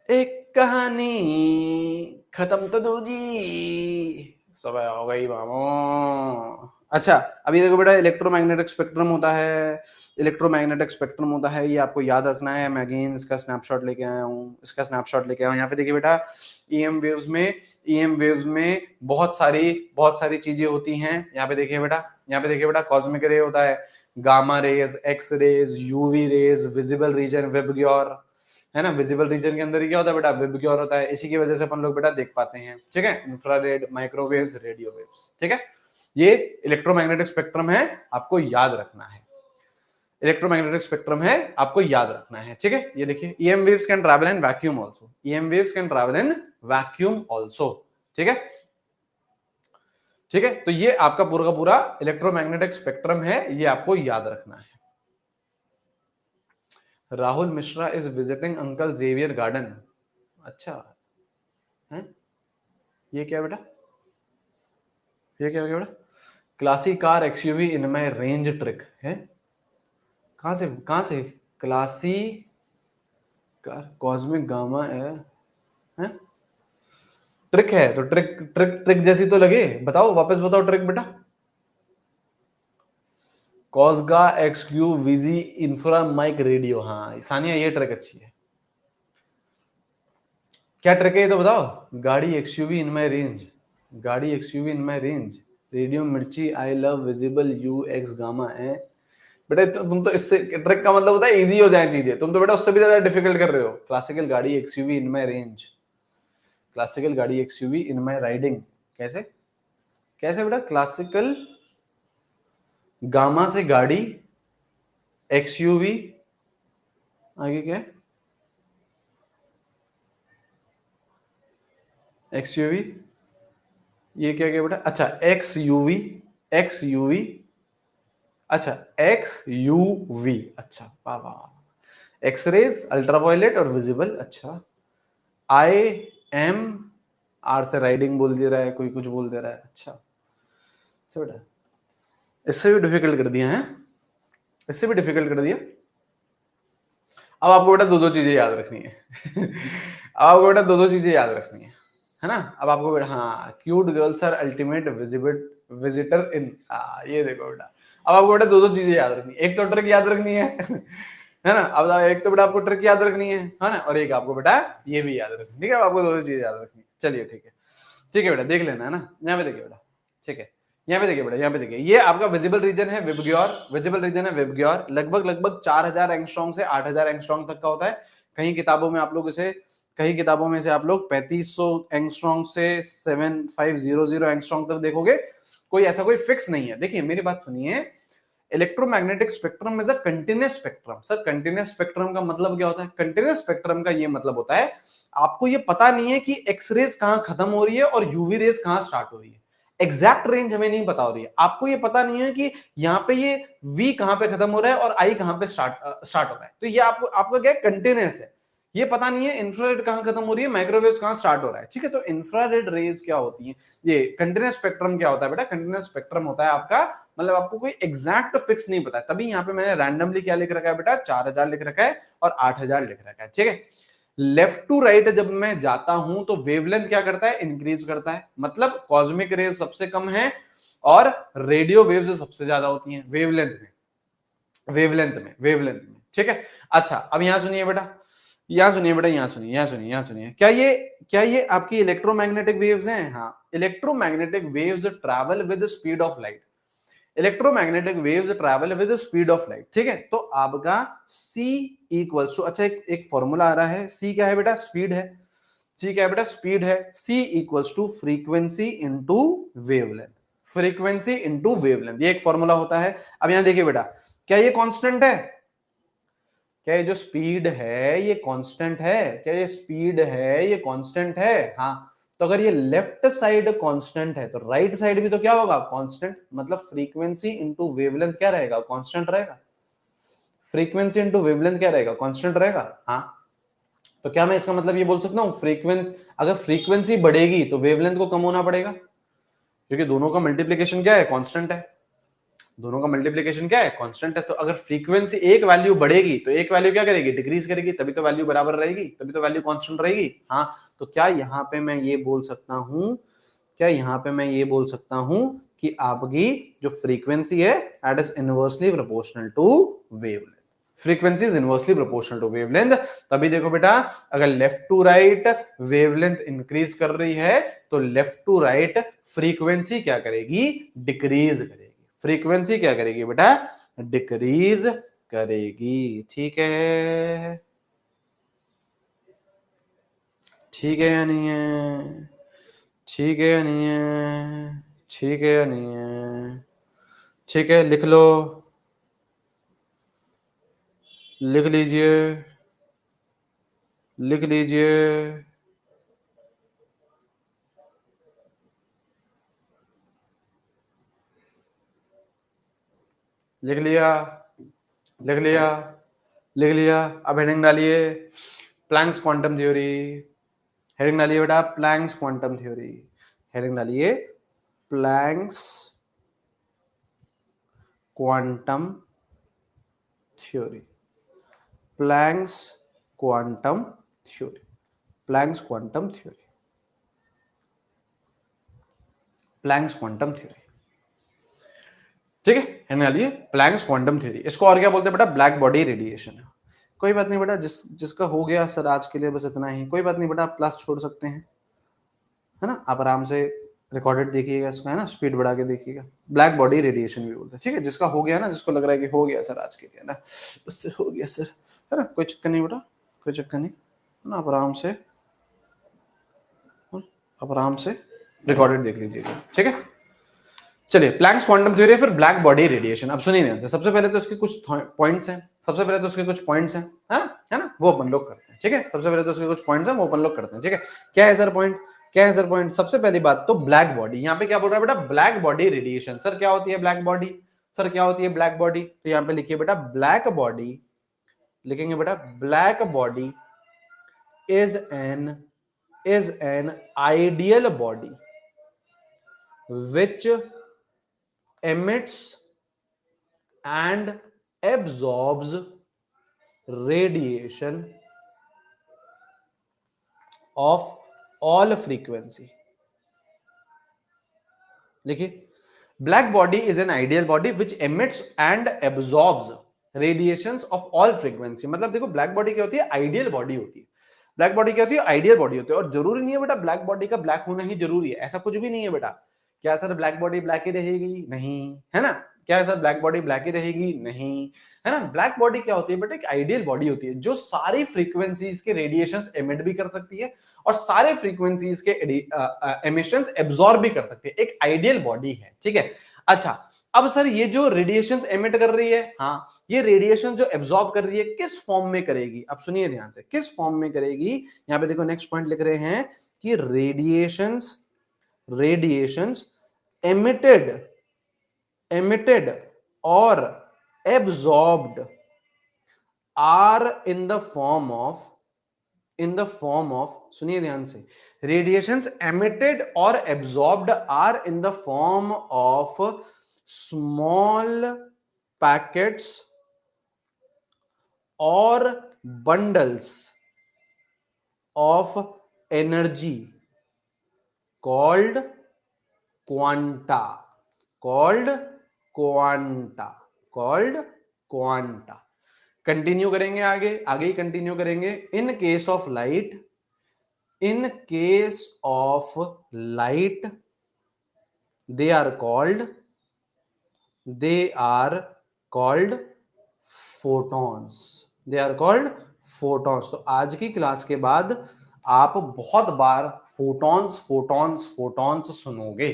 [SPEAKER 1] एक कहानी खत्म तो दो जी, सब हो गई मामो। अच्छा, अभी देखो बेटा, इलेक्ट्रोमैग्नेटिक स्पेक्ट्रम होता है, इलेक्ट्रोमैग्नेटिक स्पेक्ट्रम होता है, ये आपको याद रखना है। मैं अगेन इसका स्नैपशॉट लेके आया हूँ, इसका स्नैपशॉट लेके आया हूँ। यहाँ पे देखिए बेटा, EM वेव्स में बहुत सारी चीजें होती हैं। यहाँ पे देखिए बेटा, यहाँ पे देखिए बेटा, कॉस्मिक रे होता है, gamma rays, X rays, UV rays, visible region, VIBGYOR, है ना। विजिबल रीजन के अंदर ही क्या होता है बेटा, वेबग्योर होता है। इसी की वजह से अपन लोग बेटा देख पाते हैं। ठीक है, इंफ्रारेड, माइक्रोवेव्स, रेडियो वेव्स। ठीक है, ये इलेक्ट्रोमैग्नेटिक स्पेक्ट्रम है, आपको याद रखना है। इलेक्ट्रोमैग्नेटिक स्पेक्ट्रम है, आपको याद रखना है। ठीक है, ये देखिए, EM waves can travel in vacuum also, EM waves can travel in vacuum also। ठीक है, ठीक है, तो ये आपका पूरा का पूरा इलेक्ट्रोमैग्नेटिक स्पेक्ट्रम है, ये आपको याद रखना है। Rahul Mishra is visiting uncle Xavier garden. अच्छा है, ये क्या बेटा, ये क्या बेटा, classy car XUV in my range trick है, कहां से क्लासी कार, कॉस्मिक गामा है? ट्रिक है तो ट्रिक ट्रिक ट्रिक जैसी तो लगे। बताओ, वापस बताओ ट्रिक बेटा। कॉसगा एक्स क्यू वीजी इंफ्रा माइक रेडियो। हाँ सानिया, ये ट्रिक अच्छी है। क्या ट्रिक है ये तो बताओ। गाड़ी एक्सयूवी इन माई रेंज, गाड़ी XUV in my range, radio मिर्ची, I love visible, you x gamma है। बेटा तुम तो इससे ट्रिक का मतलब होता है इजी हो जाए चीजें, तुम तो बेटा उससे भी ज्यादा डिफिकल्ट कर रहे हो। क्लासिकल गाड़ी XUV in my range, classical गाड़ी एक्सयूवी इन माई राइडिंग। कैसे कैसे बेटा? क्लासिकल गामा से गाड़ी, एक्सयूवी, आगे क्या है? एक्सयूवी, ये क्या क्या बेटा? अच्छा एक्स यूवी, एक्स यूवी, अच्छा एक्स यूवी, अच्छा वाह वाह। एक्सरेज, अल्ट्रावायलेट और विजिबल, अच्छा। आई एम, आर से राइडिंग बोल दे रहा है, कोई कुछ बोल दे रहा है, अच्छा। अच्छा बेटा, इससे भी डिफिकल्ट कर दिया है, इससे भी डिफिकल्ट कर दिया। अब आपको बेटा दो दो चीजें याद रखनी है। अब आपको बेटा दो दो चीजें याद रखनी है ना? अब आपको बेटा, हाँ, cute girls are ultimate visitor in, ये देखो बेटा। अब आपको बेटा दो दो चीजें याद रखनी है, एक तो ट्रिक याद रखनी है। है ना? अब एक तो बेटा आपको ट्रिक याद रखनी है ना? और एक आपको बेटा ये भी याद रखनी है, ठीक है? अब आपको दो दो चीजें याद रखनी है। चलिए ठीक है, ठीक है बेटा, देख लेना है ना, यहाँ पे देखिए बेटा, ठीक है। यहाँ पे देखिए बेटा, यहाँ पे देखिए, ये आपका विजिबल रीजन है विबग्योर, विजिबल रीजन है विबग्योर, लगभग लगभग 4000 एंगस्ट्रॉम से 8000 एंगस्ट्रॉम तक का होता है। कहीं किताबों में आप लोग इसे, कहीं किताबों में से आप लोग 3500 एंगस्ट्रॉम से 7500 एंगस्ट्रॉम तक देखोगे। कोई ऐसा कोई फिक्स नहीं है। देखिए मेरी बात सुनिए, electromagnetic spectrum is a continuous spectrum. Sir continuous spectrum का मतलब क्या होता है? कंटिन्यूअस स्पेक्ट्रम का ये मतलब होता है, आपको ये पता नहीं है कि एक्स रेज कहां खत्म हो रही है और यूवी रेज कहां स्टार्ट हो रही है। एग्जैक्ट रेंज हमें नहीं पता हो रही है। आपको ये पता नहीं है कि यहाँ पे ये वी कहां पे खत्म हो रहा है और आई कहां पे स्टार्ट हो रहा है। तो ये आपको, आपका क्या कंटिन्यूअस है। ये पता नहीं है इंफ्रारेड कहां खत्म हो रही है, माइक्रोवेव कहां स्टार्ट हो रहा है, ठीक है? तो इंफ्रारेड रेज क्या होती है, ये कंटिन्यूअस स्पेक्ट्रम क्या होता है बेटा? कंटिन्यूअस स्पेक्ट्रम होता है आपका, मतलब आपको कोई एग्जैक्ट फिक्स नहीं पता है। तभी यहाँ पे मैंने रैंडमली क्या लिख रखा है बेटा? 4000 लिख रखा है और 8000 लिख रखा है, ठीक है? लेफ्ट टू राइट जब मैं जाता हूं तो वेवलेंथ क्या करता है? इंक्रीज करता है। मतलब कॉस्मिक रेज सबसे कम है और रेडियो वेव्स सबसे ज्यादा होती हैं वेवलेंथ में, वेवलेंथ में, ठीक है? अच्छा अब यहां सुनिए बेटा, यहां सुनिए बेटा, यहां सुनिए, यहां सुनिए, यहां सुनिए। क्या ये आपकी इलेक्ट्रोमैग्नेटिक वेव्स हैं? हाँ, electromagnetic waves travel with speed of light. Electromagnetic waves travel with speed of light, ठीक है? तो आपका C इक्वल्स टू, अच्छा एक फॉर्मूला आ रहा है। C क्या है बेटा? स्पीड है। C क्या है बेटा? स्पीड है। C equals to frequency into wavelength, frequency into wavelength, ये एक फॉर्मूला होता है। अब यहां देखिए बेटा, क्या ये कांस्टेंट है? क्या ये जो स्पीड है ये कांस्टेंट है? क्या ये स्पीड है ये कांस्टेंट है? हाँ। तो अगर ये लेफ्ट साइड कांस्टेंट है तो राइट साइड भी तो क्या होगा? कांस्टेंट। मतलब फ्रीक्वेंसी इंटू वेवलेंथ क्या रहेगा? कांस्टेंट रहेगा। फ्रीक्वेंसी इंटू वेवलेंथ क्या रहेगा? कांस्टेंट रहेगा। हाँ, तो क्या मैं इसका मतलब ये बोल सकता हूं फ्रीक्वेंसी, अगर फ्रीक्वेंसी बढ़ेगी तो वेवलेंथ को कम होना पड़ेगा, क्योंकि दोनों का मल्टीप्लीकेशन क्या है? कांस्टेंट है। दोनों का मल्टीप्लीकेशन क्या है? कांस्टेंट है। तो अगर फ्रीक्वेंसी एक वैल्यू बढ़ेगी तो एक वैल्यू क्या करेगी? डिक्रीज करेगी, तभी तो वैल्यू बराबर रहेगी, तभी तो वैल्यू कांस्टेंट रहेगी। हाँ, तो क्या यहां पे मैं ये बोल सकता हूं, क्या यहां पे मैं ये बोल सकता हूं कि आपकी जो फ्रीक्वेंसी है that is inversely proportional to wavelength. Frequency is inversely proportional to wavelength. तभी देखो बेटा, अगर left to right wavelength increase कर रही है तो लेफ्ट टू राइट फ्रीक्वेंसी क्या करेगी? डिक्रीज करेगी। फ्रीक्वेंसी क्या करेगी बेटा? डिक्रीज करेगी, ठीक है? ठीक है या नहीं है? ठीक है या नहीं है? ठीक है या नहीं है? ठीक है, लिख लो, लिख लीजिए, लिख लीजिए। लिख लिया, लिख लिया, लिख लिया। अब हेडिंग डालिए, प्लैंक्स क्वांटम थ्योरी। हेडिंग डालिए बेटा, प्लैंक्स क्वांटम थ्योरी। हेडिंग डालिए, Planck's quantum theory, Planck's quantum theory, Planck's quantum theory. Planck's quantum theory, ठीक है, है ना ये प्लैंक्स क्वांटम थ्योरी। इसको और क्या बोलते हैं बेटा, ब्लैक बॉडी रेडिएशन। कोई बात नहीं बेटा, जिसका हो गया सर आज के लिए बस इतना ही, कोई बात नहीं बेटा, आप क्लास छोड़ सकते हैं, है ना, आप आराम से रिकॉर्डेड देखिएगा इसका, है ना, स्पीड बढ़ा के देखिएगा। ब्लैक बॉडी रेडिएशन भी बोलते हैं, ठीक है, जिसका हो गया ना, जिसको लग रहा है कि हो गया सर आज के लिए ना, उससे हो गया सर, है ना, कोई चक्कर नहीं बेटा, कोई चक्कर नहीं, है ना, आप आराम से रिकॉर्डेड देख लीजिएगा, ठीक है। चलिए, प्लैंक्स क्वांटम थ्योरी, फिर ब्लैक बॉडी रेडिएशन। अब सुनिए ना, सबसे पहले तो इसके कुछ पॉइंट्स हैं, है ना, वो अपन लोग करते हैं, ठीक है। सबसे पहले तो इसके कुछ पॉइंट्स हैं, वो अपन लोग करते हैं, ठीक है। क्या है सर पॉइंट, क्या है सर पॉइंट? सबसे पहली बात तो ब्लैक बॉडी, यहाँ पे क्या बोल रहा है बेटा, ब्लैक बॉडी रेडिएशन। सर क्या होती है ब्लैक बॉडी, सर क्या होती है ब्लैक बॉडी? तो यहाँ पे लिखिए बेटा, ब्लैक बॉडी, लिखेंगे बेटा, black body is an ideal body which emits and absorbs radiation of all frequency। देखिए, black body is an ideal body which emits and absorbs radiations of all frequency. मतलब देखो, ब्लैक बॉडी क्या होती है, ideal body होती है। Black body क्या होती है, आइडियल बॉडी होती है। और जरूरी नहीं है बेटा ब्लैक बॉडी का ब्लैक होना ही जरूरी है, ऐसा कुछ भी नहीं है बेटा। क्या सर ब्लैक बॉडी ब्लैक ही रहेगी? नहीं, है ना। क्या सर ब्लैक बॉडी ब्लैक ही रहेगी? नहीं, है ना। ब्लैक बॉडी क्या होती है बेटा, एक आइडियल बॉडी होती है जो सारी फ्रीक्वेंसीज के रेडिएशंस एमिट भी कर सकती है और सारे फ्रीक्वेंसीज के एमिशंस एब्जॉर्ब भी कर सकती है, एक आइडियल बॉडी है, ठीक है। अच्छा, अब सर ये जो रेडिएशंस एमिट कर रही है, हाँ, ये रेडिएशन जो एब्जॉर्ब कर रही है किस फॉर्म में करेगी? अब सुनिए ध्यान से, किस फॉर्म में करेगी। यहां पे देखो नेक्स्ट पॉइंट लिख रहे हैं कि radiations emitted or absorbed are in the form of, सुनिए ध्यान से, रेडिएशंस emitted और absorbed are in the form of small packets or bundles of energy called quanta. Continue करेंगे, आगे ही कंटिन्यू करेंगे। In case of light they are called photons. तो आज की क्लास के बाद आप बहुत बार फोटॉन्स सुनोगे,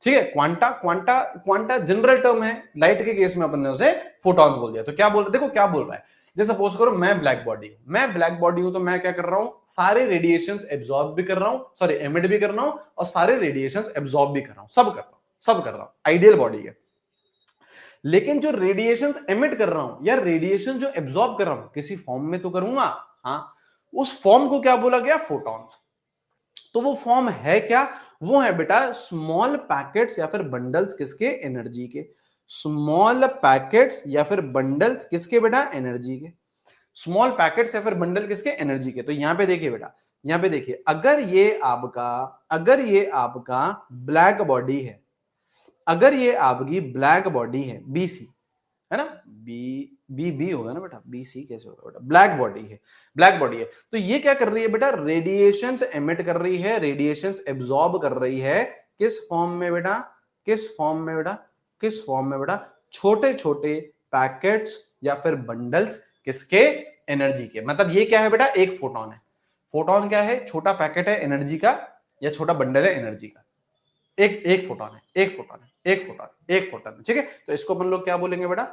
[SPEAKER 1] ठीक है। क्वांटा जनरल टर्म है, लाइट के केस में अपन ने उसे फोटॉन्स बोल दिया। तो क्या बोल, देखो क्या बोल रहा है, जैसे सपोज करो मैं ब्लैक बॉडी हूं, तो मैं क्या कर रहा हूं, सारे रेडिएशंस एब्जॉर्ब भी कर रहा हूं, सॉरी एमिट भी कर रहा हूं, और सारे रेडिएशंस एब्जॉर्ब भी कर रहा हूं, सब कर रहा हूं, आइडियल बॉडी है। लेकिन जो रेडिएशंस एमिट कर रहा हूं या रेडिएशन जो एब्जॉर्ब कर रहा हूं, किसी फॉर्म में तो करूंगा, हाँ, उस फॉर्म को क्या बोला गया, फोटॉन्स। तो वो फॉर्म है क्या, वो है बेटा स्मॉल पैकेट्स या फिर बंडल्स किसके, एनर्जी के। स्मॉल पैकेट्स या फिर बंडल्स किसके बेटा, एनर्जी के। स्मॉल पैकेट्स या फिर बंडल किसके, एनर्जी के। तो यहां पे देखिए बेटा, यहां पे देखिए, अगर ये आपका ब्लैक बॉडी है, अगर ये आपकी ब्लैक बॉडी है, बीसी है ना, बी होगा ना बेटा, बी सी कैसे होगा बेटा, ब्लैक बॉडी है। तो ये क्या कर रही है बेटा, रेडिएशंस एमिट कर रही है, रेडिएशंस एब्जॉर्ब कर रही है, किस फॉर्म में बेटा, छोटे छोटे पैकेट्स या फिर बंडल्स किसके, एनर्जी के। मतलब ये क्या है बेटा, एक फोटोन है। फोटोन क्या है, छोटा पैकेट है एनर्जी का या छोटा बंडल है एनर्जी का। एक फोटोन है, ठीक है। तो इसको अपन लोग क्या बोलेंगे बेटा,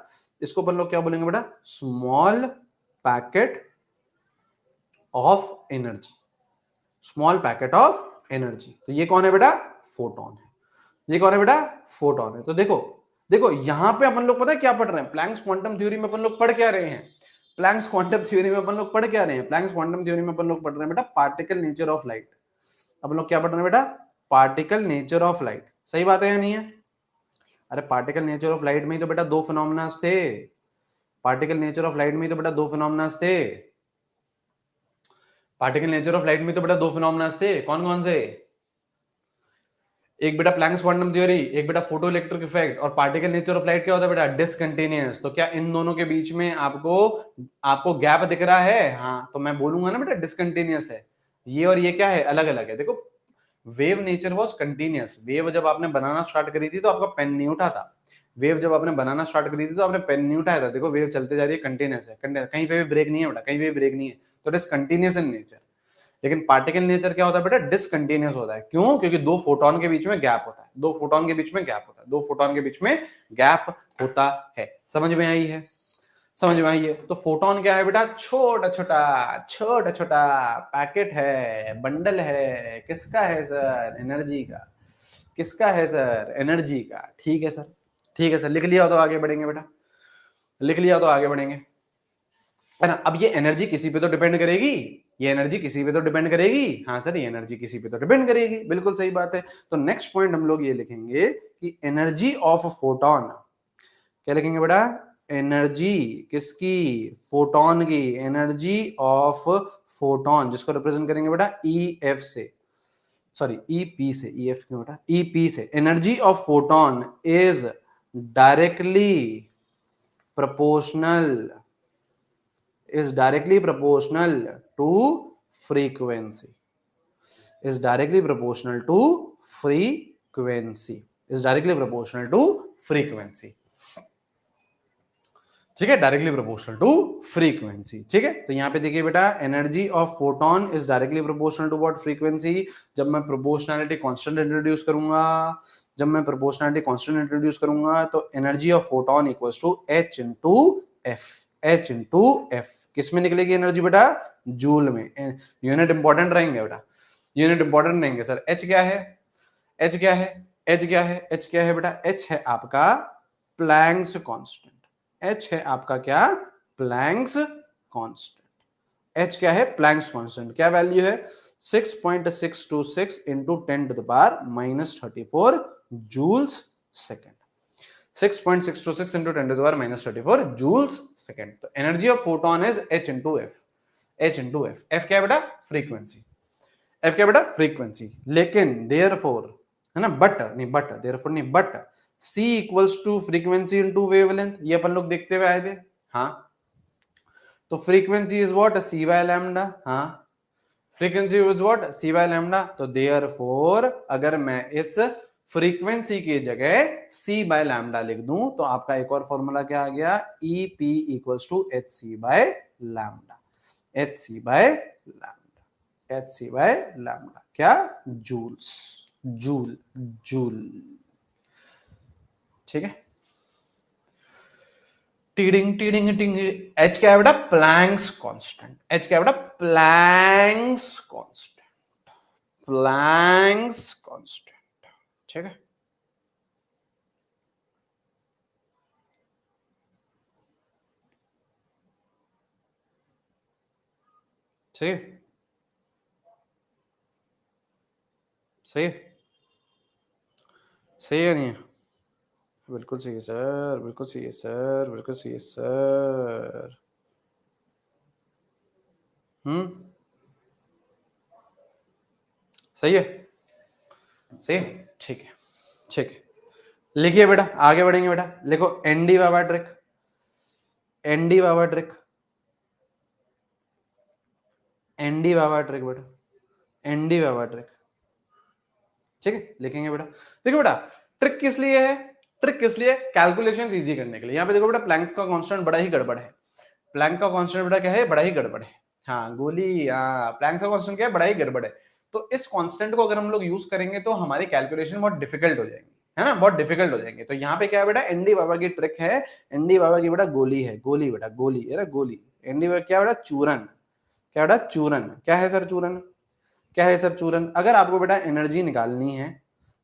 [SPEAKER 1] स्मॉल पैकेट ऑफ एनर्जी, तो ये कौन है बेटा, फोटोन है। तो देखो यहां पे अपन लोग पता है क्या पढ़ रहे हैं, प्लैंक्स क्वांटम थ्योरी में अपन लोग पढ़ क्या रहे हैं, प्लैंक्स क्वांटम थ्योरी में अपन लोग पढ़ रहे हैं बेटा, पार्टिकल नेचर ऑफ लाइट। अपन लोग क्या पढ़ रहे हैं बेटा, पार्टिकल नेचर ऑफ लाइट। सही बात है या नहीं है? अरे पार्टिकल नेचर ऑफ लाइट में ही तो बेटा दो फिनोमेना थे, पार्टिकल नेचर ऑफ लाइट में ही तो बेटा दो फिनोमेना थे, कौन कौन से? एक बेटा प्लैंक्स क्वांटम थ्योरी, एक बेटा फोटो इलेक्ट्रिक इफेक्ट, और पार्टिकल नेचर ऑफ लाइट क्या होता है बेटा? डिसकंटिन्यूअस। तो क्या इन दोनों के बीच में आपको आपको गैप दिख रहा है? हाँ, तो मैं बोलूंगा ना बेटा डिसकंटिन्यूअस है। ये और ये क्या है? अलग अलग है। देखो wave nature was continuous. Wave जब आपने बनाना स्टार्ट करी थी तो आपका पेन नहीं उठा था। वेव जब आपने बनाना स्टार्ट करी थी तो आपने पेन नहीं उठाया था। देखो वेव चलते जा रही है, कंटिन्यूअस है, कहीं पे भी ब्रेक नहीं है बेटा, कहीं पे भी ब्रेक नहीं है। तो it is continuous in nature. लेकिन पार्टिकल नेचर क्या होता है बेटा? डिसकंटिन्यूअस होता है। क्यों? क्योंकि दो फोटोन के बीच में गैप होता है, दो फोटोन के बीच में गैप होता है, दो फोटोन के बीच में गैप होता है। समझ में आई है? समझ में आई है? तो फोटोन क्या है बेटा? छोटा छोटा छोटा छोटा पैकेट है, बंडल है। किसका है सर? एनर्जी का। किसका है सर? एनर्जी का। ठीक है सर, ठीक है सर, लिख लिया तो आगे बढ़ेंगे बेटा, लिख लिया तो आगे बढ़ेंगे, है ना। अब ये एनर्जी किसी पे तो डिपेंड करेगी, ये एनर्जी किसी पे तो डिपेंड करेगी। हाँ सर, ये एनर्जी किसी पे तो डिपेंड करेगी, बिल्कुल सही बात है। तो नेक्स्ट पॉइंट हम लोग ये लिखेंगे कि एनर्जी ऑफ फोटोन, क्या लिखेंगे बेटा? एनर्जी किसकी? फोटोन की। एनर्जी ऑफ फोटोन, जिसको रिप्रेजेंट करेंगे बेटा ई एफ से, सॉरी ई पी से, ई एफ क्यों बेटा? ई पी से। Energy of photon is directly proportional, is directly proportional to frequency, is directly proportional to frequency, is directly proportional to frequency। ठीक है, directly proportional to frequency. ठीक है, तो यहां पे देखिए बेटा, energy of photon is directly proportional to what? Frequency. जब मैं प्रोपोर्शनैलिटी कांस्टेंट इंट्रोड्यूस करूंगा, जब मैं प्रोपोर्शनैलिटी कांस्टेंट इंट्रोड्यूस करूंगा तो energy of photon equals to H into F. H into F किस में निकलेगी एनर्जी बेटा? जूल में। यूनिट इंपॉर्टेंट रहेंगे बेटा, यूनिट इंपॉर्टेंट रहेंगे सर। एच क्या है? एच क्या है? एच क्या है? एच क्या है बेटा? एच है आपका प्लैंक्स कांस्टेंट। एच है आपका क्या? Planck's constant. एच क्या है? Planck's constant. क्या वैल्यू है? 6.626 into 10⁻34 joules second. 6.626 into 10⁻34 joules second. तो energy of photon is H into F. H into F. F क्या है बेटा? फ्रीक्वेंसी। एफ क्या बेटा? फ्रीक्वेंसी। लेकिन देयरफॉर, है ना, बट नहीं, बट देयरफॉर नहीं, but c equals to frequency into wavelength, ये अपन लोग देखते हुए आए थे। हाँ, तो frequency is what? c by lambda. हाँ, frequency is what? c by lambda. तो देयरफॉर अगर मैं इस फ्रीक्वेंसी की जगह c बाय लैम्डा लिख दूं तो आपका एक और फॉर्मूला क्या आ गया? E P equals to H C by lambda. H C by lambda, H C by lambda. क्या? जूल्स। Joule, joule. ठीक है, टीडिंग टीडिंग टिंग। एच क्या है बेटा? Planck's constant. एच क्या है बेटा? Planck's constant. Planck's constant. ठीक है, सही है, सही है, सही है, नहीं है? बिल्कुल सही है सर, बिल्कुल सही है सर, बिल्कुल सही है सर। सही है, सही है, ठीक है, ठीक है। लिखिए बेटा, आगे बढ़ेंगे बेटा। लिखो एनडी बाबा ट्रिक, एनडी बाबा ट्रिक, एनडी बाबा ट्रिक बेटा, एनडी बाबा ट्रिक। ठीक है, लिखेंगे बेटा। देखो बेटा, ट्रिक किस लिए है? ट्रिक किस लिए? कैलकुलेशंस इजी करने के लिए। यहां पे देखो बेटा, प्लैंक्स का कांस्टेंट बड़ा ही गड़बड़ है। प्लैंक का कांस्टेंट बेटा क्या है? बड़ा ही गड़बड़ है। हाँ गोली, हाँ, प्लैंक्स का कांस्टेंट क्या है? बड़ा ही गड़बड़ है। तो इस कांस्टेंट को अगर हम लोग यूज करेंगे तो हमारी कैलकुलेशन बहुत डिफिकल्ट हो जाएंगी, है ना, बहुत डिफिकल्ट हो जाएंगे। तो यहाँ पे क्या है बेटा? एनडी बाबा की ट्रिक है। एनडी बाबा की बेटा गोली है, गोली बेटा, गोली है ना, गोली। एनडी बाबा क्या बेटा? चूरन। क्या बेटा? चूरन। क्या है सर चूरन? क्या है सर चूरन? अगर आपको बेटा एनर्जी निकालनी है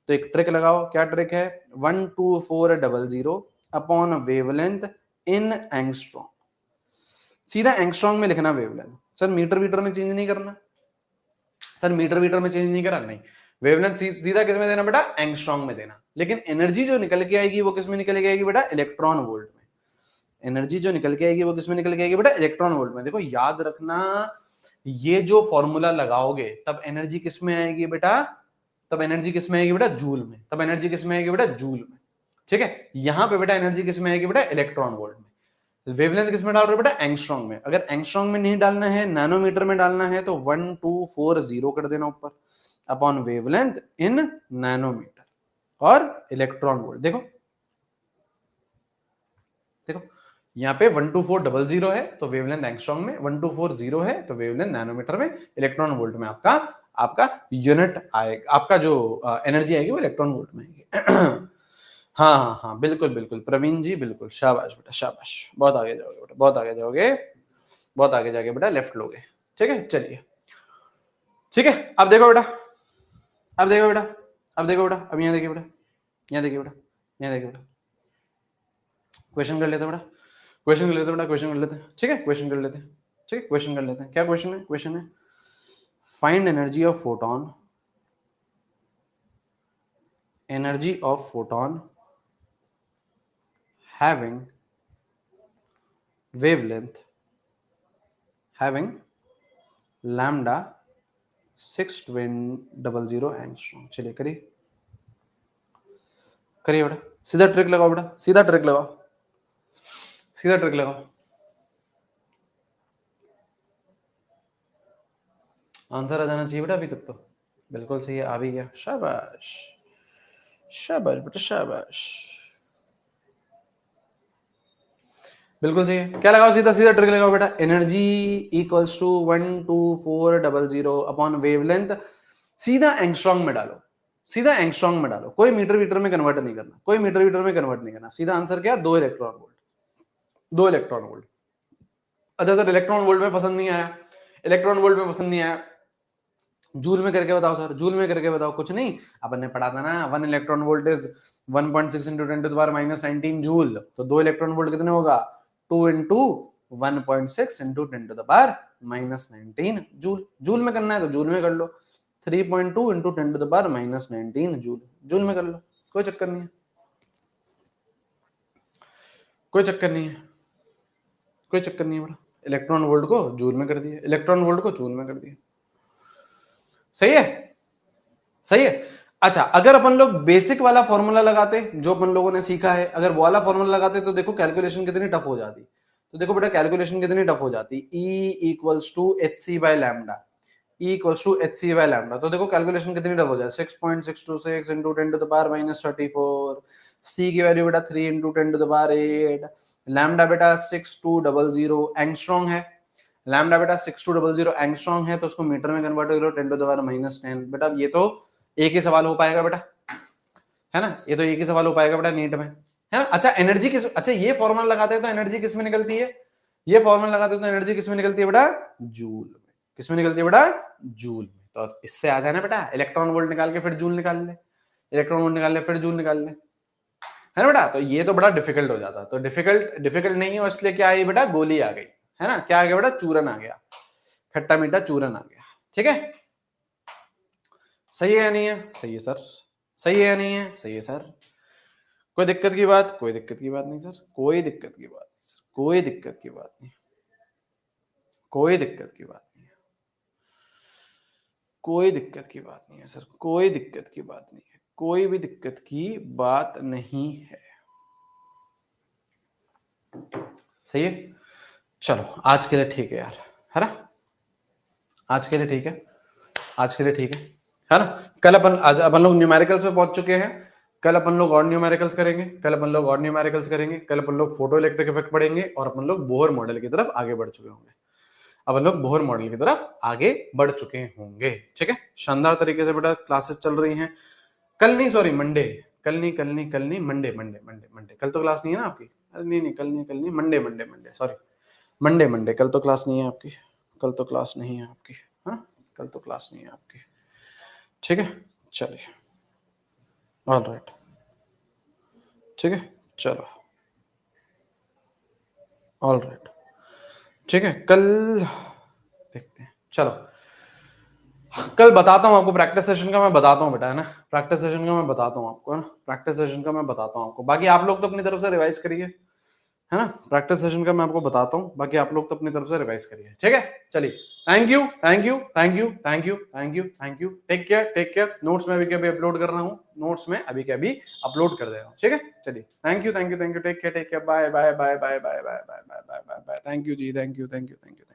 [SPEAKER 1] तो एक ट्रिक लगाओ। क्या ट्रिक है? 12400 अपॉन वेवलेंथ इन एंगस्ट्रॉम। सीधा एंगस्ट्रॉम में लिखना वेवलेंथ। सर मीटर वीटर में चेंज नहीं करना। सर मीटर वीटर में चेंज नहीं करा, नहीं। वेवलेंथ सीधा किस में देना बेटा? एंगस्ट्रॉम में देना। लेकिन एनर्जी जो निकल के आएगी वो किस में निकल के आएगी बेटा? इलेक्ट्रॉन वोल्ट में। एनर्जी जो निकल के आएगी वो किस में निकल के आएगी बेटा? इलेक्ट्रॉन वोल्ट में। देखो याद रखना, ये जो फॉर्मूला लगाओगे तब एनर्जी किस में आएगी बेटा? तब एनर्जी किस में आएगी बेटा, जूल में। तब एनर्जी किस में आएगी बेटा, जूल में। ठीक है, यहां पे बेटा एनर्जी किस में आएगी बेटा, इलेक्ट्रॉन वोल्ट में। वेवलेंथ किस में डाल रहे हो बेटा, एंगस्ट्रॉम में। अगर एंगस्ट्रॉम में नहीं डालना है, नैनोमीटर में डालना है, तो 1240 कर देना ऊपर, अपॉन वेवलेंथ इन नैनोमीटर और इलेक्ट्रॉन वोल्ट। देखो देखो यहाँ पे 12400 है तो वेवलेंथ एंगस्ट्रॉम में, 1240 है तो वेवलेंथ नैनोमीटर में, इलेक्ट्रॉन वोल्ट में आपका आपका यूनिट आएगा, आपका जो एनर्जी आएगी वो इलेक्ट्रॉन वोल्ट में आएगी। हाँ हाँ हाँ, बिल्कुल बिल्कुल प्रवीण जी, बिल्कुल, शाबाश बेटा शाबाश, बहुत आगे जाओगे बेटा, बहुत आगे जाओगे, बहुत आगे जाके बेटा लेफ्ट लोगे। ठीक है, चलिए ठीक है। अब देखो बेटा, अब देखो बेटा, अब देखो बेटा, अब यहाँ देखिए बेटा, यहाँ देखिए बेटा, यहाँ देखिए बेटा, क्वेश्चन कर लेते हैं बेटा, क्वेश्चन कर लेते हैं बेटा, क्वेश्चन कर लेते हैं। ठीक है, क्वेश्चन कर लेते हैं। ठीक है, क्वेश्चन कर लेते हैं। क्या क्वेश्चन है, क्वेश्चन है find energy of photon, energy of photon having wavelength having lambda 600 angstrom. चलिए करिए, करिए बेटा, सीधा ट्रिक लगाओ बेटा, सीधा ट्रिक लगाओ, सीधा ट्रिक लगाओ। आंसर आ जाना चाहिए बेटा अभी तक तो। बिल्कुल सही है, आ भी गया, शाबाश शाबाश बेटा शाबाश, बिल्कुल सही है। क्या लगाओ, सीधा सीधा ट्रिक लगाओ बेटा, energy equals to 12400 upon wavelength, सीधा एंगस्ट्रॉम में डालो, सीधा एंगस्ट्रॉम में डालो, कोई मीटर वीटर में कन्वर्ट नहीं करना, कोई मीटर वीटर में कन्वर्ट नहीं करना। सीधा आंसर क्या, 2 इलेक्ट्रॉन वोल्ट, 2 इलेक्ट्रॉन वोल्ट। अच्छा सर इलेक्ट्रॉन वोल्ट में पसंद नहीं आया, इलेक्ट्रॉन वोल्ट में पसंद नहीं आया, जूल में करके बताओ सर, जूल में करके बताओ। कुछ नहीं, अपन ने पढ़ा था ना, 1 electron volt is 1.6 into 10 to the power -19 joule. तो 2 इलेक्ट्रॉन वोल्ट कितने होगा, 2 into 1.6 into 10 to the power -19 joule. Joule में करना है तो जूल में कर लो, 3.2 into 10 to the power -19 joule, joule में कर लो, कोई चक्कर नहीं है, कोई चक्कर नहीं है, कोई चक्कर नहीं है बड़ा। इलेक्ट्रॉन वोल्ट को जूल में कर दिए, इलेक्ट्रॉन वोल्ट को जूल में कर दिए, सही है, सही है। अच्छा अगर अपन लोग बेसिक वाला फॉर्मूला लगाते जो अपन लोगों ने सीखा है, अगर वो वाला फॉर्मूला लगाते तो देखो कैलकुलेशन कितनी टफ हो जाती। तो देखो बेटा कैलकुलेशन कितनी टफ हो जाती, E equals to H C by lambda, E equals to H C by lambda. तो देखो कैलकुलेशन कितनी टफ हो जाए, 6.626 into 10 to the power -34, C की वैल्यू बेटा 3 into 10 to the power 8, lambda बेटा 6200 एंगस्ट्रॉम है, लैम्डा बेटा 6200 एंगस्ट्रॉम है, तो उसको मीटर में कन्वर्ट करो 10 टू द पावर -10। बेटा ये तो एक ही सवाल हो पाएगा बेटा, है ना, ये तो एक ही सवाल हो पाएगा बेटा नीट में, है ना। अच्छा एनर्जी किस, अच्छा ये फॉर्मूला लगाते हैं तो एनर्जी किस में निकलती है, ये फॉर्मूला लगाते हैं तो एनर्जी किस में निकलती है बेटा, जूल में। किस में निकलती है बेटा, जूल में। तो इससे आ जाना बेटा, इलेक्ट्रॉन वोल्ट निकाल के फिर जूल निकाल ले, इलेक्ट्रॉन वोल्ट निकाल ले फिर जूल निकाल ले, है ना बेटा। तो ये तो बड़ा डिफिकल्ट हो जाता, तो डिफिकल्ट डिफिकल्ट नहीं है, इसलिए क्या आई बेटा, गोली आ गई, है ना, क्या आ गया बेटा, चूरन आ गया, खट्टा मीठा चूरन आ गया। ठीक है, सही है या नहीं है, सही है सर, सही है या नहीं है, सही है सर। कोई दिक्कत की बात, कोई दिक्कत की बात नहीं सर, कोई दिक्कत की बात नहीं सर, कोई दिक्कत की बात नहीं, कोई दिक्कत की बात नहीं है, कोई दिक्कत की बात नहीं है सर, कोई दिक्कत की बात नहीं है, कोई भी दिक्कत की बात नहीं है, सही है। चलो आज के लिए ठीक है यार, है ना, आज के लिए ठीक है, आज के लिए ठीक है ना। कल अपन, आज अपन लोग न्यूमेरिकल्स में पहुंच चुके हैं, कल अपन लोग और न्यूमेरिकल्स करेंगे, कल अपन लोग और न्यूमेरिकल्स करेंगे, कल अपन लोग फोटो इलेक्ट्रिक इफेक्ट पढ़ेंगे और अपन लोग बोहर मॉडल की तरफ आगे बढ़ चुके होंगे, अपन लोग बोहर मॉडल की तरफ आगे बढ़ चुके होंगे। ठीक है, शानदार तरीके से बेटा क्लासेस चल रही हैं। कल नहीं, सॉरी मंडे, कल नहीं कल नहीं कल नहीं, मंडे मंडे मंडे मंडे, कल तो क्लास नहीं है ना आपकी, नहीं नहीं कल नहीं, कल नहीं, Monday Monday Monday, sorry Monday Monday, कल तो क्लास नहीं है आपकी, कल तो क्लास नहीं है आपकी, हाँ कल तो क्लास नहीं है आपकी। ठीक है, चलिए, ऑल राइट, ठीक है, चलो, ऑल राइट, ठीक है, कल देखते हैं, चलो कल बताता हूँ आपको, प्रैक्टिस सेशन का मैं बताता हूँ बेटा, है ना, प्रैक्टिस सेशन का मैं बताता हूँ आपको, है ना, प्रैक्टिस सेशन का मैं बताता हूँ आपको। बाकी आप लोग तो अपनी तरफ से रिवाइज करिए, है ना। प्रैक्टिस सेशन का मैं आपको बताता हूँ, बाकी आप लोग तो अपनी तरफ से रिवाइज करिए, ठीक है। चलिए, thank you thank you thank you thank you thank you thank you, take care take care. Notes में अभी के अभी अपलोड कर रहा हूँ, नोट्स में अभी के अभी अपलोड कर दे रहा हूँ, ठीक है। चलिए, thank you thank you thank you, take care bye bye bye bye bye bye bye bye bye bye, thank you जी, thank you thank you thank you.